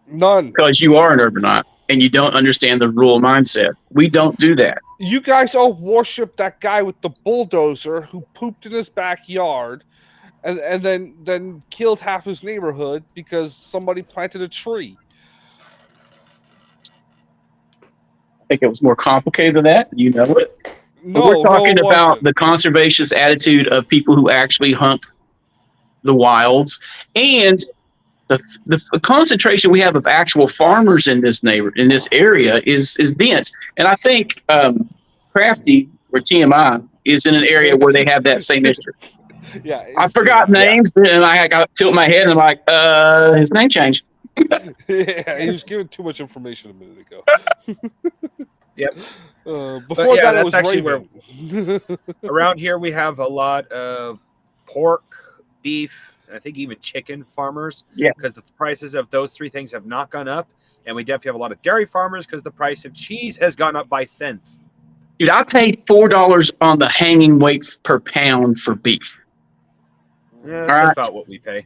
Speaker 1: None.
Speaker 6: because you are an urbanite and you don't understand the rural mindset. We don't do that.
Speaker 1: You guys all worship that guy with the bulldozer who pooped in his backyard and then killed half his neighborhood because somebody planted a tree.
Speaker 6: I think it was more complicated than that. You know it.
Speaker 1: No,
Speaker 6: But we're talking
Speaker 1: it
Speaker 6: about
Speaker 1: wasn't.
Speaker 6: the conservationist attitude of people who actually hunt the wilds and the concentration we have of actual farmers in this area is dense. And I think Crafty or TMI is in an area where they have that same issue.
Speaker 1: Yeah,
Speaker 6: I forgot names and I got tilt my head and I'm like, his name changed.
Speaker 1: Yeah, he was giving too much information a minute ago.
Speaker 5: Yep.
Speaker 1: Before that, it
Speaker 5: that's
Speaker 1: was
Speaker 5: actually
Speaker 1: Raven.
Speaker 5: around here we have a lot of pork, beef, I think even chicken farmers,
Speaker 6: Yeah.
Speaker 5: because the prices of those three things have not gone up. And we definitely have a lot of dairy farmers because the price of cheese has gone up by cents.
Speaker 6: Dude, I paid $4 on the hanging weight per pound for beef.
Speaker 5: Yeah,
Speaker 6: All
Speaker 5: that's
Speaker 6: right.
Speaker 5: about what we pay.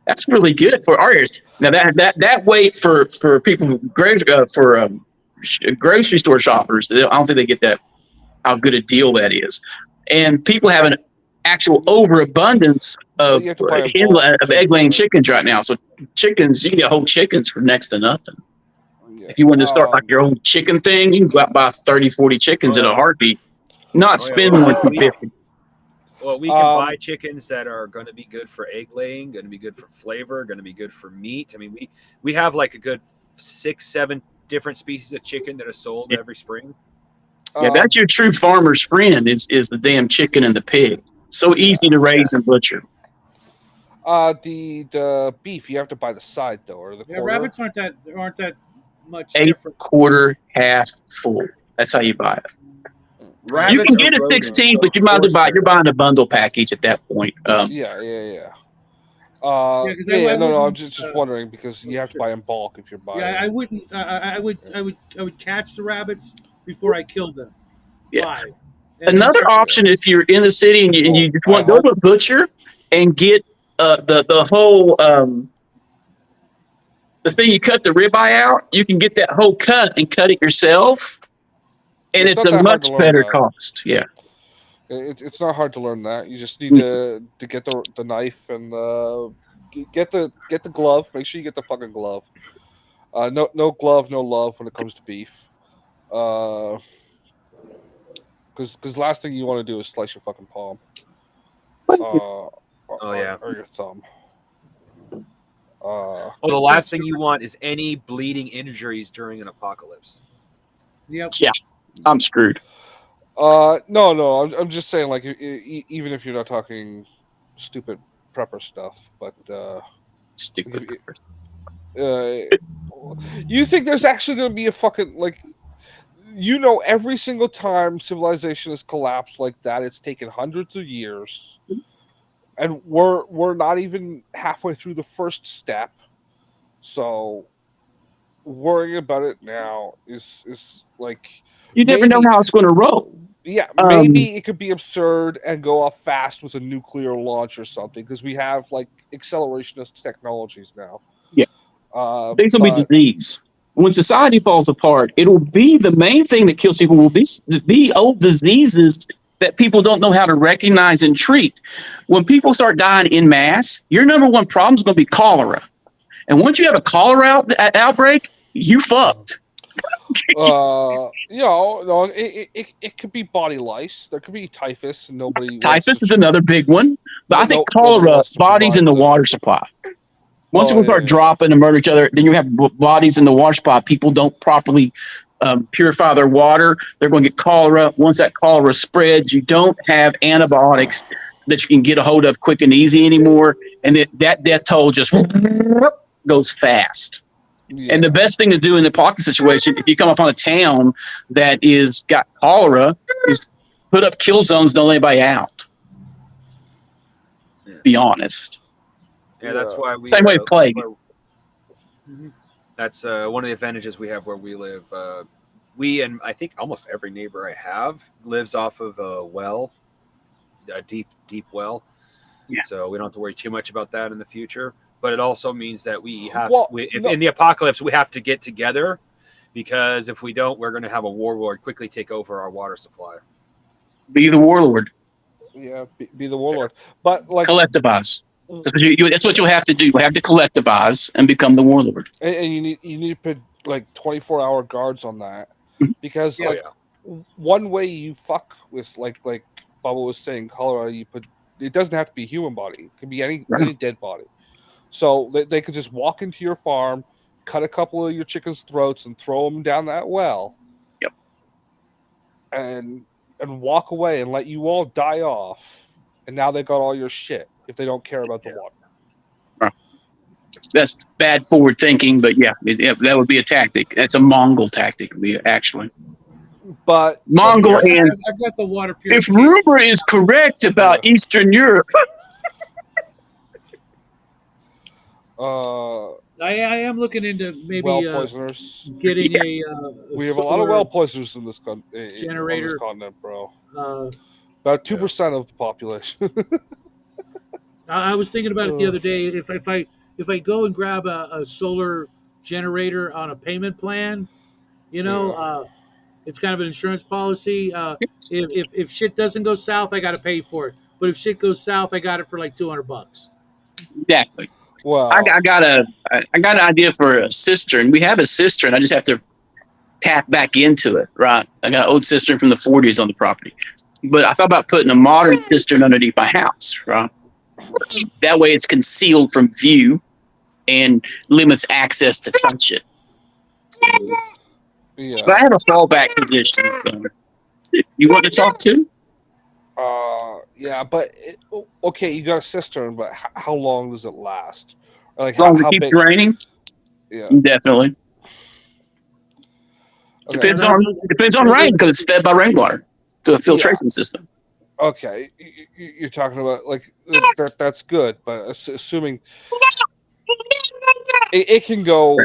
Speaker 6: That's really good for our areas. Now that weight for people who grocery store shoppers, I don't think they get that how good a deal that is. And people have an actual overabundance
Speaker 1: Well,
Speaker 6: of
Speaker 1: you have to buy in bulk,
Speaker 6: egg laying
Speaker 1: right?
Speaker 6: chickens right now. So chickens, you can get whole chickens for next to nothing.
Speaker 1: Yeah.
Speaker 6: If you want to start like your own chicken thing, you can go out and buy 30, 40 chickens in a heartbeat. Not spend more than $250.
Speaker 5: Well, we can buy chickens that are going to be good for egg laying, going to be good for flavor, going to be good for meat. I mean, we have like a good 6, 7 different species of chicken that are sold every spring.
Speaker 6: Yeah, that's your true farmer's friend is the damn chicken and the pig. So easy to raise and butcher.
Speaker 1: The beef you have to buy the side though, or the quarter.
Speaker 2: Rabbits aren't that much
Speaker 6: a
Speaker 2: different.
Speaker 6: quarter half full. That's how you buy it.
Speaker 4: Rabbits
Speaker 6: you can get
Speaker 4: are
Speaker 6: a
Speaker 4: rodents,
Speaker 6: 16,
Speaker 4: so
Speaker 6: but you
Speaker 4: of
Speaker 6: might
Speaker 4: course
Speaker 6: you're buying a bundle package at that point.
Speaker 1: Yeah. I'm just wondering because you have to buy in bulk if you're buying.
Speaker 2: Yeah, I wouldn't. I would catch the rabbits before I killed them.
Speaker 6: Yeah.
Speaker 2: Live.
Speaker 6: Another option if you're in the city and you just want to go to a butcher and get the whole the thing you cut the ribeye out, you can get that whole cut and cut it yourself, and it's a much better cost. Yeah.
Speaker 1: It's not hard to learn that. You just need to get the knife and get the glove. Make sure you get the fucking glove. No glove, no love when it comes to beef. Because last thing you want to do is slice your fucking palm. Or your thumb.
Speaker 5: The last thing you want is any bleeding injuries during an apocalypse.
Speaker 2: Yep.
Speaker 6: Yeah, I'm screwed.
Speaker 1: No. I'm just saying, like, even if you're not talking stupid prepper stuff, but
Speaker 6: stupid.
Speaker 1: You think there's actually going to be a fucking every single time civilization has collapsed like that, it's taken hundreds of years, and we're not even halfway through the first step. So worrying about it now is like
Speaker 6: you never know how it's going to roll.
Speaker 1: Yeah, maybe it could be absurd and go off fast with a nuclear launch or something because we have like accelerationist technologies now.
Speaker 6: Yeah, things will be disease. When society falls apart, it'll be the main thing that kills people will be old diseases that people don't know how to recognize and treat. When people start dying in mass, your number one problem is going to be cholera. And once you have a cholera outbreak, you fucked.
Speaker 1: It could be body lice. There could be typhus.
Speaker 6: Typhus is another big one. But I think cholera, bodies in the water supply. Once people start dropping and murder each other, then you have bodies in the water supply. People don't properly purify their water. They're going to get cholera. Once that cholera spreads, you don't have antibiotics that you can get a hold of quick and easy anymore. And that death toll just goes fast. Yeah. And the best thing to do in the apocalypse situation, if you come upon a town that is got cholera, is put up kill zones, don't let anybody out. Yeah. Be honest.
Speaker 5: Yeah, that's why we
Speaker 6: same way plague.
Speaker 5: That's one of the advantages we have where we live. We and I think almost every neighbor I have lives off of a well, a deep well. Yeah. So we don't have to worry too much about that in the future. But it also means that we have, in the apocalypse, we have to get together because if we don't, we're going to have a warlord quickly take over our water supply.
Speaker 6: Be the warlord.
Speaker 1: Yeah, be the warlord. But like
Speaker 6: collectivize. That's what you'll have to do. You have to collectivize and become the warlord.
Speaker 1: And you need to put like 24-hour guards on that because one way you fuck with like Bubba was saying, cholera, you put it doesn't have to be a human body. It could be any dead body. So they could just walk into your farm, cut a couple of your chickens' throats, and throw them down that well.
Speaker 6: Yep.
Speaker 1: And walk away and let you all die off. And now they got all your shit if they don't care about the water.
Speaker 6: That's bad forward thinking, but that would be a tactic. That's a Mongol tactic, actually.
Speaker 1: But
Speaker 6: Mongol and
Speaker 2: I've got the water
Speaker 6: purification. If rumor is correct about Eastern Europe.
Speaker 2: I am looking into
Speaker 1: well
Speaker 2: maybe
Speaker 1: poisoners.
Speaker 2: getting a
Speaker 1: We have a lot of well poisoners in this on this
Speaker 2: generator.
Speaker 1: continent, bro.
Speaker 2: Uh,
Speaker 1: About 2% of the population.
Speaker 2: I was thinking about it the
Speaker 1: Ugh.
Speaker 2: other day. If I go and grab a solar generator on a payment plan,
Speaker 1: Yeah.
Speaker 2: it's kind of an insurance policy. If shit doesn't go south, I got to pay for it. But if shit goes south, I got it for like $200.
Speaker 6: Exactly.
Speaker 1: Well,
Speaker 6: I got an idea for a cistern. We have a cistern. I just have to tap back into it, right? I got an old cistern from the 40s on the property. But I thought about putting a modern cistern underneath my house, right? That way it's concealed from view and limits access to touch it.
Speaker 1: yeah.
Speaker 6: But I have a fallback position. You want to talk to?
Speaker 1: Yeah, but okay, you got a cistern, but how long does it last? Or like
Speaker 6: As long as
Speaker 1: how
Speaker 6: it keeps
Speaker 1: big?
Speaker 6: raining,
Speaker 1: Yeah.
Speaker 6: definitely.
Speaker 1: Okay.
Speaker 6: Depends on rain because it's fed by rainwater through a filtration system.
Speaker 1: Okay, you're talking about like that's good, but assuming it can go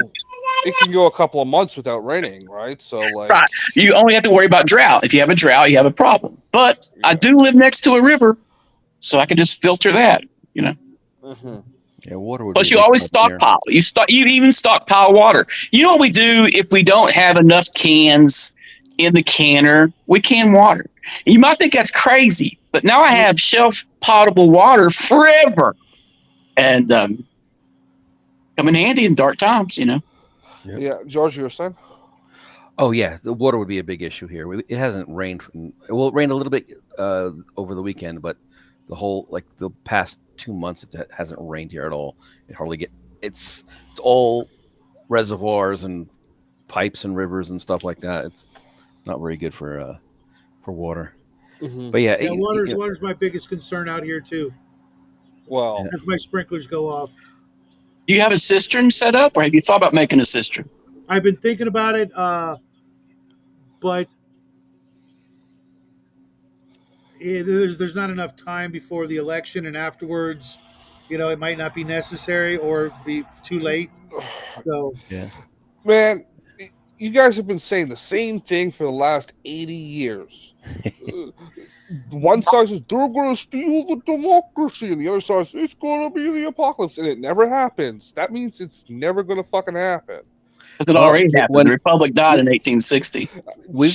Speaker 1: a couple of months without raining, right? So like,
Speaker 6: Right. You only have to worry about drought. If you have a drought, you have a problem. But I do live next to a river, so I can just filter that, you know.
Speaker 1: Mm-hmm.
Speaker 7: Yeah, water would.
Speaker 6: Plus,
Speaker 7: be
Speaker 6: you always stockpile. You even stockpile water. You know what we do if we don't have enough cans in the canner? We can water. And you might think that's crazy, but now I have shelf potable water forever, and come in handy in dark times, you know.
Speaker 7: Yep.
Speaker 1: Yeah, George, you were saying?
Speaker 7: Oh yeah, the water would be a big issue here. It hasn't rained. Well, it rained a little bit over the weekend, but the past 2 months it hasn't rained here at all. It hardly get. It's all reservoirs and pipes and rivers and stuff like that. It's not very good for water.
Speaker 1: Mm-hmm.
Speaker 7: But yeah,
Speaker 2: water's my biggest concern out here too.
Speaker 1: Well,
Speaker 2: If my sprinklers go off.
Speaker 6: Do you have a cistern set up, or have you thought about making a cistern?
Speaker 2: I've been thinking about it, but there's not enough time before the election and afterwards. You know, it might not be necessary or be too late. So
Speaker 7: yeah.
Speaker 1: man, you guys have been saying the same thing for the last 80 years. One side says they're going to steal the democracy, and the other side says it's going to be the apocalypse, and it never happens. That means it's never going to fucking happen.
Speaker 6: Because it already happened. The Republic died in 1860.
Speaker 7: We've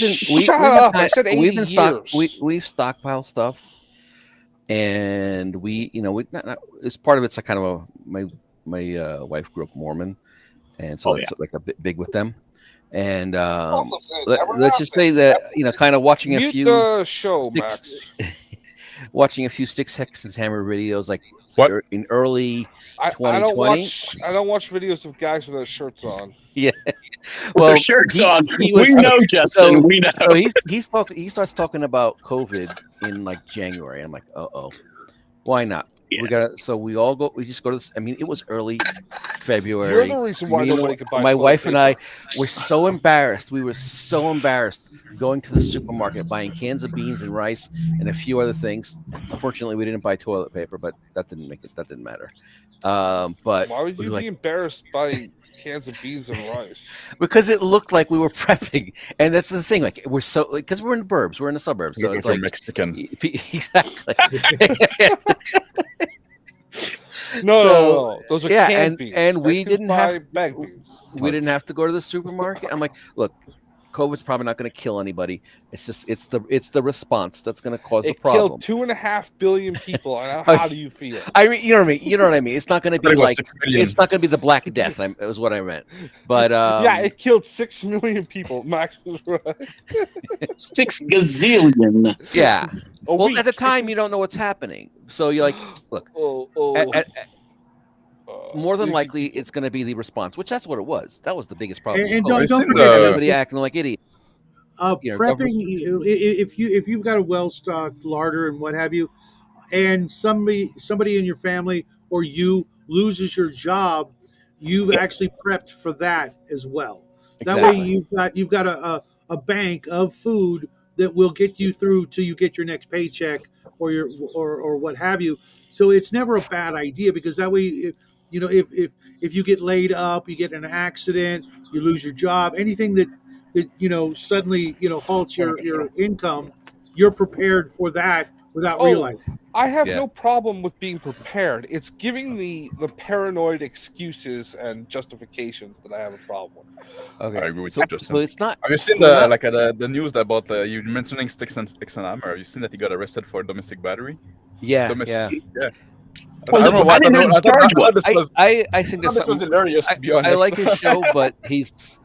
Speaker 7: stockpiled stuff, and it's part of it's like kind of my wife grew up Mormon, and so it's like a bit big with them. And let's just say that kind of watching
Speaker 1: Mute
Speaker 7: a few
Speaker 1: the show, Max.
Speaker 7: watching a few Six Hexes Hammer videos like in early
Speaker 1: 2020. I don't watch videos of guys with their shirts on.
Speaker 7: Yeah,
Speaker 6: well, their shirts on. We know, Justin. We know.
Speaker 7: So he starts talking about COVID in like January. I'm like, why not? Yeah. We just go to this. I mean, it was early February.
Speaker 1: You're the reason why nobody could buy
Speaker 7: my wife and I were so embarrassed. We were so embarrassed going to the supermarket, buying cans of beans and rice and a few other things. Unfortunately, we didn't buy toilet paper, but that didn't matter. But
Speaker 1: why would you be embarrassed by cans of beans and rice?
Speaker 7: Because it looked like we were prepping, and that's the thing. Like because we're in the burbs, we're in the suburbs, so it's like
Speaker 8: Mexican.
Speaker 7: Exactly.
Speaker 1: No. Those are canned beans.
Speaker 7: And we didn't have
Speaker 1: bag beans.
Speaker 7: We didn't have to go to the supermarket. I'm like, look, COVID's probably not going to kill anybody. It's just it's the response that's going to cause the problem.
Speaker 1: It killed 2.5 billion people. How do you feel?
Speaker 7: I mean, you know what I mean. It's not going to be like it's not going to be the Black Death. Is what I meant. But
Speaker 1: yeah, it killed 6 million people. Max was right.
Speaker 6: 6 gazillion.
Speaker 7: Yeah. Well, at the time, you don't know what's happening, so you're like, look. More than likely, it's going to be the response, which that's what it was. That was the biggest problem.
Speaker 2: And don't forget
Speaker 7: everybody acting like idiots.
Speaker 2: Prepping, if you've got a well-stocked larder and what have you, and somebody in your family or you loses your job, you've actually prepped for that as well. Exactly. That way, you've got a bank of food that will get you through till you get your next paycheck or what have you. So it's never a bad idea because that way if you get laid up, you get in an accident, you lose your job, anything that suddenly halts your income, you're prepared for that without
Speaker 1: Oh,
Speaker 2: realizing.
Speaker 1: I have
Speaker 7: Yeah.
Speaker 1: no problem with being prepared. It's giving the paranoid excuses and justifications that I have a problem with.
Speaker 7: Okay.
Speaker 8: I agree with
Speaker 7: so,
Speaker 8: you, Justin.
Speaker 7: so it's not.
Speaker 8: Have you seen
Speaker 7: we're
Speaker 8: the
Speaker 7: not-
Speaker 8: the news about you mentioning Sticks and Hammer? Have you seen that he got arrested for domestic battery?
Speaker 7: Yeah,
Speaker 8: Domestic,
Speaker 7: yeah.
Speaker 6: Was
Speaker 8: I
Speaker 6: it-
Speaker 8: don't know why.
Speaker 6: I didn't know the charge was.
Speaker 7: I think
Speaker 8: I
Speaker 7: there's
Speaker 8: thought this was
Speaker 7: something.
Speaker 8: hilarious, to be honest.
Speaker 7: I like his show, but he's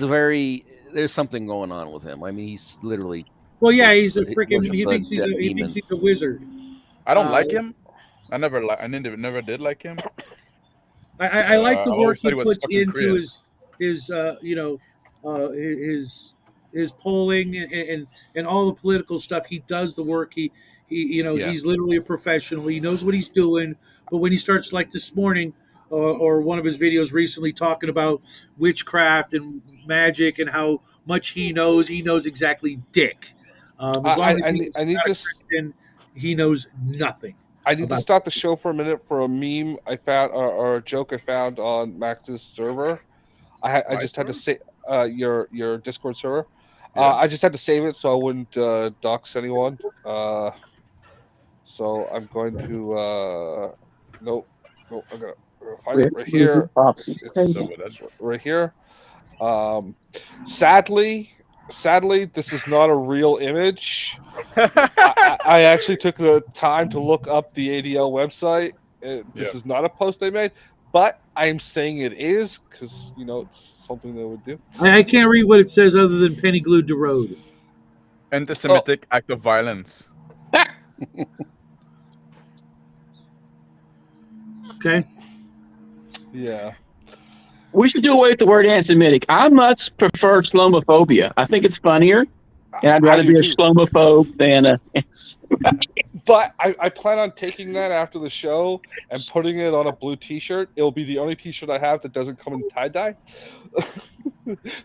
Speaker 7: very. There's something going on with him. I mean, he's literally.
Speaker 2: Well, yeah, he's a freaking.
Speaker 7: worships
Speaker 2: He
Speaker 7: a
Speaker 2: thinks
Speaker 7: demon.
Speaker 2: he thinks he's a wizard.
Speaker 8: I don't like him. I never did like him.
Speaker 2: I like the
Speaker 8: I
Speaker 2: work
Speaker 8: always thought
Speaker 2: he
Speaker 8: he was
Speaker 2: puts
Speaker 8: fucking
Speaker 2: into
Speaker 8: creative.
Speaker 2: his polling and all the political stuff. He does the work.
Speaker 7: Yeah.
Speaker 2: He's literally a professional. He knows what he's doing. But when he starts, like this morning, or one of his videos recently talking about witchcraft and magic and how much he knows exactly dick. As long as he's
Speaker 1: I need
Speaker 2: not a
Speaker 1: to
Speaker 2: Christian, he knows nothing.
Speaker 1: I need to
Speaker 2: about-
Speaker 1: stop the show for a minute for a meme I found or a joke I found on Max's server. I just had to say your Discord server.
Speaker 8: Yeah.
Speaker 1: I just had to save it so I wouldn't dox anyone. So I'm going to nope, I'm gonna find it right here. It's right here. Sadly, this is not a real image. I actually took the time to look up the ADL website. This is not a post I made, but I'm saying it is because it's something they would do.
Speaker 2: I can't read what it says other than penny glued to road.
Speaker 8: Anti-Semitic act of violence.
Speaker 2: Okay.
Speaker 1: Yeah.
Speaker 6: We should do away with the word anti-Semitic. I much prefer Slomophobia. I think it's funnier, and I'd rather
Speaker 1: I
Speaker 6: be
Speaker 1: do
Speaker 6: a
Speaker 1: too.
Speaker 6: Slomophobe than a.
Speaker 1: But I plan on taking that after the show and putting it on a blue T-shirt. It'll be the only T-shirt I have that doesn't come in tie-dye.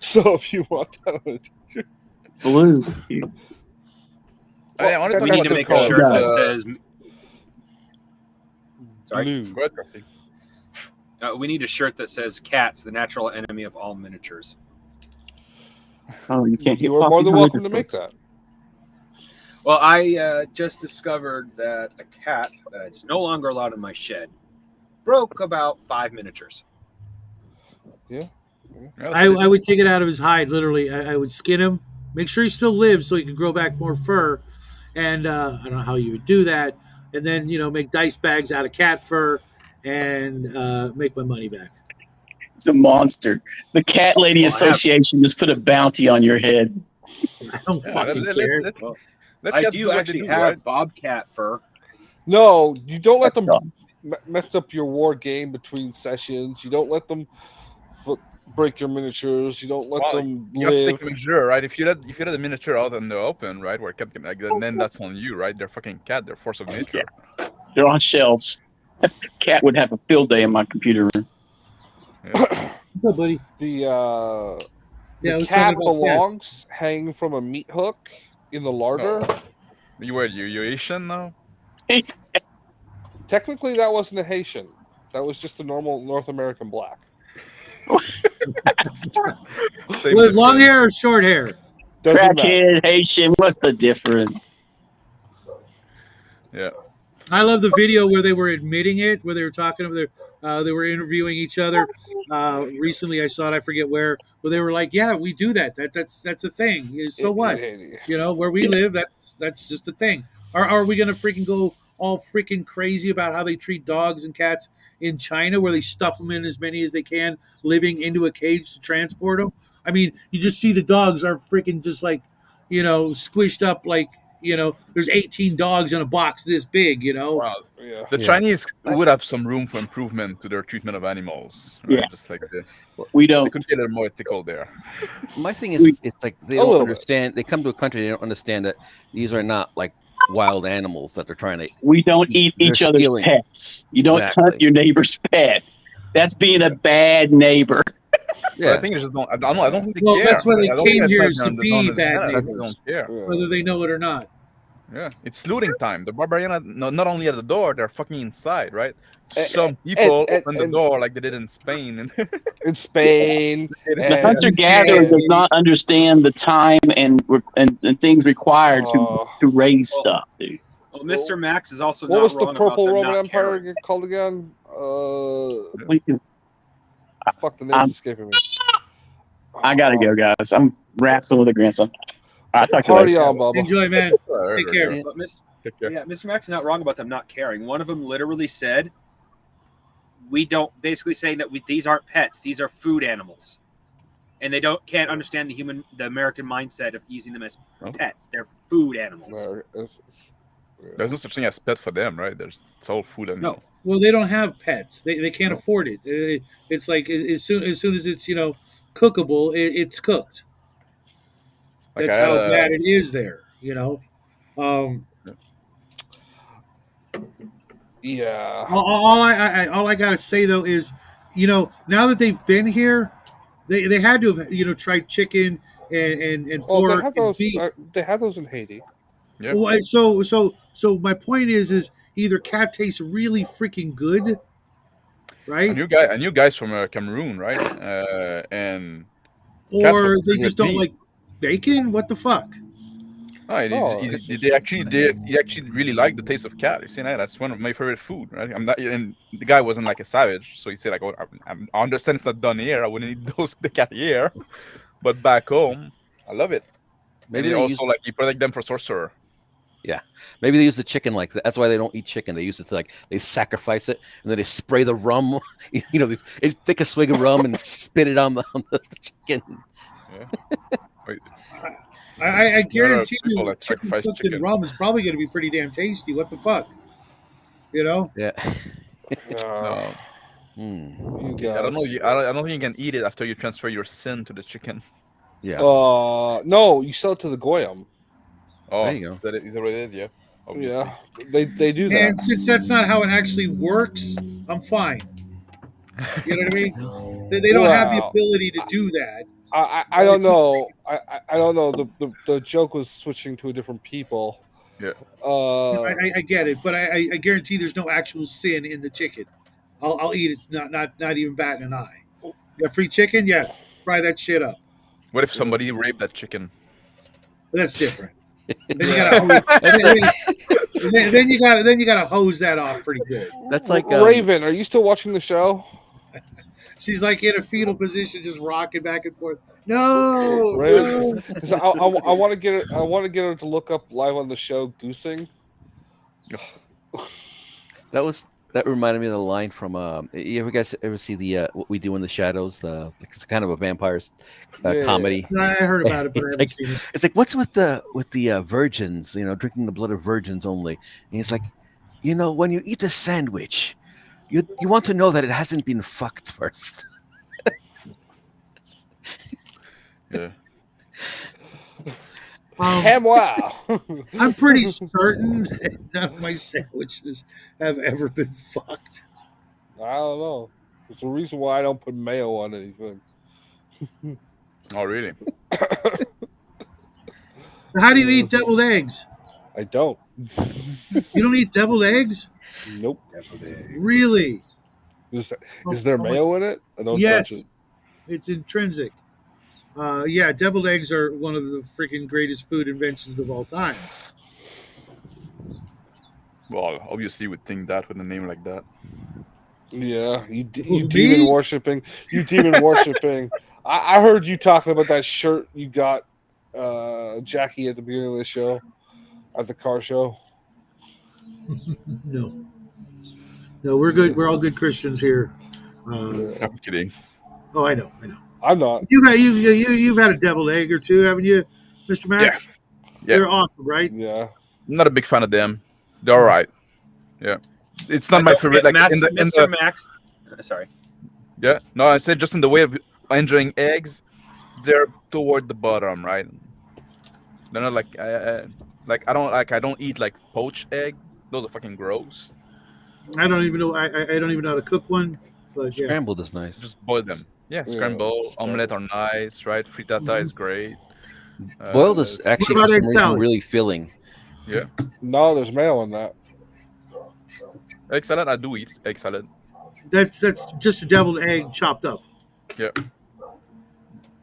Speaker 1: So if you want that on a T-shirt,
Speaker 6: Blue.
Speaker 8: I wanted
Speaker 1: Well,
Speaker 5: We
Speaker 8: to
Speaker 5: need to
Speaker 1: that's
Speaker 5: make
Speaker 1: called,
Speaker 5: a shirt that
Speaker 8: uh,
Speaker 5: says. Sorry.
Speaker 1: blue.
Speaker 8: Go ahead, Rusty.
Speaker 5: We need a shirt that says "Cats, the natural enemy of all miniatures."
Speaker 6: Oh, you can't.
Speaker 1: You are more than welcome to make that.
Speaker 5: Well, I just discovered that a cat that is no longer allowed in my shed broke about 5 miniatures.
Speaker 2: I would take it out of his hide, literally. I would skin him, make sure he still lives so he could grow back more fur. And I don't know how you would do that. And then, make dice bags out of cat fur and make my money back.
Speaker 6: It's a monster. The Cat Lady
Speaker 5: Well, I have-
Speaker 6: Association just put a bounty on your head.
Speaker 2: I don't fucking care.
Speaker 5: I do actually have bobcat fur.
Speaker 1: No, you don't let
Speaker 6: That's
Speaker 1: them mess up your war game between sessions. You don't let them break your miniatures. You don't let them
Speaker 8: You have to
Speaker 1: live.
Speaker 8: take a measure, right? If you let the miniature out in the open, right, where cat can then that's on you, right? They're fucking cat. They're force of nature.
Speaker 6: They're on shelves. Cat would have a field day in my computer room.
Speaker 8: Yeah.
Speaker 2: What's up, buddy?
Speaker 1: The
Speaker 2: Yeah, I
Speaker 1: the
Speaker 2: was
Speaker 1: cat
Speaker 2: talking about
Speaker 1: belongs hanging from a meat hook in the larder.
Speaker 8: You Asian now?
Speaker 1: Technically, that wasn't a Haitian. That was just a normal North American black.
Speaker 8: Same
Speaker 2: With long
Speaker 8: difference.
Speaker 2: hair or short hair?
Speaker 1: Doesn't matter.
Speaker 6: Crackhead, Haitian, what's the difference?
Speaker 8: Yeah.
Speaker 2: I love the video where they were admitting it, where they were talking about they were interviewing each other. Recently, I saw it. I forget where they were like, "Yeah, we do that. That's a thing. So what? Where we live, that's just a thing. Are we gonna freaking go all freaking crazy about how they treat dogs and cats in China, where they stuff them in as many as they can, living into a cage to transport them? I mean, you just see the dogs are freaking just like, squished up like. There's 18 dogs in a box this big,
Speaker 8: Wow.
Speaker 1: Yeah.
Speaker 8: The Chinese would have some room for improvement to their treatment of animals. Right?
Speaker 6: Yeah.
Speaker 8: Just like
Speaker 6: We
Speaker 8: they
Speaker 6: don't.
Speaker 8: could get a little more ethical there.
Speaker 7: My thing is, it's like they
Speaker 1: A
Speaker 7: don't
Speaker 1: little bit.
Speaker 7: understand. They come to a country, they don't understand that these are not like wild animals that they're trying to.
Speaker 6: We don't eat
Speaker 7: They're
Speaker 6: each other's
Speaker 7: stealing.
Speaker 6: pets. You don't
Speaker 7: Exactly.
Speaker 6: hunt your neighbor's pet. That's being a bad neighbor.
Speaker 8: But
Speaker 7: Yeah,
Speaker 8: I think they just don't. I don't think they
Speaker 2: Well,
Speaker 8: care.
Speaker 2: that's why they
Speaker 8: I don't
Speaker 2: came
Speaker 8: think
Speaker 2: here
Speaker 8: that's
Speaker 2: is
Speaker 8: not-
Speaker 2: to
Speaker 8: they
Speaker 2: be
Speaker 8: don't
Speaker 2: bad
Speaker 8: understand it. They
Speaker 2: neighbors.
Speaker 8: don't care.
Speaker 1: Yeah.
Speaker 2: whether they know it or not.
Speaker 8: Yeah, it's looting time. The barbarian are not only at the door, they're fucking inside, right?
Speaker 1: And-
Speaker 8: Some people
Speaker 1: and-
Speaker 8: open the
Speaker 1: and-
Speaker 8: door like they did in Spain, and
Speaker 1: in Spain.
Speaker 6: The
Speaker 1: And
Speaker 6: hunter gatherer does not understand the time and things required to raise
Speaker 5: Well,
Speaker 6: stuff, dude.
Speaker 5: Well, Mr. Max is also
Speaker 1: what
Speaker 5: not
Speaker 1: was the
Speaker 5: wrong about
Speaker 1: purple
Speaker 5: them
Speaker 1: Roman
Speaker 5: not
Speaker 1: Empire
Speaker 5: caring.
Speaker 1: get called again?
Speaker 6: We can,
Speaker 1: Fuck, the name's
Speaker 6: I'm-
Speaker 1: escaping me.
Speaker 6: I gotta go, guys. I'm wrestling with the grandson. I'll talk to you
Speaker 1: Party
Speaker 6: later.
Speaker 1: on, Bubba.
Speaker 2: Enjoy, man. Take care.
Speaker 7: Yeah.
Speaker 5: But
Speaker 8: Take care.
Speaker 5: Mr. Max is not wrong about them not caring. One of them literally said, "We don't." Basically saying that these aren't pets; these are food animals, and they can't understand the American mindset of using them as pets. They're food animals.
Speaker 1: No,
Speaker 8: There's no such thing as pet for them, right? It's all food and
Speaker 5: No.
Speaker 2: Well, they don't have pets. They can't afford it. It's like as soon as it's cookable, it's cooked.
Speaker 8: Like
Speaker 2: That's
Speaker 8: I had
Speaker 2: how
Speaker 8: a-
Speaker 2: bad it is there.
Speaker 1: yeah.
Speaker 2: All I gotta say though is, now that they've been here, they had to have tried chicken and
Speaker 1: Oh,
Speaker 2: pork
Speaker 1: they had
Speaker 2: and
Speaker 1: those.
Speaker 2: beef.
Speaker 1: They had those in Haiti.
Speaker 8: Yeah.
Speaker 2: Well, so my point is either cat tastes really freaking good, right?
Speaker 8: I knew guys from Cameroon, right? And
Speaker 2: Or
Speaker 8: was
Speaker 2: they
Speaker 8: good
Speaker 2: just don't
Speaker 8: meat.
Speaker 2: like bacon. What the fuck?
Speaker 1: Oh,
Speaker 8: he actually really liked the taste of cat. You see, that's one of my favorite food, right? I'm not, and the guy wasn't like a savage, so he said like, "Oh, I understand it's not done here. I wouldn't eat the cat here, but back home, I love it."
Speaker 7: Maybe
Speaker 8: Maybe
Speaker 7: they
Speaker 8: also like you protect them for sorcerer.
Speaker 7: Maybe they use the chicken like that. That's why they don't eat chicken. They use it to they sacrifice it and then they spray the rum. They take a swig of rum and spit it on the chicken.
Speaker 8: Wait,
Speaker 2: I guarantee
Speaker 8: people
Speaker 2: you,
Speaker 8: that
Speaker 2: chicken
Speaker 8: sacrifice
Speaker 2: cooked in
Speaker 8: chicken.
Speaker 2: rum is probably going to be pretty damn tasty. What the fuck?
Speaker 7: Yeah.
Speaker 8: no,
Speaker 7: Hmm.
Speaker 1: You
Speaker 8: I don't
Speaker 1: guys.
Speaker 8: know. I don't think you can eat it after you transfer your sin to the chicken.
Speaker 7: Yeah.
Speaker 1: No, you sell it to the Goyim.
Speaker 8: Oh,
Speaker 7: There you go.
Speaker 8: Is that what it is? Yeah. Obviously.
Speaker 1: Yeah, they do that.
Speaker 2: And since that's not how it actually works, I'm fine. You know what I mean? They don't have the
Speaker 1: Wow.
Speaker 2: ability to do that.
Speaker 1: I don't know. I don't know. The joke was switching to a different people.
Speaker 8: Yeah.
Speaker 2: I get it, but I guarantee there's no actual sin in the chicken. I'll eat it, not even batting an eye. You got free chicken? Yeah, fry that shit up.
Speaker 8: What if somebody raped that chicken?
Speaker 2: That's different. Then you gotta hose that off pretty good.
Speaker 7: That's like
Speaker 1: Raven. Are you still watching the show?
Speaker 2: She's like in a fetal position, just rocking back and forth. No,
Speaker 1: Raven,
Speaker 2: no.
Speaker 1: because I want to get her. I want to get her to look up live on the show goosing.
Speaker 7: that reminded me of the line from you ever guys ever see the What We Do in the Shadows? It's kind of a vampires
Speaker 1: Yeah.
Speaker 7: comedy.
Speaker 2: I heard about it, but I haven't
Speaker 7: It's
Speaker 2: seen it.
Speaker 7: It's like, what's with the virgins, drinking the blood of virgins only? And he's like, when you eat a sandwich, you want to know that it hasn't been fucked first.
Speaker 8: Yeah.
Speaker 1: Wow.
Speaker 2: I'm pretty certain that none of my sandwiches have ever been fucked.
Speaker 1: I don't know. It's the reason why I don't put mayo on anything.
Speaker 8: Oh, really?
Speaker 2: How do you eat deviled eggs?
Speaker 1: I don't.
Speaker 2: You don't eat deviled eggs?
Speaker 1: Nope.
Speaker 2: Really?
Speaker 1: Is there mayo in it? I don't touch
Speaker 2: Yes,
Speaker 1: it.
Speaker 2: it's intrinsic. Yeah, deviled eggs are one of the freaking greatest food inventions of all time.
Speaker 8: Well, obviously, you would think that with a name like that.
Speaker 1: Yeah, you
Speaker 2: Me?
Speaker 1: demon worshipping. You demon worshipping. I heard you talking about that shirt you got, Jackie, at the beginning of the show, at the car show.
Speaker 2: No, we're good. We're all good Christians here.
Speaker 8: I'm kidding.
Speaker 2: Oh, I know.
Speaker 1: I'm not.
Speaker 2: You've had a deviled egg or two, haven't you, Mr. Max?
Speaker 8: Yeah.
Speaker 2: They're awesome, right?
Speaker 1: Yeah.
Speaker 8: I'm not a big fan of them. They're all right. Yeah. It's not my favorite. Like
Speaker 5: Mr. Max. Sorry.
Speaker 8: Yeah. No, I said just in the way of enjoying eggs, they're toward the bottom, right? They're not like I don't eat like poached egg. Those are fucking gross.
Speaker 2: I don't even know. I don't even know how to cook one. But yeah,
Speaker 7: Scrambled is nice.
Speaker 8: Just boil them. Yeah, scramble, omelette are nice, right? Frittata is great.
Speaker 7: Boiled is actually
Speaker 2: What
Speaker 7: for
Speaker 2: about
Speaker 7: some
Speaker 2: egg
Speaker 7: reason
Speaker 2: salad?
Speaker 7: really filling.
Speaker 8: Yeah.
Speaker 1: No, there's mayo in that.
Speaker 8: Egg salad, I do eat egg salad.
Speaker 2: That's just a deviled egg chopped up.
Speaker 8: Yeah.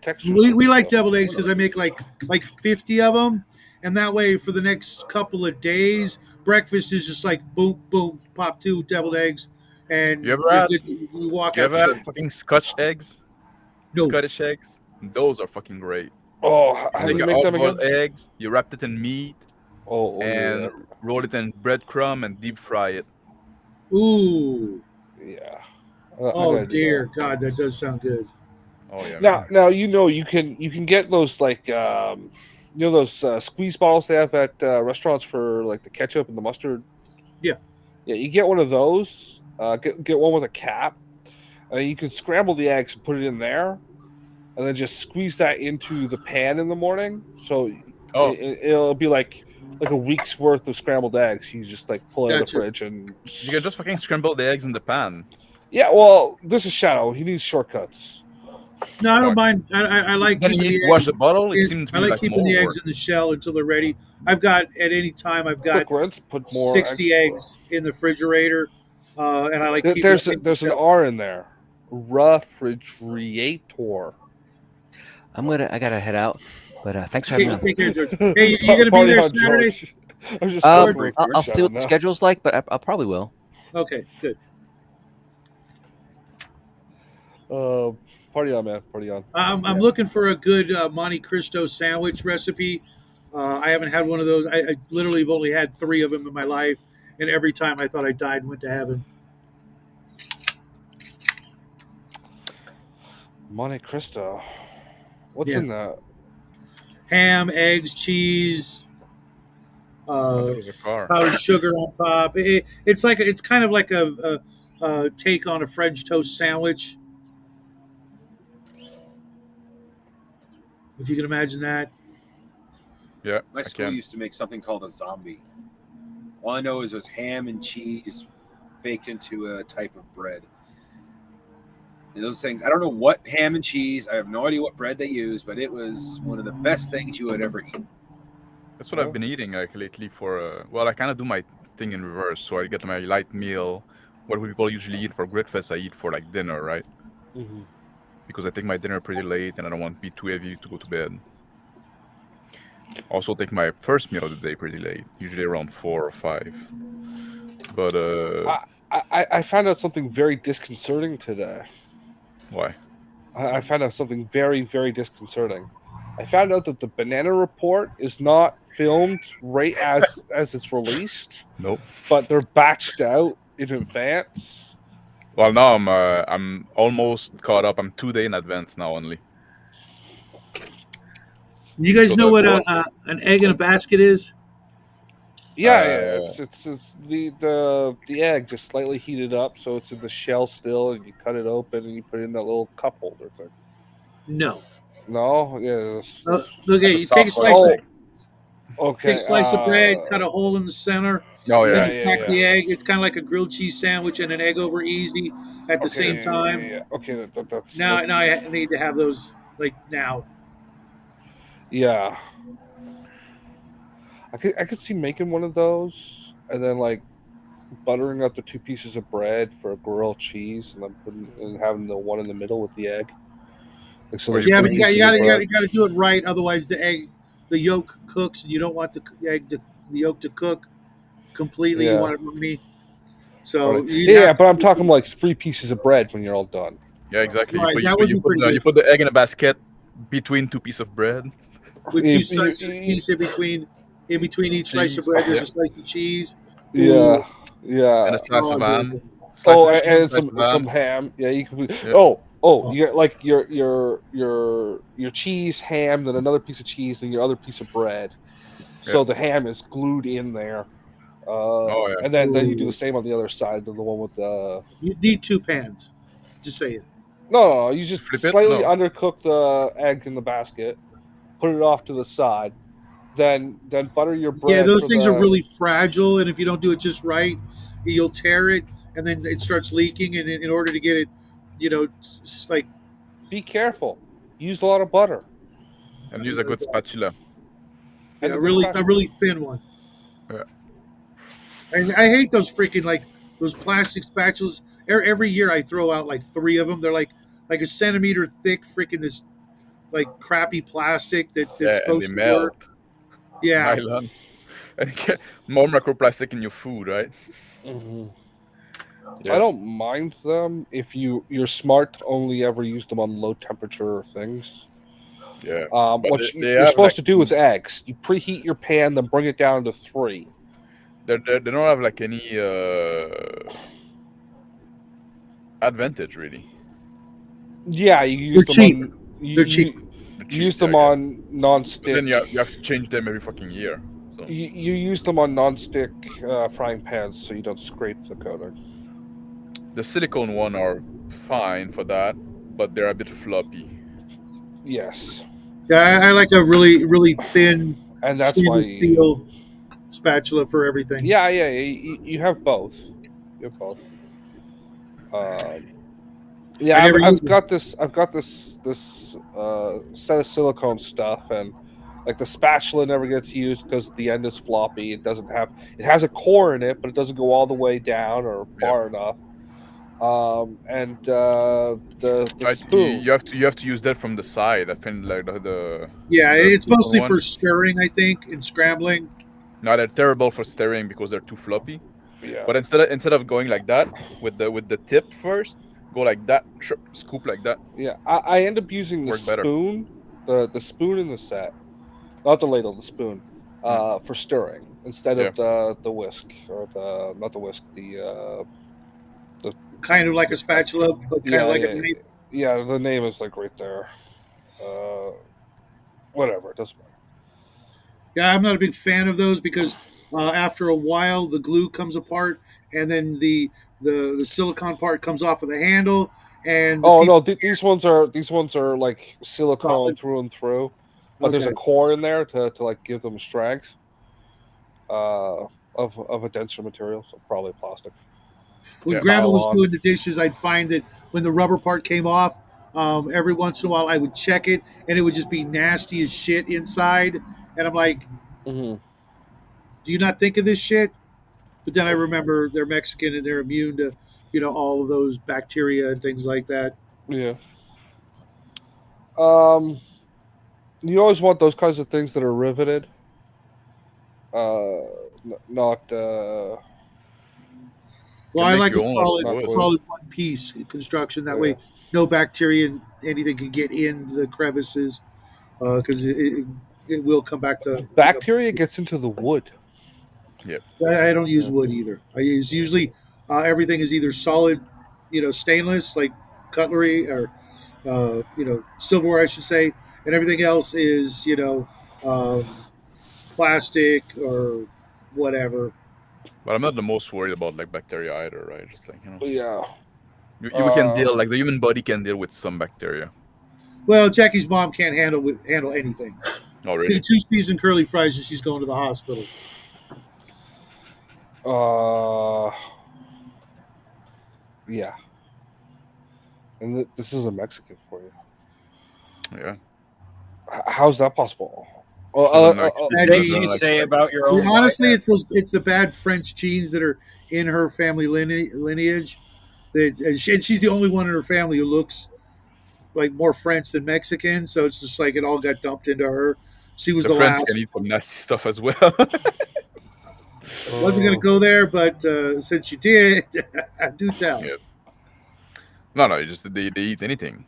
Speaker 1: Texture's
Speaker 2: We
Speaker 1: good,
Speaker 2: like
Speaker 1: though.
Speaker 2: deviled eggs because I make like 50 of them, and that way for the next couple of days, breakfast is just like boom, boom, pop 2 deviled eggs, and
Speaker 8: You ever
Speaker 2: you're
Speaker 8: had
Speaker 2: good. You walk
Speaker 8: you
Speaker 2: out
Speaker 8: ever
Speaker 2: to
Speaker 8: had
Speaker 2: bed.
Speaker 8: fucking Scotch eggs?
Speaker 2: No,
Speaker 8: Scottish eggs? Those are fucking great.
Speaker 1: Oh,
Speaker 8: You
Speaker 1: how do
Speaker 8: take
Speaker 1: you
Speaker 8: your
Speaker 1: make them
Speaker 8: hard-boiled
Speaker 1: again?
Speaker 8: eggs, you wrap it in meat,
Speaker 1: Oh,
Speaker 8: and
Speaker 1: yeah.
Speaker 8: roll it in breadcrumb and deep fry it.
Speaker 2: ooh,
Speaker 1: Yeah. I
Speaker 2: oh
Speaker 1: gotta do
Speaker 2: dear
Speaker 1: that.
Speaker 2: God, that does sound good.
Speaker 8: Oh yeah,
Speaker 1: Now,
Speaker 8: man.
Speaker 1: you can get those like those squeeze bottles they have at restaurants for like the ketchup and the mustard.
Speaker 2: Yeah.
Speaker 1: Yeah, you get one of those. Get one with a cap, and then you can scramble the eggs and put it in there, and then just squeeze that into the pan in the morning. So
Speaker 8: Oh,
Speaker 1: it'll be like a week's worth of scrambled eggs. You just like pull it out of the
Speaker 2: Gotcha.
Speaker 1: fridge and
Speaker 8: you can just fucking scramble the eggs in the pan.
Speaker 1: yeah. Well, this is Shadow. He needs shortcuts.
Speaker 2: No, I don't
Speaker 8: Fuck.
Speaker 2: mind. I like
Speaker 8: Then you
Speaker 2: keeping
Speaker 8: need
Speaker 2: the
Speaker 8: to wash
Speaker 2: eggs.
Speaker 8: the bottle. It seems to
Speaker 2: I
Speaker 8: be
Speaker 2: like
Speaker 8: like
Speaker 2: keeping
Speaker 8: more
Speaker 2: the eggs
Speaker 8: work.
Speaker 2: in the shell until they're ready. I've got at any time I've got
Speaker 1: Quick rinse. Put more
Speaker 2: 60
Speaker 1: eggs.
Speaker 2: eggs in the refrigerator, and I like keeping them in the
Speaker 1: There's an
Speaker 2: shell.
Speaker 1: R in there. Refrigerator.
Speaker 7: I gotta head out, but thanks for having me on.
Speaker 2: Take care, George. Hey, you gonna be
Speaker 1: Party
Speaker 2: there
Speaker 1: on,
Speaker 2: Saturday?
Speaker 1: George. I'm just fucking with
Speaker 7: I'll,
Speaker 1: you,
Speaker 7: I'll see
Speaker 1: Shadow
Speaker 7: what the
Speaker 1: now.
Speaker 7: schedule's like, but I probably will.
Speaker 2: Okay, good.
Speaker 1: Party on, man. Party on.
Speaker 2: I'm looking for a good Monte Cristo sandwich recipe. I haven't had one of those. I literally have only had 3 of them in my life, and every time I thought I died and went to heaven.
Speaker 1: Monte Cristo. What's
Speaker 2: Yeah.
Speaker 1: in that?
Speaker 2: Ham, eggs, cheese,
Speaker 8: I thought it was a car.
Speaker 2: powdered sugar on top. It's kind of like a take on a French toast sandwich, if you can imagine that.
Speaker 8: Yeah,
Speaker 5: My
Speaker 8: I
Speaker 5: school
Speaker 8: can.
Speaker 5: used to make something called a zombie. All I know is it was ham and cheese baked into a type of bread. And those things, I don't know what ham and cheese, I have no idea what bread they use, but it was one of the best things you would ever eat.
Speaker 8: That's what I've been eating like lately for. Well, I kind of do my thing in reverse. So I get my light meal. What people usually eat for breakfast, I eat for like dinner, right?
Speaker 1: Mm-hmm.
Speaker 8: Because I take my dinner pretty late and I don't want to be too heavy to go to bed. Also take my first meal of the day pretty late, usually around 4 or 5. But
Speaker 1: I found out something very disconcerting today.
Speaker 8: why?
Speaker 1: I found out something very, very disconcerting. I found out that the Banana Report is not filmed right as it's released,
Speaker 8: Nope.
Speaker 1: but they're batched out in advance.
Speaker 8: Well, now I'm almost caught up. I'm 2 days in advance now only.
Speaker 2: You guys
Speaker 8: So
Speaker 2: know what
Speaker 8: the-
Speaker 2: an egg in a basket is?
Speaker 1: Yeah, it's the egg just slightly heated up, so it's in the shell still, and you cut it open and you put it in that little cup holder thing.
Speaker 2: No.
Speaker 1: No, yeah.
Speaker 2: Okay,
Speaker 5: That's
Speaker 2: you
Speaker 5: a
Speaker 2: take a
Speaker 5: soft
Speaker 2: slice
Speaker 5: egg.
Speaker 2: of
Speaker 1: Okay.
Speaker 2: take a slice of bread, cut a hole in the center,
Speaker 8: Oh
Speaker 1: Yeah,
Speaker 8: yeah.
Speaker 2: then you crack the egg. It's kind of like a grilled cheese sandwich and an egg over easy at the same time.
Speaker 1: Yeah. Okay, that's
Speaker 2: Now I need to have those like now.
Speaker 1: yeah. I could see making one of those and then like buttering up the 2 pieces of bread for a grilled cheese and then putting and having the one in the middle with the egg. Like so,
Speaker 8: Or
Speaker 1: there's
Speaker 8: you
Speaker 2: Yeah,
Speaker 1: 3
Speaker 2: but
Speaker 1: pieces of bread.
Speaker 2: you got to do it right. Otherwise, the yolk cooks, and you don't want the yolk to cook completely. You
Speaker 1: Yeah.
Speaker 2: want it runny. So
Speaker 1: Right.
Speaker 2: you'd
Speaker 1: Yeah,
Speaker 2: have
Speaker 1: but
Speaker 2: to-
Speaker 1: I'm talking like 3 pieces of bread when you're all done.
Speaker 8: Yeah, exactly.
Speaker 2: Right,
Speaker 8: You
Speaker 2: that
Speaker 8: put,
Speaker 2: would
Speaker 8: you,
Speaker 2: be
Speaker 8: put
Speaker 2: pretty
Speaker 8: the,
Speaker 2: good.
Speaker 8: you put the egg in a basket between 2 pieces of bread.
Speaker 2: with
Speaker 1: You-
Speaker 2: 2 slices of cheese in between. In between each slice of
Speaker 8: Cheese,
Speaker 2: bread, there's
Speaker 8: yeah.
Speaker 2: a slice of cheese.
Speaker 1: Yeah, yeah.
Speaker 8: And a slice of
Speaker 2: Oh,
Speaker 8: ham.
Speaker 2: dude.
Speaker 8: Slice
Speaker 1: Oh,
Speaker 8: of cheese,
Speaker 1: and
Speaker 8: slice of ham.
Speaker 1: some ham. Yeah, you can.
Speaker 8: Yeah.
Speaker 1: Oh, you got like your cheese, ham, then another piece of cheese, then your other piece of bread. So
Speaker 8: Yeah.
Speaker 1: the ham is glued in there.
Speaker 8: Oh, yeah.
Speaker 1: And then you do the same on the other side, the one with the.
Speaker 2: You need 2 pans. Just saying.
Speaker 1: No, you just
Speaker 8: Flip it?
Speaker 1: slightly
Speaker 8: No.
Speaker 1: undercook the egg in the basket, put it off to the side, then butter your bread.
Speaker 2: Yeah, those
Speaker 1: for
Speaker 2: things
Speaker 1: the,
Speaker 2: are really fragile, and if you don't do it just right, you'll tear it, and then it starts leaking. And in order to get it, like
Speaker 1: Be careful. Use a lot of butter.
Speaker 8: And use a good spatula.
Speaker 1: And
Speaker 2: a
Speaker 1: a good
Speaker 2: really
Speaker 1: spatula.
Speaker 2: a really thin one.
Speaker 8: Yeah.
Speaker 2: I hate those freaking like those plastic spatulas. Every year I throw out like 3 of them. They're like a centimeter thick, freaking this like crappy plastic that's
Speaker 8: Yeah, and they
Speaker 2: supposed to work.
Speaker 8: melt.
Speaker 2: Yeah,
Speaker 8: Nylon. And get more microplastic in your food, right?
Speaker 1: hmm So I
Speaker 8: Yeah.
Speaker 1: don't mind them if you're smart to only ever use them on low temperature things.
Speaker 8: Yeah. But
Speaker 1: What
Speaker 8: they
Speaker 1: you're
Speaker 8: have
Speaker 1: supposed
Speaker 8: like
Speaker 1: to do with eggs, you preheat your pan, then bring it down to 3.
Speaker 8: they don't have like any advantage really.
Speaker 1: Yeah, you
Speaker 2: they're
Speaker 1: use them
Speaker 2: cheap.
Speaker 1: on
Speaker 2: They're cheap.
Speaker 8: They're
Speaker 1: you use
Speaker 8: cheap, yeah, I
Speaker 1: them
Speaker 8: guess.
Speaker 1: on
Speaker 8: But
Speaker 1: non-stick.
Speaker 8: then you have to change them every fucking year. So
Speaker 1: You use them on non-stick frying pans so you don't scrape the coating.
Speaker 8: the silicone one are fine for that, but they're a bit floppy.
Speaker 1: Yes,
Speaker 2: Yeah, I like a really thin
Speaker 1: and that's why.
Speaker 2: stainless steel spatula for everything.
Speaker 1: Yeah, you have both. You have both. Um,
Speaker 2: I
Speaker 1: yeah,
Speaker 2: never use them.
Speaker 1: I've got this set of silicone stuff, and like the spatula never gets used because the end is floppy. It has a core in it, but it doesn't go all the way down or
Speaker 8: Yeah.
Speaker 1: far enough. And the
Speaker 8: Right,
Speaker 1: spoon.
Speaker 8: you have to use that from the side. I think like
Speaker 2: Yeah,
Speaker 8: the
Speaker 2: it's
Speaker 8: silicone
Speaker 2: mostly
Speaker 8: one.
Speaker 2: for stirring, I think, and scrambling.
Speaker 8: Now they're terrible for stirring because they're too floppy.
Speaker 1: Yeah,
Speaker 8: But instead of going like that with the tip first, go like that, scoop like that.
Speaker 1: yeah. I end up using the
Speaker 8: Work better.
Speaker 1: spoon, the spoon in the set, not the ladle, the spoon,
Speaker 8: Mm.
Speaker 1: for stirring instead
Speaker 8: Yeah.
Speaker 1: of the whisk or the not the whisk, the
Speaker 2: Kind of like a spatula, but kind of
Speaker 1: yeah
Speaker 2: like a
Speaker 1: yeah
Speaker 2: knife.
Speaker 1: yeah. The name is like right there. Uh, Whatever, it doesn't matter.
Speaker 2: Yeah, I'm not a big fan of those because after a while the glue comes apart, and then the silicone part comes off of the handle, and the
Speaker 1: Oh
Speaker 2: people
Speaker 1: no, these ones are like silicone
Speaker 2: solid.
Speaker 1: through and through, but there's a
Speaker 2: Okay,
Speaker 1: core in there to like give them strength. Of a denser material, so probably plastic.
Speaker 2: when
Speaker 8: Yeah.
Speaker 2: Grandma was
Speaker 1: Nylon.
Speaker 2: doing the dishes, I'd find that when the rubber part came off, every once in a while I would check it, and it would just be nasty as shit inside, and I'm like,
Speaker 1: Hmm
Speaker 2: do you not think of this shit? But then I remember they're Mexican and they're immune to, all of those bacteria and things like that.
Speaker 1: Yeah. Um, you always want those kinds of things that are riveted. Not
Speaker 2: Well,
Speaker 8: Can
Speaker 2: I
Speaker 8: make
Speaker 2: like a
Speaker 8: your own out of
Speaker 2: solid,
Speaker 1: not
Speaker 8: wood.
Speaker 1: glue.
Speaker 2: solid one piece construction. That
Speaker 1: Yeah.
Speaker 2: way, no bacteria and anything can get in the crevices because it will come back to.
Speaker 1: Bacteria gets into the wood.
Speaker 2: I don't use
Speaker 1: Yeah.
Speaker 2: wood either. I use usually everything is either solid, stainless like cutlery or silverware, I should say, and everything else is plastic or whatever.
Speaker 8: But I'm not the most worried about like bacteria either, right? Just like
Speaker 1: Yeah.
Speaker 8: you can deal like the human body can deal with some bacteria.
Speaker 2: Well, Jackie's mom can't handle anything.
Speaker 8: Oh really?
Speaker 2: Two seasoned curly fries and she's going to the hospital.
Speaker 1: Yeah. And this is a Mexican for you.
Speaker 8: Yeah.
Speaker 1: How's that possible?
Speaker 8: She doesn't like
Speaker 2: Bad
Speaker 5: Things
Speaker 2: genes.
Speaker 5: you say about your own
Speaker 2: Honestly,
Speaker 5: wife.
Speaker 2: it's the bad French genes that are in her family lineage. And she's the only one in her family who looks like more French than Mexican. So it's just like it all got dumped into her. She was
Speaker 8: the
Speaker 2: the
Speaker 8: French
Speaker 2: last.
Speaker 8: can eat some nasty stuff as well.
Speaker 2: Wasn't going to go there, but since you did, do tell.
Speaker 8: Yeah. No, just they eat anything.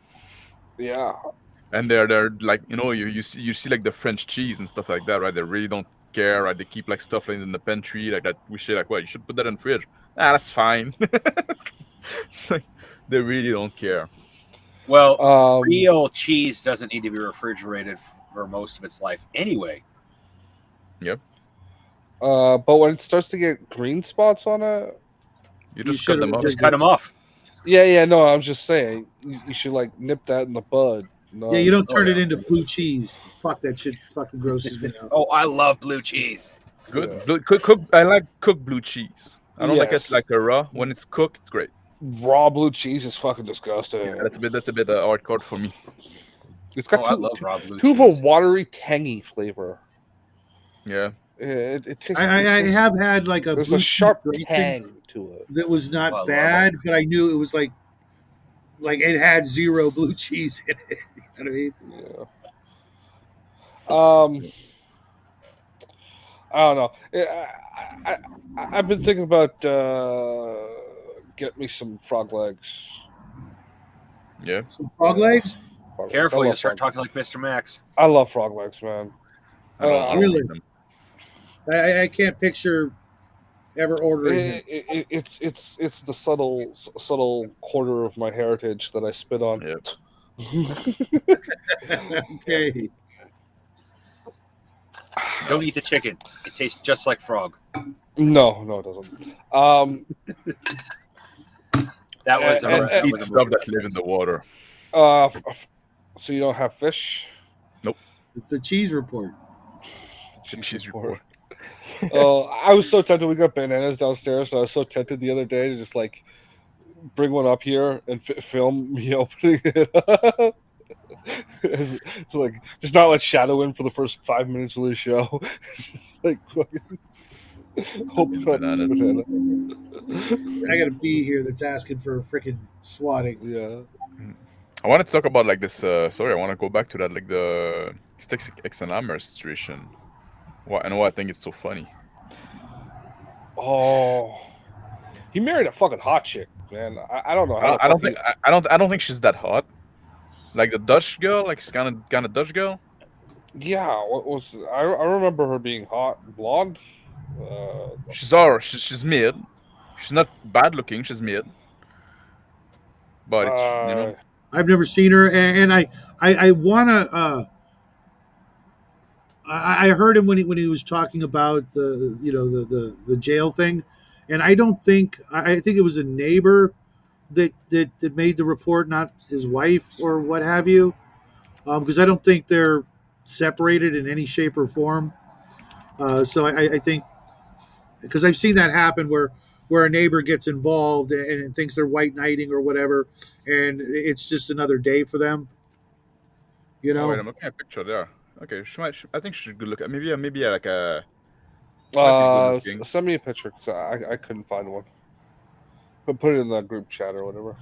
Speaker 1: Yeah.
Speaker 8: And they're like you see like the French cheese and stuff like that, right? They really don't care, right? They keep like stuff like in the pantry like that. We say like, well, you should put that in the fridge. That's fine. It's like they really don't care.
Speaker 5: Well, real cheese doesn't need to be refrigerated for most of its life anyway.
Speaker 8: Yep.
Speaker 1: But when it starts to get green spots on it,
Speaker 8: You just cut them off.
Speaker 5: Just cut them off.
Speaker 1: yeah. No, I was just saying you should like nip that in the bud. No.
Speaker 2: Yeah, you don't turn it into blue cheese. Fuck that shit. Fucking grosses me out.
Speaker 5: Oh, I love blue cheese.
Speaker 8: Good. Cook. I like cooked blue cheese. I don't like it
Speaker 1: Yes.
Speaker 8: like a raw. When it's cooked, it's great.
Speaker 1: Raw blue cheese is fucking disgusting.
Speaker 8: Yeah, that's a bit hardcore for me.
Speaker 1: It's got
Speaker 5: I love raw blue
Speaker 1: two of
Speaker 5: cheese.
Speaker 1: a watery, tangy flavor.
Speaker 8: Yeah.
Speaker 1: It tastes.
Speaker 2: I have had like a
Speaker 1: There's
Speaker 2: blue
Speaker 1: a
Speaker 2: cheese
Speaker 1: sharp
Speaker 2: dressing
Speaker 1: tang to it.
Speaker 2: that was
Speaker 7: Oh, I
Speaker 2: not
Speaker 7: love
Speaker 2: bad, but I knew it was like it had zero blue cheese in it. You know what I mean?
Speaker 1: Yeah. I don't know. I've been thinking about get me some frog legs.
Speaker 8: Yeah.
Speaker 2: Some frog legs.
Speaker 1: Frog legs.
Speaker 5: Careful,
Speaker 1: I
Speaker 5: you'll
Speaker 1: love
Speaker 5: start
Speaker 1: frog-
Speaker 5: talking like Mr. Max.
Speaker 1: I love frog legs, man.
Speaker 8: I don't
Speaker 2: Really?
Speaker 8: eat them.
Speaker 2: I can't picture ever ordering them.
Speaker 1: It's the subtle quarter of my heritage that I spit on.
Speaker 8: Yeah.
Speaker 2: Okay.
Speaker 5: Don't eat the chicken. It tastes just like frog.
Speaker 1: No, it doesn't.
Speaker 5: That was a,
Speaker 1: And-
Speaker 5: that
Speaker 8: Eat
Speaker 5: was a
Speaker 8: stuff
Speaker 5: movie
Speaker 8: that live in the water.
Speaker 1: So you don't have fish?
Speaker 2: It's the cheese report.
Speaker 8: Cheese report.
Speaker 1: I was so tempted. We got bananas downstairs, so I was so tempted the other day to just like bring one up here and film me opening it up. It's like just not let Shadow in for the first 5 minutes of the show. Like fucking open up
Speaker 8: Banana.
Speaker 1: banana.
Speaker 2: I got a bee here that's asking for a freaking swatting.
Speaker 1: Yeah.
Speaker 8: I wanted to talk about like this. Sorry, I want to go back to that, like the Sticks X and Hammer situation. Why I think it's so funny.
Speaker 1: Oh, he married a fucking hot chick, man. I don't know.
Speaker 8: I don't think she's that hot. Like the Dutch girl, like she's kind of Dutch girl.
Speaker 1: Yeah. What was I remember her being hot, and blonde.
Speaker 8: She's mid. She's not bad looking. She's mid. But it's
Speaker 2: I've never seen her, and I wanna. I heard him when he was talking about the jail thing, and I don't think I think it was a neighbor that made the report, not his wife or what have you, because I don't think they're separated in any shape or form. So I think because I've seen that happen where a neighbor gets involved and thinks they're white knighting or whatever, and it's just another day for them. You know.
Speaker 8: wait, I'm looking at a picture there. Okay, I think she should go look at maybe like a.
Speaker 1: Send me a picture because I couldn't find one. But put it in the group chat or whatever.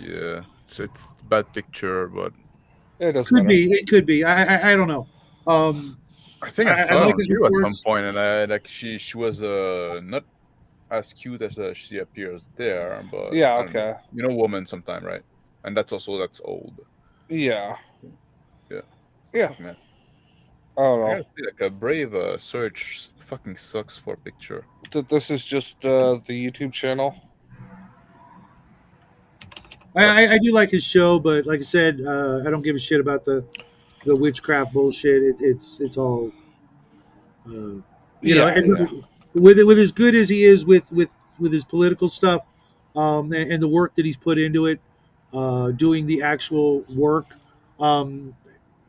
Speaker 8: Yeah, so it's a bad picture, but
Speaker 1: It doesn't
Speaker 2: Could
Speaker 1: matter.
Speaker 2: be. It could be. I don't know.
Speaker 8: I think I
Speaker 2: I
Speaker 8: saw
Speaker 2: like
Speaker 8: her
Speaker 2: his
Speaker 8: too at some
Speaker 2: reports.
Speaker 8: point, and like she was not as cute as she appears there, but
Speaker 1: Yeah.
Speaker 8: I don't know.
Speaker 1: Okay.
Speaker 8: You know, woman sometime, right? And that's old.
Speaker 1: Yeah.
Speaker 8: Yeah.
Speaker 1: Yeah.
Speaker 8: Fuck, man.
Speaker 1: I don't
Speaker 8: I
Speaker 1: know.
Speaker 8: gotta say, like a brave search fucking sucks for a picture.
Speaker 1: This is just the YouTube channel.
Speaker 2: I do like his show, but like I said, I don't give a shit about the witchcraft bullshit. It's all, you know.
Speaker 1: Yeah.
Speaker 2: And with as good as he is with his political stuff, and the work that he's put into it, doing the actual work.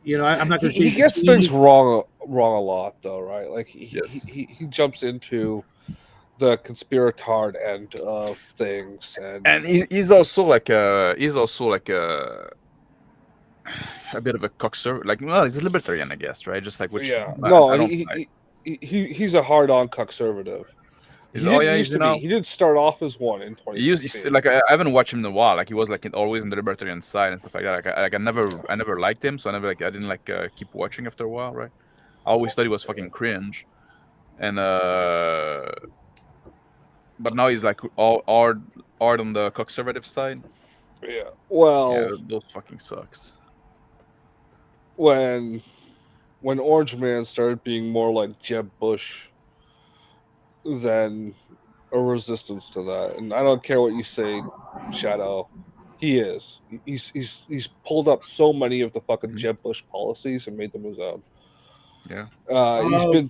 Speaker 2: You know, I'm not going to say
Speaker 1: He
Speaker 2: he's
Speaker 1: gets
Speaker 2: a
Speaker 1: things
Speaker 2: genius.
Speaker 1: wrong a lot though, right? Like
Speaker 8: Yes.
Speaker 1: he jumps into the conspiratard end of things,
Speaker 8: And he's also like a bit of a cocksucker. Like, well, he's a libertarian, I guess, right? Just like which
Speaker 1: yeah.
Speaker 8: I
Speaker 1: No,
Speaker 8: don't like.
Speaker 1: he's a hard-on conservative.
Speaker 8: He's,
Speaker 1: He
Speaker 8: oh
Speaker 1: didn't
Speaker 8: yeah,
Speaker 1: used
Speaker 8: he's
Speaker 1: to
Speaker 8: now.
Speaker 1: be. He didn't start off as one in
Speaker 8: He used
Speaker 1: 2016.
Speaker 8: like I haven't watched him in a while. Like he was like always in the libertarian side and stuff like that. I never liked him, so I didn't keep watching after a while, right? I always thought he was fucking cringe, and but now he's like all hard on the conservative side.
Speaker 1: Yeah. Well,
Speaker 8: Yeah, those fucking sucks.
Speaker 1: when Orange Man started being more like Jeb Bush than a resistance to that, and I don't care what you say, Shadow. He is. He's pulled up so many of the fucking Jeb Bush policies and made them his own.
Speaker 8: Yeah.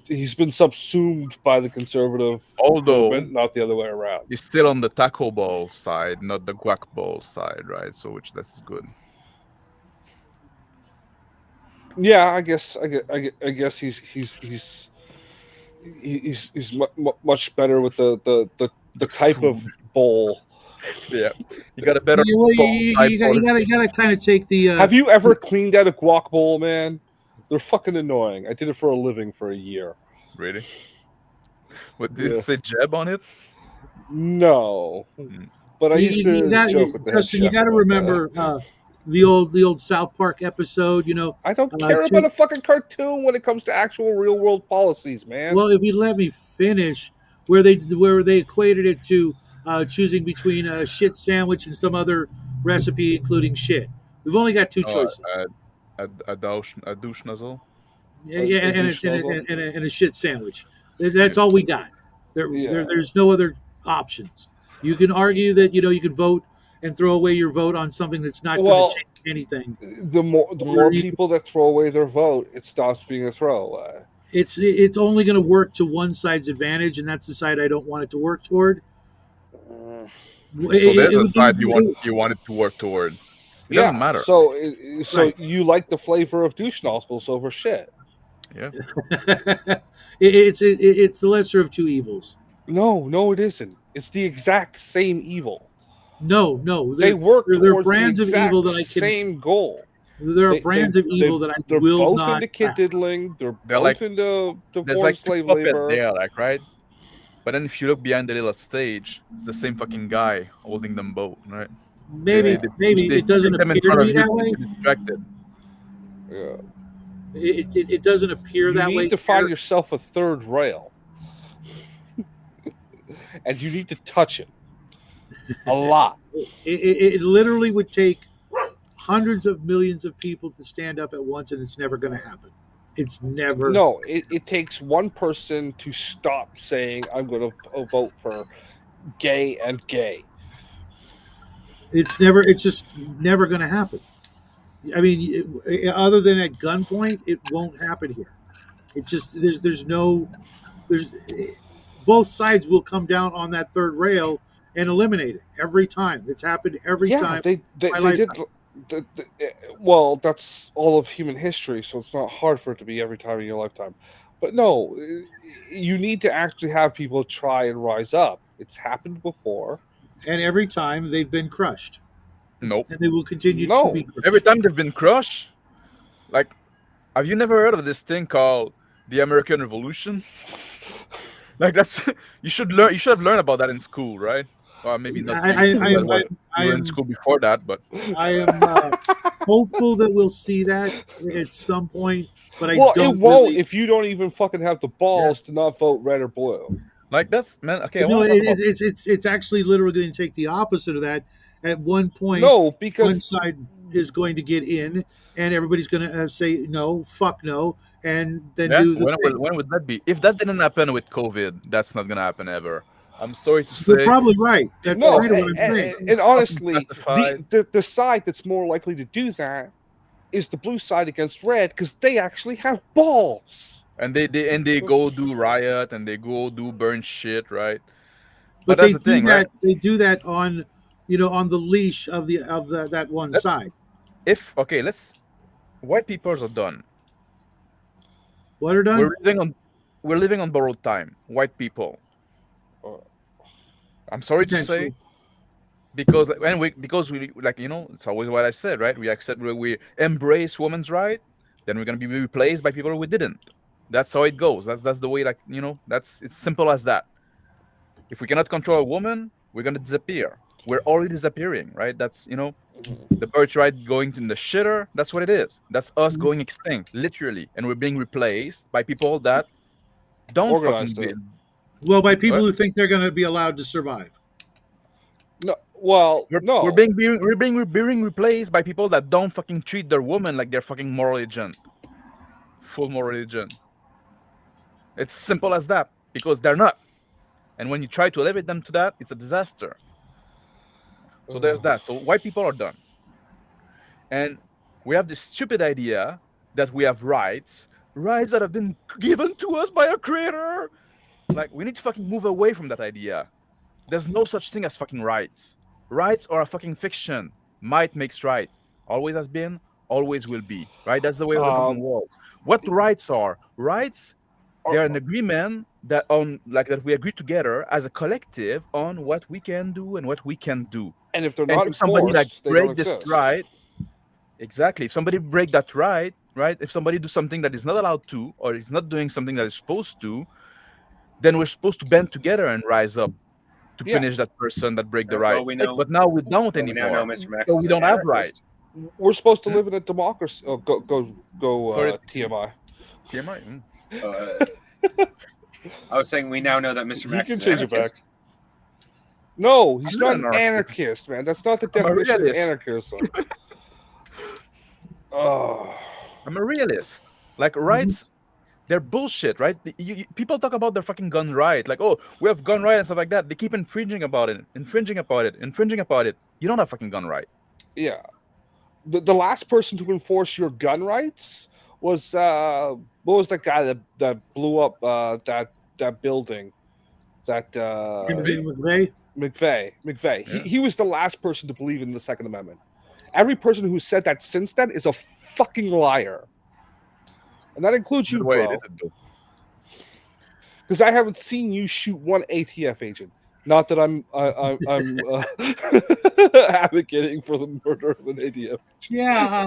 Speaker 1: He's been subsumed by the conservative
Speaker 8: Although
Speaker 1: movement, not the other way around.
Speaker 8: he's still on the taco ball side, not the guac ball side, right? So that's good.
Speaker 1: Yeah, I guess he's much better with the type of bowl.
Speaker 8: Yeah, you got a better.
Speaker 2: You gotta kind of take the.
Speaker 1: Have you ever cleaned out a guac bowl, man? They're fucking annoying. I did it for a living for a year.
Speaker 8: Really? What did
Speaker 1: Yeah.
Speaker 8: it say Jeb on it?
Speaker 1: No, but I used to joke with the head
Speaker 2: Justin, you
Speaker 1: chef
Speaker 2: got to
Speaker 1: about
Speaker 2: remember
Speaker 1: that.
Speaker 2: the old South Park episode. You know,
Speaker 1: I don't care about a fucking cartoon when it comes to actual real world policies, man.
Speaker 2: well, if you let me finish, where they equated it to choosing between a shit sandwich and some other recipe, including shit. We've only got two
Speaker 8: Oh,
Speaker 2: choices.
Speaker 8: a douche nozzle.
Speaker 2: Yeah, yeah,
Speaker 1: A
Speaker 2: and
Speaker 1: douche nozzle?
Speaker 2: a shit sandwich. That's all we got.
Speaker 1: Yeah.
Speaker 2: There's no other options. You can argue that you can vote and throw away your vote on something that's not going
Speaker 1: Well,
Speaker 2: to change anything.
Speaker 1: the more people that throw away their vote, it stops being a throwaway.
Speaker 2: It's only going to work to one side's advantage, and that's the side I don't want it to work toward.
Speaker 8: So there's a side you want it to work toward. It doesn't matter.
Speaker 1: So
Speaker 2: Right.
Speaker 1: you like the flavor of douche nozzles over shit?
Speaker 8: Yeah.
Speaker 2: It's the lesser of two evils.
Speaker 1: No, it isn't. It's the exact same evil.
Speaker 2: No,
Speaker 1: They work
Speaker 2: there are
Speaker 1: towards
Speaker 2: brands
Speaker 1: the
Speaker 2: of
Speaker 1: exact
Speaker 2: evil that I can.
Speaker 1: same goal.
Speaker 2: There are brands of evil that I
Speaker 1: They're
Speaker 2: will
Speaker 1: both
Speaker 2: not
Speaker 1: into kid
Speaker 2: have.
Speaker 1: diddling. They're
Speaker 8: They're
Speaker 1: both
Speaker 8: like-
Speaker 1: into
Speaker 8: There's
Speaker 1: foreign
Speaker 8: like two
Speaker 1: slave
Speaker 8: puppets
Speaker 1: labor.
Speaker 8: there, like, right? But then if you look behind the little stage, it's the same fucking guy holding them both, right?
Speaker 2: Maybe
Speaker 8: They
Speaker 2: it doesn't
Speaker 8: stick them in
Speaker 2: appear
Speaker 8: front
Speaker 2: to
Speaker 8: of
Speaker 2: me
Speaker 8: you
Speaker 2: that
Speaker 8: to
Speaker 2: way.
Speaker 8: keep you distracted.
Speaker 1: Yeah.
Speaker 2: It doesn't appear
Speaker 1: You
Speaker 2: that way.
Speaker 1: need to find yourself a third rail, and you need to touch it a lot.
Speaker 2: It literally would take hundreds of millions of people to stand up at once, and it's never going to happen. It's never.
Speaker 1: No, it takes one person to stop saying, I'm going to vote for gay and gay.
Speaker 2: It's just never going to happen. I mean, other than at gunpoint, it won't happen here. It just there's both sides will come down on that third rail and eliminate it every time. It's happened every time.
Speaker 1: They did. Well, that's all of human history, so it's not hard for it to be every time in your lifetime. But no, you need to actually have people try and rise up. It's happened before.
Speaker 2: And every time they've been crushed.
Speaker 8: Nope.
Speaker 2: And they will continue
Speaker 1: No.
Speaker 2: to be crushed.
Speaker 8: Every time they've been crushed, like, have you never heard of this thing called the American Revolution? Like, that's you should have learned about that in school, right? Or maybe not. You were in school before that, but
Speaker 2: I am hopeful that we'll see that at some point. But
Speaker 1: Well,
Speaker 2: don't
Speaker 1: it won't
Speaker 2: really,
Speaker 1: if you don't even fucking have the balls to not vote red or blue.
Speaker 8: like, that's, man. Okay, I
Speaker 2: No,
Speaker 8: wanna talk about-
Speaker 2: it's actually literally going to take the opposite of that. At one point,
Speaker 1: No,
Speaker 2: one
Speaker 1: because
Speaker 2: side is going to get in, and everybody's going to say no, fuck no, and then
Speaker 8: yeah,
Speaker 2: do the thing.
Speaker 8: when would that be? If that didn't happen with COVID, that's not gonna happen ever. I'm sorry to
Speaker 2: You're
Speaker 8: say.
Speaker 2: probably right. That's
Speaker 1: no,
Speaker 2: kind of what I'm saying.
Speaker 1: and honestly,
Speaker 8: Justified.
Speaker 1: the side that's more likely to do that is the blue side against red because they actually have balls.
Speaker 8: And they go do riot and they go do burn shit, right?
Speaker 2: But
Speaker 8: that's
Speaker 2: they
Speaker 8: the
Speaker 2: do
Speaker 8: thing,
Speaker 2: that.
Speaker 8: right?
Speaker 2: They do that on, on the leash of that one
Speaker 8: That's-
Speaker 2: side.
Speaker 8: If okay, white peoples are done.
Speaker 2: What are done?
Speaker 8: We're living on borrowed time. White people. I'm sorry to say, because we like, it's always what I said, right? We accept, we embrace women's right, then we're gonna be replaced by people who didn't. That's how it goes. That's the way, like, it's simple as that. If we cannot control a woman, we're gonna disappear. We're already disappearing, right? That's the birthright going in the shitter. That's what it is. That's us going extinct, literally, and we're being replaced by people that don't
Speaker 1: Organized
Speaker 8: fucking
Speaker 1: it.
Speaker 2: Well, by people
Speaker 8: What?
Speaker 2: who think they're going to be allowed to survive.
Speaker 1: No, well, no.
Speaker 8: We're being replaced by people that don't fucking treat their woman like they're fucking moral agent. Full moral agent. It's simple as that, because they're not. And when you try to elevate them to that, it's a disaster. So there's that. So white people are done. And we have this stupid idea that we have rights that have been given to us by a creator. Like, we need to fucking move away from that idea. There's no such thing as fucking rights. Rights are a fucking fiction. Might makes right. Always has been, always will be. Right? That's the way of the fucking world. What rights are? Rights, they're an agreement that we agree together as a collective on what we can do and what we can do.
Speaker 1: And if they're
Speaker 8: And
Speaker 1: not
Speaker 8: if somebody
Speaker 1: enforced, they
Speaker 8: break
Speaker 1: don't
Speaker 8: this
Speaker 1: exist.
Speaker 8: right, exactly. If somebody break that right, right? If somebody do something that is not allowed to, or is not doing something that is supposed to, then we're supposed to band together and rise up to
Speaker 1: Yeah.
Speaker 8: punish that person that break the
Speaker 5: Well,
Speaker 8: right.
Speaker 5: we know.
Speaker 8: But now we don't
Speaker 5: Well, we now know
Speaker 8: anymore.
Speaker 5: Mr. Max
Speaker 8: So
Speaker 5: is
Speaker 8: we
Speaker 5: an
Speaker 8: don't have right.
Speaker 5: anarchist.
Speaker 1: We're supposed to
Speaker 8: Hmm?
Speaker 1: live in a democracy. Oh, go!
Speaker 8: Sorry.
Speaker 1: TMI.
Speaker 8: TMI. Mm.
Speaker 5: I was saying we now know that Mr.
Speaker 1: You
Speaker 5: Max
Speaker 1: can
Speaker 5: is an
Speaker 1: change it back.
Speaker 5: anarchist.
Speaker 1: No, he's
Speaker 8: I'm
Speaker 1: not
Speaker 8: not
Speaker 1: an
Speaker 8: an anarchist.
Speaker 1: anarchist, man. That's not the
Speaker 8: I'm a
Speaker 1: definition of
Speaker 8: realist.
Speaker 1: anarchism. Oh,
Speaker 8: I'm a realist. Like rights, they're bullshit, right? People talk about their fucking gun right, like, oh, we have gun right and stuff like that. They keep infringing about it, infringing upon it, infringing upon it. You don't have fucking gun right.
Speaker 1: yeah. The last person to enforce your gun rights was what was that guy that blew up that building? That
Speaker 2: Timothy McVeigh.
Speaker 1: McVeigh.
Speaker 8: Yeah.
Speaker 1: He was the last person to believe in the Second Amendment. Every person who said that since then is a fucking liar. And that includes you,
Speaker 8: Good way,
Speaker 1: bro.
Speaker 8: they did, though.
Speaker 1: Because I haven't seen you shoot one ATF agent. Not that I'm advocating for the murder of an ATF
Speaker 2: Yeah,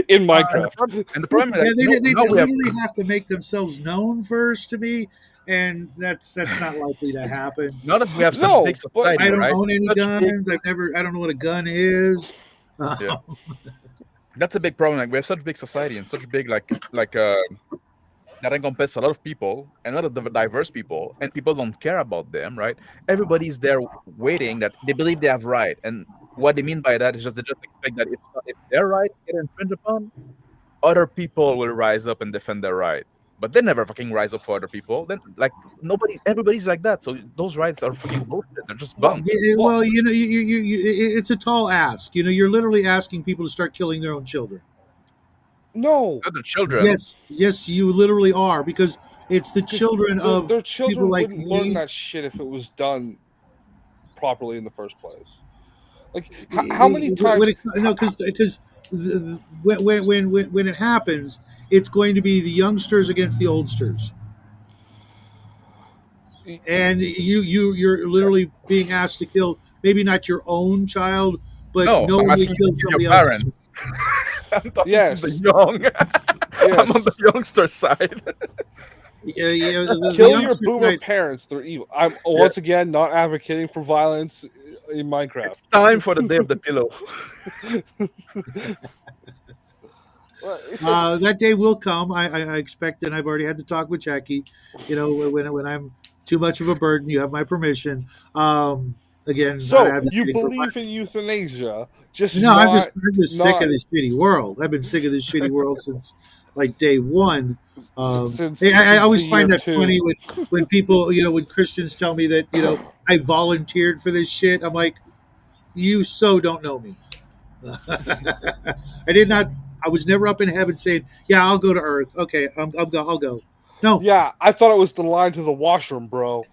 Speaker 1: in Minecraft.
Speaker 8: And the problem is,
Speaker 2: yeah,
Speaker 8: like,
Speaker 2: they
Speaker 8: now we have
Speaker 2: literally have to make themselves known first to me, and that's not likely to happen.
Speaker 8: now that we have such
Speaker 1: No,
Speaker 8: big
Speaker 1: but
Speaker 8: society,
Speaker 2: I don't
Speaker 8: right?
Speaker 2: own any
Speaker 8: Such
Speaker 2: guns.
Speaker 8: big,
Speaker 2: I don't know what a gun is.
Speaker 8: Yeah. That's a big problem. Like we have such big society and such big that encompasses a lot of people and a lot of diverse people, and people don't care about them, right? Everybody's there waiting that they believe they have right, and what they mean by that is just they just expect that if their right get infringed upon, other people will rise up and defend their right. But they never fucking rise up for other people. Then like everybody's like that. So those rights are fucking bullshit. They're just bunk.
Speaker 2: Well, you know, it's a tall ask. You know, you're literally asking people to start killing their own children.
Speaker 1: No,
Speaker 8: Not the children.
Speaker 2: Yes, you literally are, because it's the
Speaker 1: 'cause
Speaker 2: children of
Speaker 1: their children
Speaker 2: people like
Speaker 1: wouldn't learn
Speaker 2: me.
Speaker 1: that shit if it was done properly in the first place. Like how many times?
Speaker 2: Because when it happens, it's going to be the youngsters against the oldsters, and you're literally being asked to kill maybe not your own child, but
Speaker 8: No, I'm
Speaker 2: knowingly
Speaker 8: asking
Speaker 2: kill
Speaker 8: you to kill
Speaker 2: somebody
Speaker 8: your
Speaker 2: else's.
Speaker 8: parents. I'm talking
Speaker 1: Yes.
Speaker 8: to the young. I'm on the youngster side.
Speaker 2: Yeah, the
Speaker 1: Kill your
Speaker 2: youngsters
Speaker 1: boomer
Speaker 2: might-
Speaker 1: parents. They're evil. I'm once again not advocating for violence in Minecraft.
Speaker 8: It's time for the day of the pillow.
Speaker 2: That day will come. I expect, and I've already had to talk with Jackie. You know, when I'm too much of a burden, you have my permission. Again,
Speaker 1: So
Speaker 2: not
Speaker 1: you
Speaker 2: advocating for
Speaker 1: believe in euthanasia? Just
Speaker 2: No,
Speaker 1: not,
Speaker 2: I'm just sick
Speaker 1: not-
Speaker 2: of this shitty world. I've been sick of this shitty world since like day one.
Speaker 1: since
Speaker 2: I always
Speaker 1: the
Speaker 2: find
Speaker 1: year
Speaker 2: that
Speaker 1: two.
Speaker 2: funny when people, you know, when Christians tell me that, you know, I volunteered for this shit. I'm like, you so don't know me. I did not. I was never up in heaven saying, "Yeah, I'll go to Earth." Okay, I'll go. No,
Speaker 1: Yeah, I thought it was the line to the washroom, bro.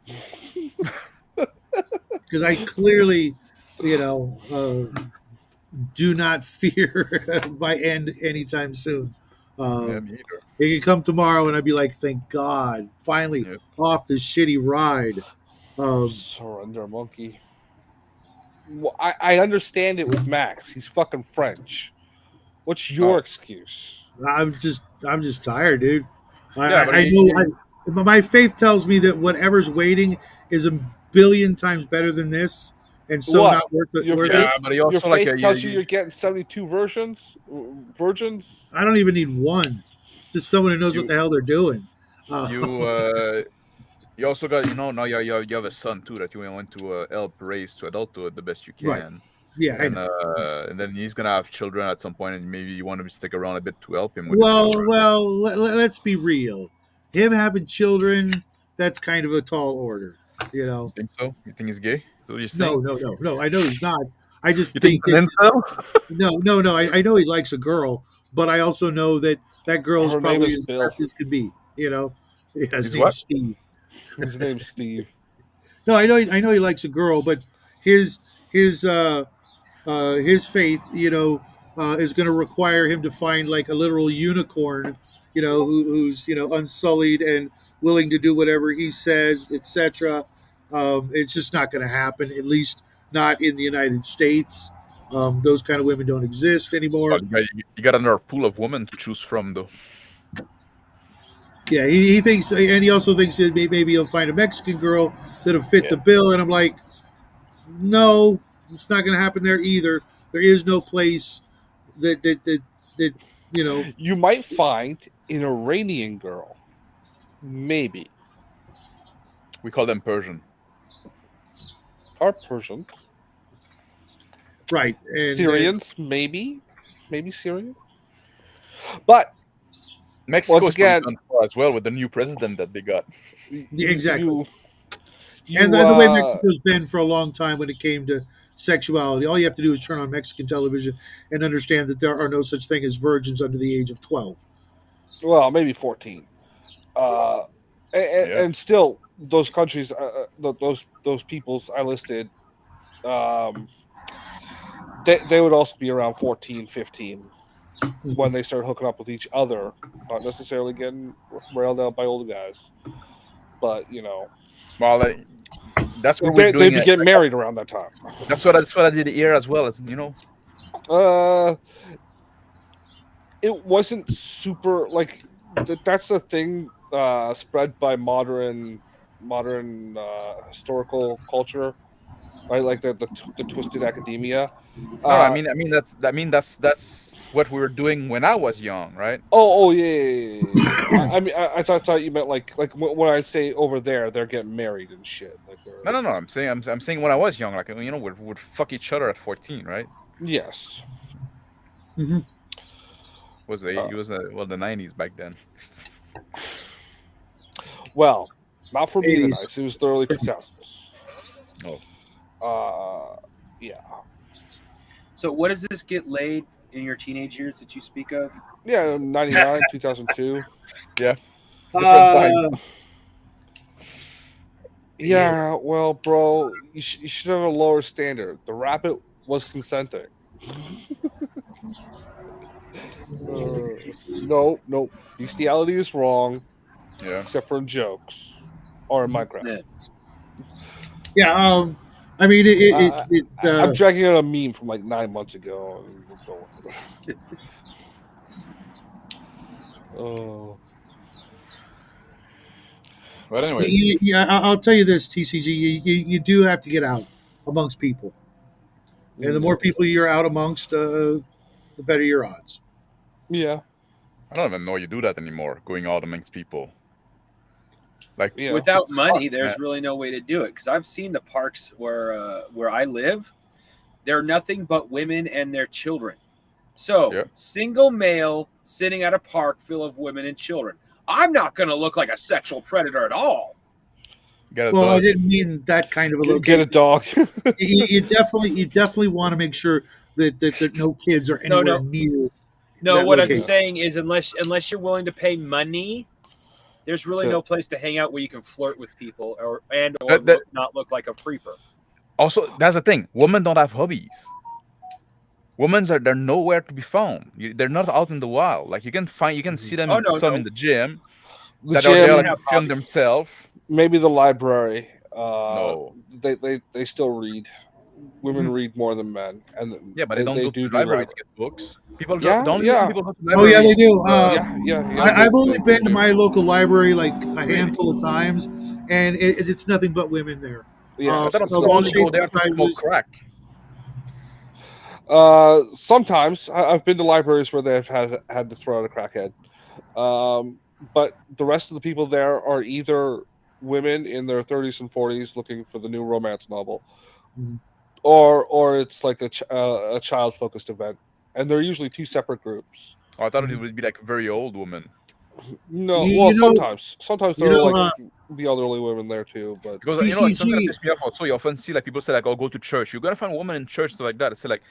Speaker 2: because I clearly, you know, do not fear my end anytime soon.
Speaker 8: Yeah, me either.
Speaker 2: It could come tomorrow, and I'd be like, "Thank God, finally
Speaker 8: Yeah.
Speaker 2: off this shitty ride."
Speaker 1: Surrender, monkey. Well, I understand it with Max. He's fucking French. What's your excuse?
Speaker 2: I'm just tired, dude.
Speaker 8: Yeah, but
Speaker 2: I know. My faith tells me that whatever's waiting is a billion times better than this, and so
Speaker 1: What?
Speaker 2: not worth it.
Speaker 1: Your
Speaker 2: Worth
Speaker 1: faith,
Speaker 2: it.
Speaker 8: but he
Speaker 1: your
Speaker 8: also
Speaker 1: faith
Speaker 8: like
Speaker 1: tells you you're getting 72 virgins.
Speaker 2: I don't even need one. Just someone who knows what the hell they're doing.
Speaker 8: You also got now you have a son too that you want to help raise to adulthood the best you can.
Speaker 2: Right. Yeah, I
Speaker 8: And
Speaker 2: know.
Speaker 8: and then he's gonna have children at some point, and maybe you want to stick around a bit to help him with.
Speaker 2: Let's be real. Him having children, that's kind of a tall order, you know.
Speaker 8: You think so? You think he's gay? So you're saying?
Speaker 2: No. I know he's not. I just
Speaker 8: You
Speaker 2: think
Speaker 8: think he's an incel?
Speaker 2: no. I know he likes a girl, but I also know that girl is
Speaker 1: Her name
Speaker 2: probably
Speaker 1: is
Speaker 2: as
Speaker 1: Bill.
Speaker 2: left as could be. You know, his
Speaker 8: His
Speaker 2: name's
Speaker 8: what?
Speaker 2: Steve.
Speaker 1: His name's Steve.
Speaker 2: No, I know he likes a girl, but his his faith, you know, is going to require him to find like a literal unicorn, you know, who's, you know, unsullied and willing to do whatever he says, etc. It's just not going to happen, at least not in the United States. Those kind of women don't exist anymore.
Speaker 8: But you got another pool of women to choose from, though.
Speaker 2: Yeah, he thinks, and he also thinks that maybe he'll find a Mexican girl that'll fit
Speaker 8: Yeah.
Speaker 2: the bill. And I'm like, no, it's not going to happen there either. There is no place that you know.
Speaker 1: You might find an Iranian girl, maybe,
Speaker 8: We call them Persian.
Speaker 1: or Persians,
Speaker 2: Right, and
Speaker 1: Syrians, maybe Syrian. But
Speaker 8: Mexico
Speaker 1: once
Speaker 8: is probably
Speaker 1: again,
Speaker 8: done for as well with the new president that they got.
Speaker 2: exactly.
Speaker 1: You,
Speaker 2: And the way Mexico's been for a long time when it came to sexuality, all you have to do is turn on Mexican television and understand that there are no such thing as virgins under the age of 12.
Speaker 1: well, maybe 14. And still, those countries, those peoples I listed, they would also be around 14, 15 when they start hooking up with each other, not necessarily getting railed out by older guys. But
Speaker 8: Well, that's what we're doing.
Speaker 1: they'd be getting married around that time.
Speaker 8: That's what I did here as well. As
Speaker 1: It wasn't super like that's the thing spread by modern historical culture, right? Like the twisted academia.
Speaker 8: No, I mean that's what we were doing when I was young, right?
Speaker 1: Oh yeah. I mean, I thought you meant like when I say over there, they're getting married and shit. Like
Speaker 8: No. I'm saying when I was young, like we'd fuck each other at 14, right?
Speaker 1: yes.
Speaker 2: Mm-hmm.
Speaker 8: It was the 90s back then.
Speaker 1: Well, not for me, the
Speaker 2: 80s.
Speaker 1: nice. It was the early 2000s.
Speaker 8: Oh.
Speaker 1: Yeah.
Speaker 5: So, what does this get laid in your teenage years that you speak of?
Speaker 1: Yeah, 99, 2002.
Speaker 8: Yeah.
Speaker 1: Yeah, well, bro, you should have a lower standard. The rabbit was consenting. No, bestiality is wrong.
Speaker 8: Yeah.
Speaker 1: Except for in jokes or in Minecraft.
Speaker 2: Yeah, I mean,
Speaker 1: I'm dragging out a meme from like 9 months ago. And we're going.
Speaker 8: But anyway,
Speaker 2: yeah, I'll tell you this, TCG, you do have to get out amongst people, and the more people you're out amongst, the better your odds.
Speaker 1: Yeah.
Speaker 8: I don't even know you do that anymore. Going out amongst people. Like
Speaker 5: without money, there's really no way to do it. Because I've seen the parks where I live. They're nothing but women and their children. So single male sitting at a park full of women and children. I'm not going to look like a sexual predator at all.
Speaker 2: Well, I didn't mean that kind of a location.
Speaker 1: Get a dog.
Speaker 2: you definitely want to make sure that no kids are anywhere near.
Speaker 5: No, what location. I'm saying is unless you're willing to pay money, there's really no place to hang out where you can flirt with people or not look like a creeper.
Speaker 8: Also, that's the thing. Women don't have hobbies. Women they're nowhere to be found. They're not out in the wild. Like you can see them in the gym. That are there like film themselves.
Speaker 1: Maybe the library.
Speaker 8: No,
Speaker 1: they still read. Women read more than men, and
Speaker 8: but they don't go to the library to get books. People
Speaker 1: don't.
Speaker 8: People go to the
Speaker 2: library. Oh yeah, they do. I've only been to my local library like a handful of times, and it's nothing but women there.
Speaker 1: Yeah,
Speaker 8: only go there to smoke crack.
Speaker 1: Sometimes I've been to libraries where they've had to throw out a crackhead, but the rest of the people there are either women in their 30s and 40s looking for the new romance novel, or it's like a child focused event, and they're usually two separate groups.
Speaker 8: Oh, I thought it would be like very old women.
Speaker 1: No, well, sometimes there are like the elderly women there too, but
Speaker 8: because like, something that pisses me off also, you often see like people say like, "Oh, go to church." You're gonna find a woman in church stuff like that. It's like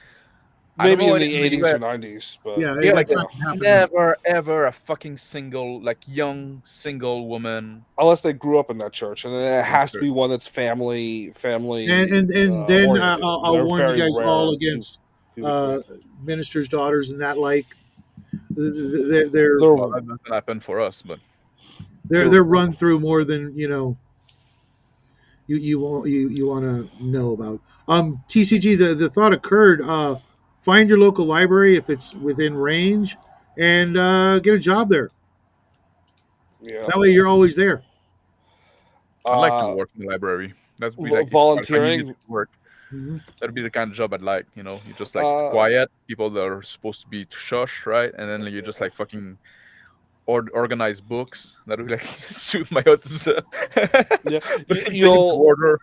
Speaker 1: maybe in the 80s or 90s, but
Speaker 2: yeah,
Speaker 8: like never ever a fucking young single woman,
Speaker 1: unless they grew up in that church, and it has to be one that's family.
Speaker 2: And then I'll warn you guys all against ministers' daughters and that like. They're
Speaker 8: that doesn't happen for us, but
Speaker 2: they're run through more than you want to know about. TCG, the thought occurred. find your local library if it's within range, and get a job there.
Speaker 1: Yeah.
Speaker 2: That way, you're always there.
Speaker 8: I'd like to
Speaker 1: Uh,
Speaker 8: work in the library. That's be like if I needed
Speaker 1: volunteering.
Speaker 8: to work.
Speaker 2: hmm
Speaker 8: That'd be the kind of job I'd like. You know, you just like it's
Speaker 1: Uh,
Speaker 8: quiet. People that are supposed to be shush, right? And then you just like fucking organize books. That would like suit my autism.
Speaker 1: yeah,
Speaker 8: Put everything in
Speaker 1: you'll
Speaker 8: order.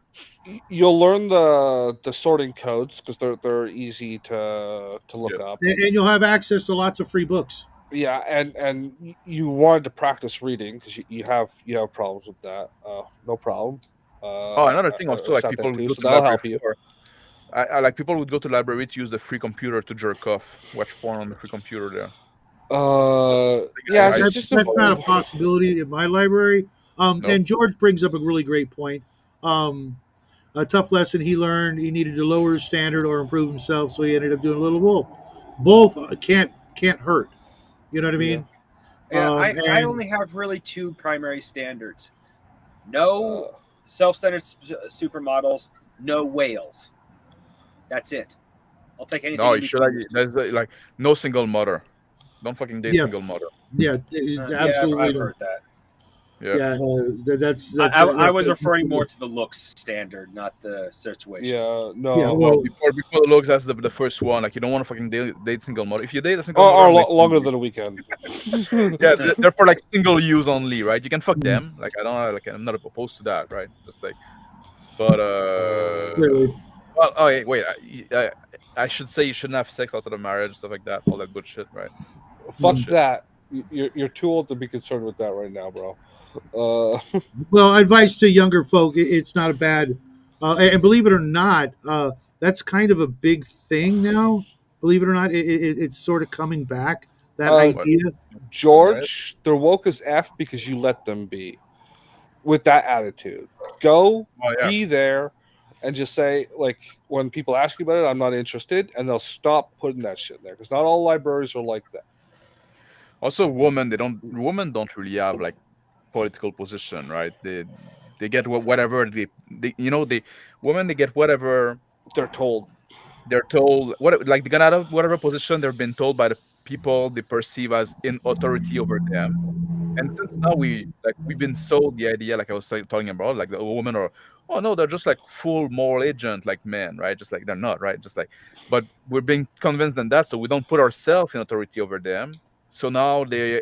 Speaker 1: you'll learn the sorting codes because they're easy to look
Speaker 8: Yeah.
Speaker 1: up.
Speaker 2: And you'll have access to lots of free books.
Speaker 1: Yeah, and you wanted to practice reading because you have problems with that. No problem.
Speaker 8: Oh, another thing also, like
Speaker 1: Sat there
Speaker 8: people would
Speaker 1: too,
Speaker 8: go
Speaker 1: so
Speaker 8: to
Speaker 1: that'll
Speaker 8: library
Speaker 1: help you.
Speaker 8: for. I like people would go to library to use the free computer to jerk off, watch porn on the free computer there.
Speaker 1: Yeah,
Speaker 8: I
Speaker 1: it's
Speaker 2: That's
Speaker 1: just
Speaker 2: that's not a possibility in my library.
Speaker 8: No.
Speaker 2: And George brings up a really great point. A tough lesson he learned. He needed to lower his standard or improve himself, so he ended up doing a little wolf. Both can't hurt. You know what I
Speaker 1: Yeah.
Speaker 2: mean?
Speaker 5: Yeah, I
Speaker 2: And
Speaker 5: only have really two primary standards:
Speaker 1: Uh,
Speaker 5: no self-centered supermodels, no whales. That's it. I'll take anything.
Speaker 8: No,
Speaker 5: in
Speaker 8: you should like
Speaker 5: between those two.
Speaker 8: there's like no single mother. Don't fucking date
Speaker 2: Yeah.
Speaker 8: single mother.
Speaker 2: yeah,
Speaker 5: Yeah,
Speaker 2: absolutely.
Speaker 5: I've heard that.
Speaker 8: Yeah.
Speaker 2: Yeah, that's
Speaker 5: I was referring more to the looks standard, not the situation.
Speaker 1: yeah, no.
Speaker 2: Yeah,
Speaker 8: Well,
Speaker 2: well,
Speaker 8: before the looks, that's the first one. Like you don't want to fucking date single mother. If you date a single
Speaker 1: Or,
Speaker 8: mother,
Speaker 1: or
Speaker 8: like,
Speaker 1: longer than a weekend.
Speaker 8: yeah, they're for like single use only, right? You can fuck them. Like I don't like I'm not opposed to that, right? Just like, but
Speaker 2: clearly.
Speaker 8: well, oh wait, I should say you shouldn't have sex outside of marriage, stuff like that, all that good shit, right?
Speaker 1: Fuck
Speaker 8: Bullshit.
Speaker 1: that. You're too old to be concerned with that right now, bro.
Speaker 2: Well, advice to younger folk: it's not a bad, and believe it or not, that's kind of a big thing now. Believe it or not, it's sort of coming back. That
Speaker 1: What?
Speaker 2: idea.
Speaker 1: George, they're woke as F because you let them be with that attitude. Go
Speaker 8: Oh yeah.
Speaker 1: be there and just say, like, when people ask you about it, I'm not interested, and they'll stop putting that shit there because not all libraries are like that.
Speaker 8: Also, women don't really have like political position, right? They get whatever they women they get whatever
Speaker 1: They're told.
Speaker 8: they're told, what like they get out of whatever position they've been told by the people they perceive as in authority over them. And since now we've been sold the idea, like I was talking about, like the women are, oh no, they're just like full moral agent like men, right? Just like they're not, right? Just like, but we're being convinced in that, so we don't put ourselves in authority over them. So now they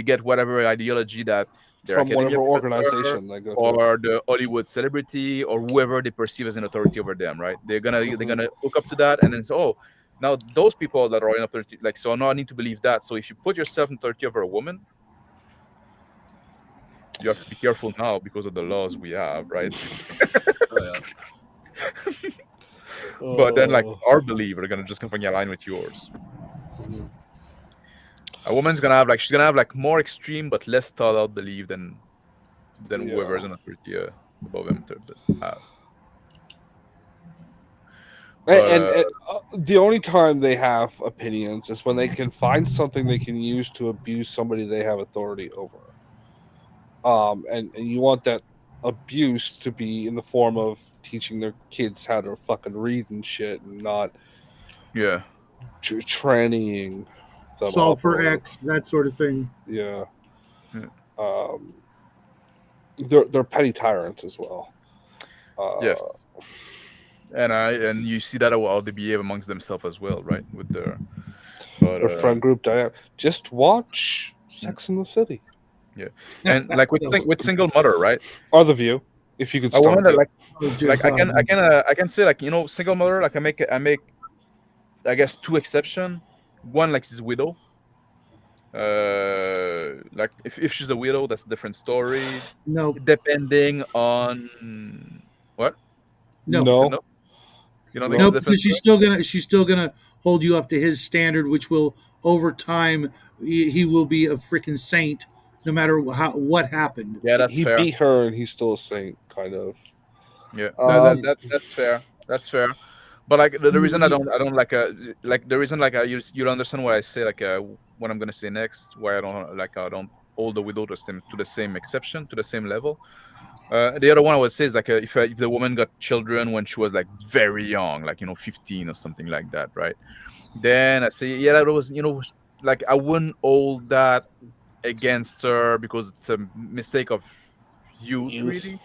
Speaker 8: get whatever ideology that their
Speaker 1: From
Speaker 8: academia
Speaker 1: whatever
Speaker 8: professor
Speaker 1: organization they go to.
Speaker 8: or the Hollywood celebrity or whoever they perceive as an authority over them, right? They're gonna hook up to that and then say, oh, now those people that are in authority, like, so now I need to believe that. So if you put yourself in authority over a woman, you have to be careful now because of the laws we have, right? But then, like, our belief are gonna just completely align with yours. A woman's gonna have like she's gonna have like more extreme but less thought out belief than whoever's in authority above him to have.
Speaker 1: And the only time they have opinions is when they can find something they can use to abuse somebody they have authority over. And you want that abuse to be in the form of teaching their kids how to fucking read and shit, and not trannying them
Speaker 2: Solve
Speaker 1: up
Speaker 2: for
Speaker 1: or-
Speaker 2: X, that sort of thing.
Speaker 1: Yeah.
Speaker 8: Yeah.
Speaker 1: They're petty tyrants as well.
Speaker 8: Yes. And you see that how they behave amongst themselves as well, right? With their
Speaker 1: friend group dynamic. Just watch Sex in the City.
Speaker 8: Yeah, and like with single mother, right?
Speaker 1: Or The View, if you could.
Speaker 8: A woman that
Speaker 2: Oh,
Speaker 8: like I can say, like, you know, single mother, like I make I guess 2 exception. One, like, is widow. Like if she's a widow, that's a different story.
Speaker 2: No.
Speaker 8: Depending on what?
Speaker 2: No.
Speaker 8: You said no. You don't think
Speaker 2: No,
Speaker 8: it's a different
Speaker 2: because she's still gonna hold you up to his standard, which will over time he will be a freaking saint, no matter what happened.
Speaker 8: Yeah, that's
Speaker 1: he
Speaker 8: fair.
Speaker 1: beat her, and he's still a saint, kind of.
Speaker 8: Yeah, that's fair. That's fair. But like the reason I don't like the reason, like, you'll understand what I say, like what I'm gonna say next, why I don't hold the widow to the same exception, to the same level. The other one I would say is like if the woman got children when she was like very young, like 15 or something like that, right? Then I say yeah, that was like I wouldn't hold that against her because it's a mistake of youth,
Speaker 3: Youth.
Speaker 8: really,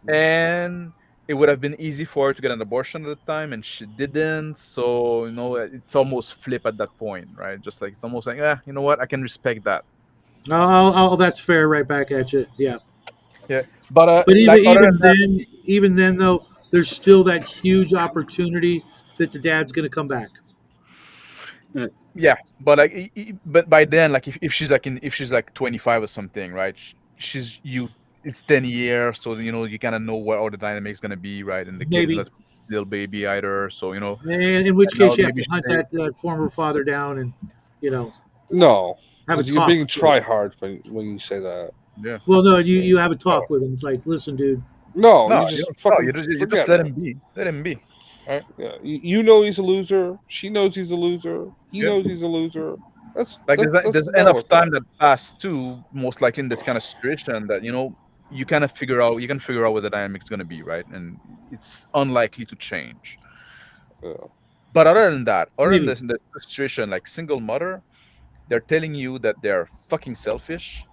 Speaker 8: and it would have been easy for her to get an abortion at the time, and she didn't. So it's almost flip at that point, right? Just like it's almost like, you know what? I can respect that.
Speaker 2: That's fair. Right back at you. Yeah.
Speaker 8: Yeah, but
Speaker 2: But
Speaker 8: like other than that,
Speaker 2: even then though, there's still that huge opportunity that the dad's going to come back.
Speaker 8: yeah, but like, but by then, like if she's like if she's like 25 or something, right? She's you. It's 10 years, so you kind of know what all the dynamics gonna be, right? And the kid is
Speaker 2: Maybe.
Speaker 8: not little baby either, so
Speaker 2: And in which
Speaker 8: and now
Speaker 2: case you have
Speaker 8: maybe
Speaker 2: to hunt that former father down and you know
Speaker 1: No,
Speaker 2: have a
Speaker 1: because you're
Speaker 2: talk.
Speaker 1: being try hard when you say that.
Speaker 8: yeah.
Speaker 2: Well, no, you have a talk with him. It's like, listen, dude.
Speaker 1: No,
Speaker 8: No,
Speaker 1: you just fucking
Speaker 8: you just
Speaker 1: forget
Speaker 8: let
Speaker 1: it.
Speaker 8: him be. Let him be. Right?
Speaker 1: Yeah, you know he's a loser. She knows he's a loser. He
Speaker 8: Yeah.
Speaker 1: knows he's a loser. That's
Speaker 8: Like
Speaker 1: that's that's
Speaker 8: there's
Speaker 1: the matter
Speaker 8: enough
Speaker 1: with
Speaker 8: time
Speaker 1: that.
Speaker 8: that passed too, most likely in this kind of situation that you kind of you can figure out what the dynamic's gonna be, right? And it's unlikely to change.
Speaker 1: Yeah.
Speaker 8: But other than that, other than
Speaker 2: Maybe.
Speaker 8: the situation, like single mother, they're telling you that they're fucking selfish.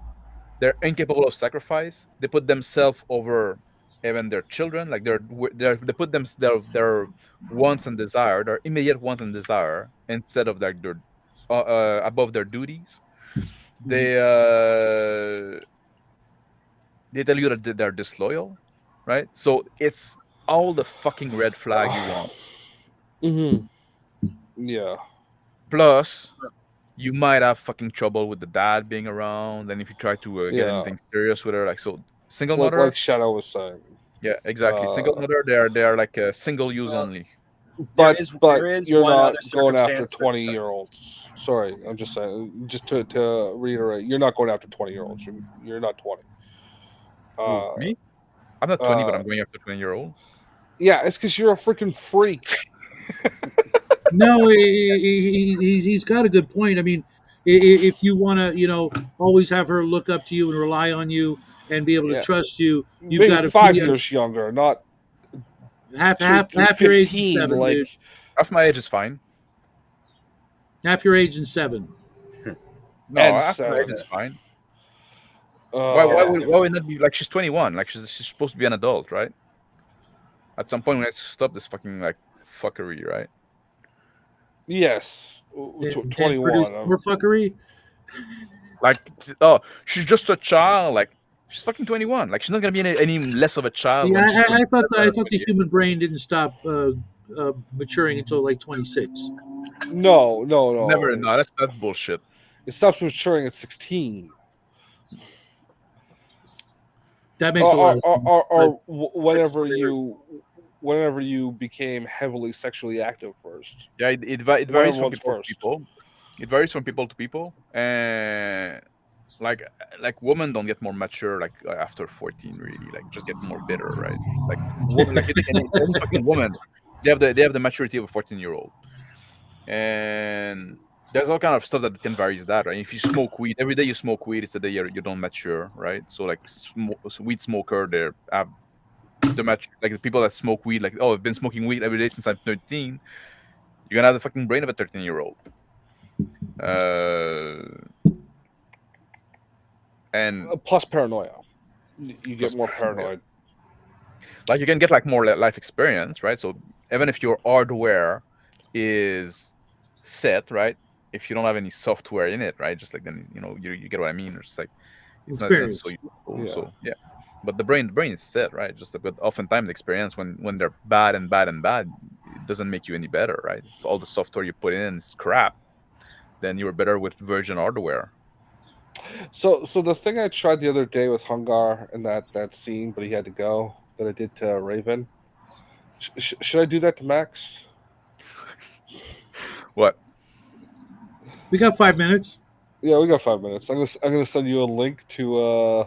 Speaker 8: They're incapable of sacrifice. They put themselves over even their children. Like they put their wants and desire, their immediate wants and desire, instead of like their above their duties. They uh, they tell you that they're disloyal, right? So it's all the fucking red flag you want.
Speaker 1: Mm-hmm. Yeah.
Speaker 8: Plus, you might have fucking trouble with the dad being around, and if you try to get
Speaker 1: Yeah.
Speaker 8: anything serious with her, like so, single
Speaker 1: Like
Speaker 8: mother,
Speaker 1: Shadow was saying.
Speaker 8: yeah, exactly. Single
Speaker 1: Uh,
Speaker 8: mother, they are like a single use
Speaker 5: Well,
Speaker 8: only.
Speaker 1: but
Speaker 5: there is
Speaker 1: you're
Speaker 5: one
Speaker 1: not
Speaker 5: other
Speaker 1: going after
Speaker 5: circumstance.
Speaker 1: 20-year-olds. Sorry, I'm just saying. Just to reiterate, you're not going after 20-year-olds. You're not 20.
Speaker 8: Who,
Speaker 1: Uh,
Speaker 8: me? I'm not 20, but
Speaker 1: uh,
Speaker 8: I'm going after 20-year-old.
Speaker 1: yeah, it's because you're a freaking freak.
Speaker 2: No, he's got a good point. I mean, if you want to, always have her look up to you and rely on you and be able to
Speaker 1: Yeah,
Speaker 2: trust you, you've
Speaker 1: being
Speaker 2: got to
Speaker 1: 5 years younger, not
Speaker 2: half your age and
Speaker 1: 15.
Speaker 2: seven,
Speaker 1: Like,
Speaker 2: dude.
Speaker 8: Half my age is fine.
Speaker 2: Half your age and seven.
Speaker 8: No,
Speaker 1: and
Speaker 8: half my age
Speaker 1: 7.
Speaker 8: is fine.
Speaker 1: Uh,
Speaker 8: Why would not be like she's 21? Like she's supposed to be an adult, right? At some point, we have to stop this fucking like fuckery, right?
Speaker 1: yes,
Speaker 2: And produce
Speaker 1: 21.
Speaker 2: more fuckery.
Speaker 8: Like, oh, she's just a child. Like, she's fucking 21. Like, she's not gonna be any less of a child
Speaker 2: Yeah,
Speaker 8: when she's
Speaker 2: I
Speaker 8: 27
Speaker 2: thought
Speaker 8: or
Speaker 2: the
Speaker 8: 28.
Speaker 2: human brain didn't stop maturing until like 26.
Speaker 1: No, no,
Speaker 8: Never.
Speaker 1: no.
Speaker 8: No, that's bullshit.
Speaker 1: It stops maturing at 16.
Speaker 2: That makes a lot of sense. But
Speaker 1: Whenever you became heavily sexually active first.
Speaker 8: Yeah, it varies
Speaker 1: Whatever
Speaker 8: from
Speaker 1: one's
Speaker 8: people to
Speaker 1: first.
Speaker 8: people. It varies from people to people, and like women don't get more mature like after 14, really. Like just get more bitter, right? Like woman, like you take any fucking woman, they have the maturity of a 14-year-old, and there's all kind of stuff that can vary that, right? If you smoke weed every day, you smoke weed, it's the day you don't mature, right? So like weed smoker, they have the like the people that smoke weed, like, oh, I've been smoking weed every day since I'm 13. You're gonna have the fucking brain of a 13-year-old. And
Speaker 1: Plus paranoia. You get more paranoid.
Speaker 8: like you can get like more life experience, right? So even if your hardware is set, right? If you don't have any software in it, right? Just like then you get what I mean. It's like it's not so
Speaker 2: experience.
Speaker 8: useful.
Speaker 1: Yeah.
Speaker 8: So yeah. But the brain is set, right? Just but oftentimes the experience when they're bad and bad and bad, it doesn't make you any better, right? If all the software you put in is crap, then you were better with virgin hardware.
Speaker 1: So the thing I tried the other day with Hungar and that scene, but he had to go, that I did to Raven. Should I do that to Max?
Speaker 8: What?
Speaker 2: We got 5 minutes.
Speaker 1: Yeah, we got 5 minutes. I'm gonna send you a link to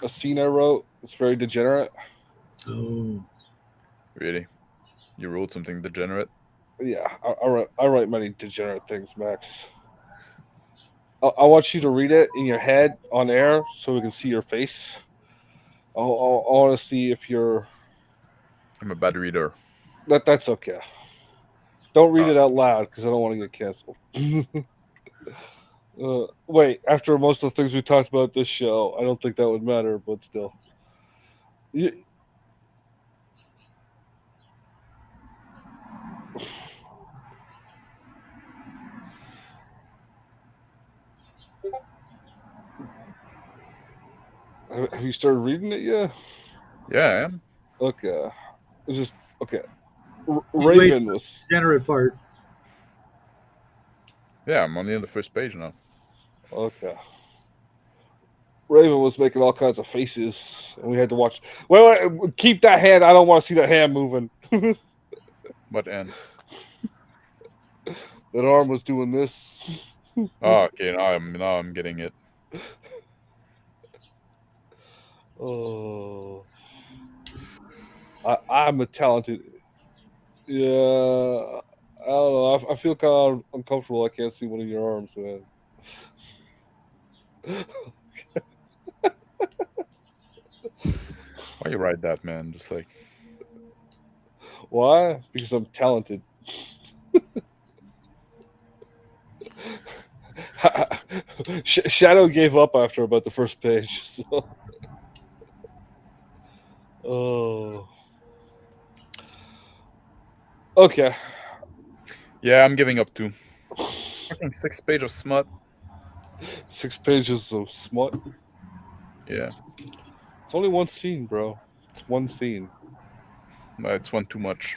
Speaker 1: a scene I wrote. It's very degenerate.
Speaker 2: Oh,
Speaker 8: Really? You wrote something degenerate?
Speaker 1: Yeah, I write many degenerate things, Max. I want you to read it in your head on air so we can see your face. I want to see if you're.
Speaker 8: I'm a bad reader.
Speaker 1: That's okay. Don't read
Speaker 8: Oh.
Speaker 1: it out loud because I don't want to get canceled. Wait, after most of the things we talked about this show, I don't think that would matter, but still. You, have you started reading it yet?
Speaker 8: Yeah, I am.
Speaker 1: Okay. It's just okay.
Speaker 2: He's waiting
Speaker 1: Raven
Speaker 2: for
Speaker 1: was
Speaker 2: the degenerate part.
Speaker 8: Yeah, I'm only on the first page now.
Speaker 1: okay. Raven was making all kinds of faces, and we had to watch. Wait, keep that hand. I don't want to see that hand moving.
Speaker 8: What end?
Speaker 1: That arm was doing this.
Speaker 8: Oh, okay. Now I'm getting it.
Speaker 1: Oh, I'm a talented. Yeah, I don't know. I feel kind of uncomfortable. I can't see one of your arms, man.
Speaker 8: Why you write that, man? Just like
Speaker 1: Why? Because I'm talented. Shadow gave up after about the first page. So. Oh. Okay.
Speaker 8: yeah, I'm giving up too. Fucking 6 pages of smut.
Speaker 1: 6 pages of smut.
Speaker 8: Yeah,
Speaker 1: It's only one scene, bro. It's one scene.
Speaker 8: no, it's one too much.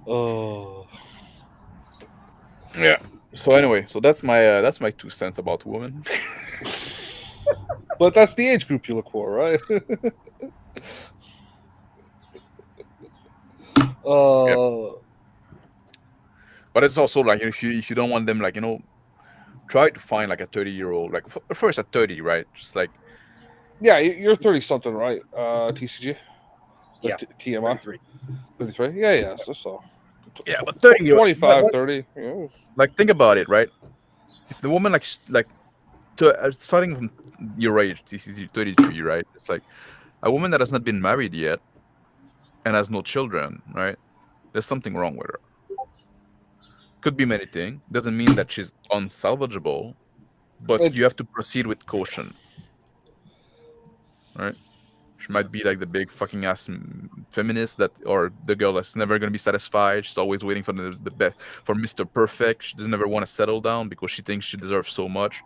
Speaker 1: Oh.
Speaker 8: Yeah. So anyway, so that's my 2 cents about women.
Speaker 1: But that's the age group you look for, right?
Speaker 8: But it's also like if you don't want them, like, try to find like a 30-year-old, like first at 30, right? Just like
Speaker 1: Yeah, you're 30 something, right? TCG?
Speaker 5: Yeah,
Speaker 1: TMI?
Speaker 5: 33.
Speaker 1: 33? Yeah, so.
Speaker 8: yeah, but 30
Speaker 1: 25, 30. Yeah.
Speaker 8: Like think about it, right? If the woman starting from your age, this is 33, right? It's like a woman that has not been married yet and has no children, right? There's something wrong with her. Could be many things. Doesn't mean that she's unsalvageable, but you have to proceed with caution, right? She might be like the big fucking ass feminist or the girl that's never gonna be satisfied. She's always waiting for the best, for Mr. Perfect. She doesn't ever want to settle down because she thinks she deserves so much.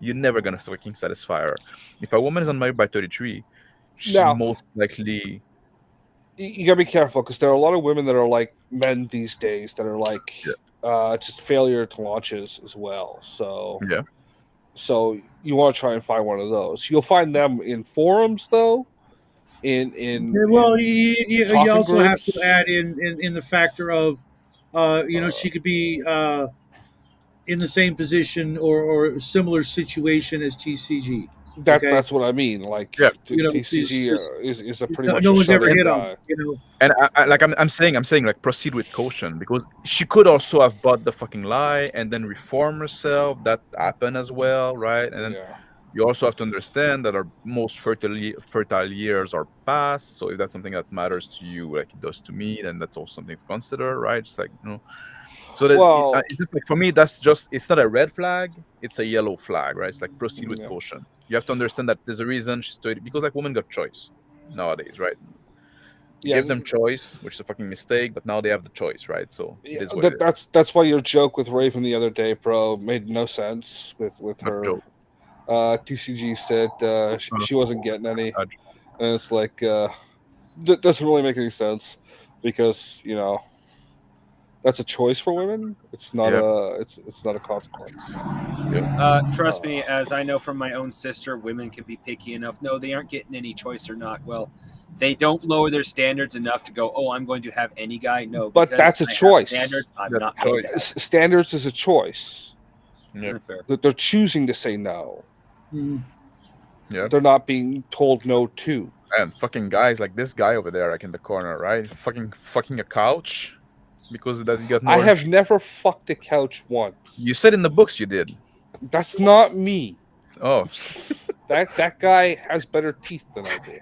Speaker 8: You're never gonna fucking satisfy her. If a woman is unmarried by 33, she's
Speaker 1: Now,
Speaker 8: most likely.
Speaker 1: you gotta be careful because there are a lot of women that are like men these days that are like just failure to launches as well. So
Speaker 8: Yeah.
Speaker 1: So you want to try and find one of those. You'll find them in forums though.
Speaker 2: Well, you
Speaker 1: talking
Speaker 2: also have to
Speaker 1: groups.
Speaker 2: add in the factor of, she could be in the same position or similar situation as TCG. Okay?
Speaker 1: That's what I mean. Like
Speaker 8: Yeah.
Speaker 1: TCG is a pretty much
Speaker 2: no
Speaker 1: a
Speaker 2: one's ever
Speaker 1: shut-in
Speaker 2: hit
Speaker 1: guy.
Speaker 2: them.
Speaker 8: And I'm saying like proceed with caution because she could also have bought the fucking lie and then reform herself. That happened as well, right? And then you also have to understand that our most fertile years are past. So if that's something that matters to you, like it does to me, then that's also something to consider, right? Just like So that it's just like for me, it's not a red flag; it's a yellow flag, right? It's like proceed with caution. You have to understand that there's a reason she's 30 because like women got choice nowadays, right? You give them choice, which is a fucking mistake, but now they have the choice, right? So it is what it is.
Speaker 1: That's why your joke with Raven the other day, bro, made no sense with her.
Speaker 8: Joke.
Speaker 1: TCG said she wasn't getting any, and it's like that doesn't really make any sense because that's a choice for women. It's not it's not a consequence.
Speaker 5: Trust me, as I know from my own sister, women can be picky enough. No, they aren't getting any choice or not. Well, they don't lower their standards enough to go, oh, I'm going to have any guy. No,
Speaker 1: but that's a choice.
Speaker 5: Standards, I'm
Speaker 8: that's
Speaker 5: not
Speaker 8: choice.
Speaker 1: Standards is a choice.
Speaker 8: Yeah.
Speaker 1: That they're choosing to say no.
Speaker 8: Yeah.
Speaker 1: They're not being told no to.
Speaker 8: And fucking guys like this guy over there, like in the corner, right? Fucking a couch. because that you got more.
Speaker 1: I have never fucked a couch once.
Speaker 8: You said in the books you did.
Speaker 1: That's not me.
Speaker 8: Oh,
Speaker 1: That guy has better teeth than I do.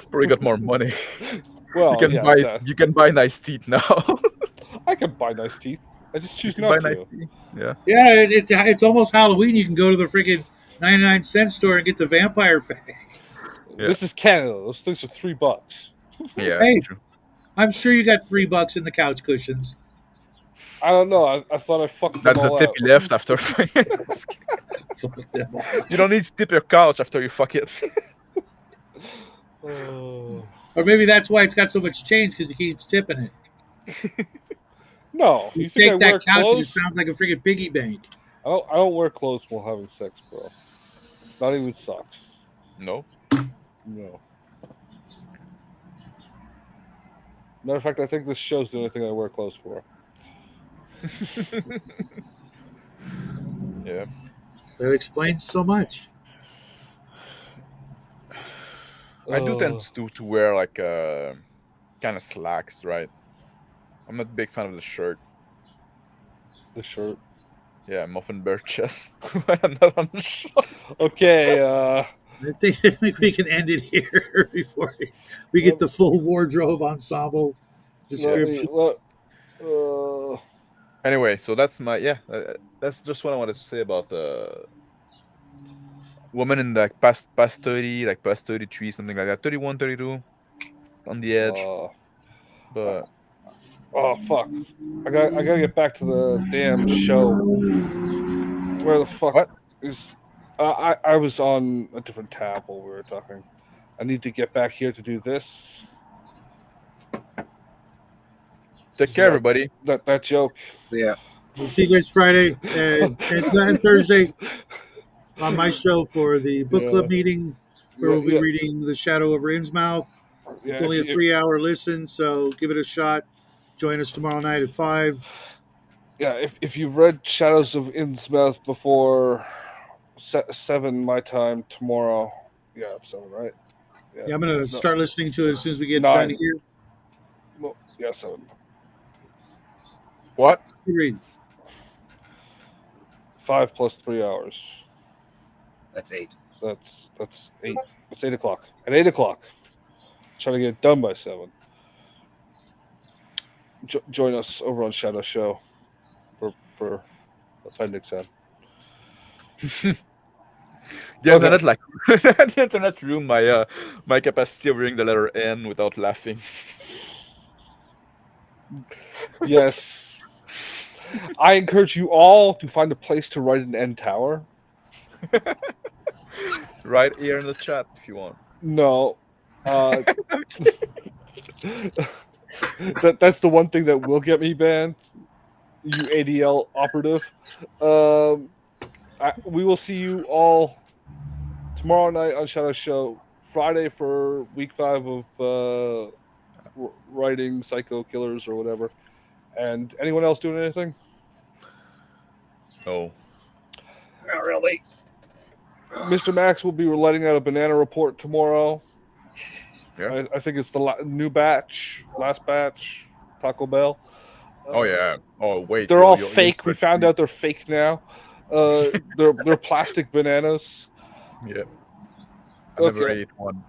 Speaker 8: probably got more money.
Speaker 1: Well,
Speaker 8: you can
Speaker 1: yeah,
Speaker 8: buy
Speaker 1: that-
Speaker 8: you can buy nice teeth now.
Speaker 1: I can buy nice teeth. I just
Speaker 8: You
Speaker 1: choose
Speaker 8: can
Speaker 1: not
Speaker 8: buy
Speaker 1: to.
Speaker 8: nice teeth. Yeah.
Speaker 2: Yeah, it's almost Halloween. You can go to the freaking 99-cent store and get the vampire face.
Speaker 8: Yeah.
Speaker 1: This is Canada. Those things are $3.
Speaker 8: Yeah,
Speaker 2: Hey.
Speaker 8: that's true.
Speaker 2: I'm sure you got $3 in the couch cushions.
Speaker 1: I don't know. I thought I fucked them
Speaker 8: That's the
Speaker 1: all
Speaker 8: tip
Speaker 1: out.
Speaker 8: you left after. You don't need to tip your couch after you fuck it.
Speaker 1: Oh.
Speaker 2: Or maybe that's why it's got so much change because he keeps tipping it.
Speaker 1: No,
Speaker 2: You
Speaker 1: you think I
Speaker 2: take
Speaker 1: wear
Speaker 2: that couch and it
Speaker 1: clothes?
Speaker 2: sounds like a freaking piggy bank.
Speaker 1: I don't wear clothes while having sex, bro. Not even socks.
Speaker 8: No.
Speaker 1: No. Matter of fact, I think this show's the only thing I wear clothes for.
Speaker 8: Yeah.
Speaker 2: That explains so much.
Speaker 8: I do tend to wear like kind of slacks, right? I'm not a big fan of the shirt.
Speaker 1: The shirt.
Speaker 8: Yeah, muffin bare chest. I'm not on the show.
Speaker 1: Okay,
Speaker 2: I think we can end it here before we get the full wardrobe ensemble description.
Speaker 8: Anyway, so that's my that's just what I wanted to say about woman in like past 30, like past 33, something like that, 31, 32, on the edge. But
Speaker 1: oh fuck! I gotta get back to the damn show. Where the fuck is? I was on a different tab while we were talking. I need to get back here to do this.
Speaker 8: Take care, everybody.
Speaker 1: That joke.
Speaker 5: Yeah.
Speaker 2: We'll see you guys Friday and Thursday on my show for the book club meeting where we'll be reading The Shadow over Innsmouth. It's only a 3-hour listen, so give it a shot. Join us tomorrow night at 5.
Speaker 1: Yeah, if you've read Shadows of Innsmouth before 7 my time tomorrow, it's 7, right?
Speaker 2: Yeah, I'm going to start listening to it as soon as we get
Speaker 1: 9.
Speaker 2: done here.
Speaker 1: Well, 7.
Speaker 8: What?
Speaker 2: You read.
Speaker 1: 5 plus 3 hours.
Speaker 5: That's 8.
Speaker 1: That's 8. It's 8 o'clock. At 8 o'clock. Trying to get it done by 7. Join us over on Shadow Show for Appendix N.
Speaker 8: The internet the internet ruined my my capacity of reading the letter N without laughing.
Speaker 1: Yes. I encourage you all to find a place to write an N tower.
Speaker 8: Right here in the chat if you want.
Speaker 1: No. That's the one thing that will get me banned. You ADL operative. We will see you all tomorrow night on Shadow Show. Friday for week 5 of writing Psycho Killers or whatever. And anyone else doing anything?
Speaker 8: No.
Speaker 5: Not really.
Speaker 1: Mr. Max will be letting out a banana report tomorrow.
Speaker 8: Yeah.
Speaker 1: I think it's the last batch, Taco Bell.
Speaker 8: Oh yeah. Oh wait.
Speaker 1: They're all fake. We found out they're fake now. They're plastic bananas.
Speaker 8: Yeah. I never ate one.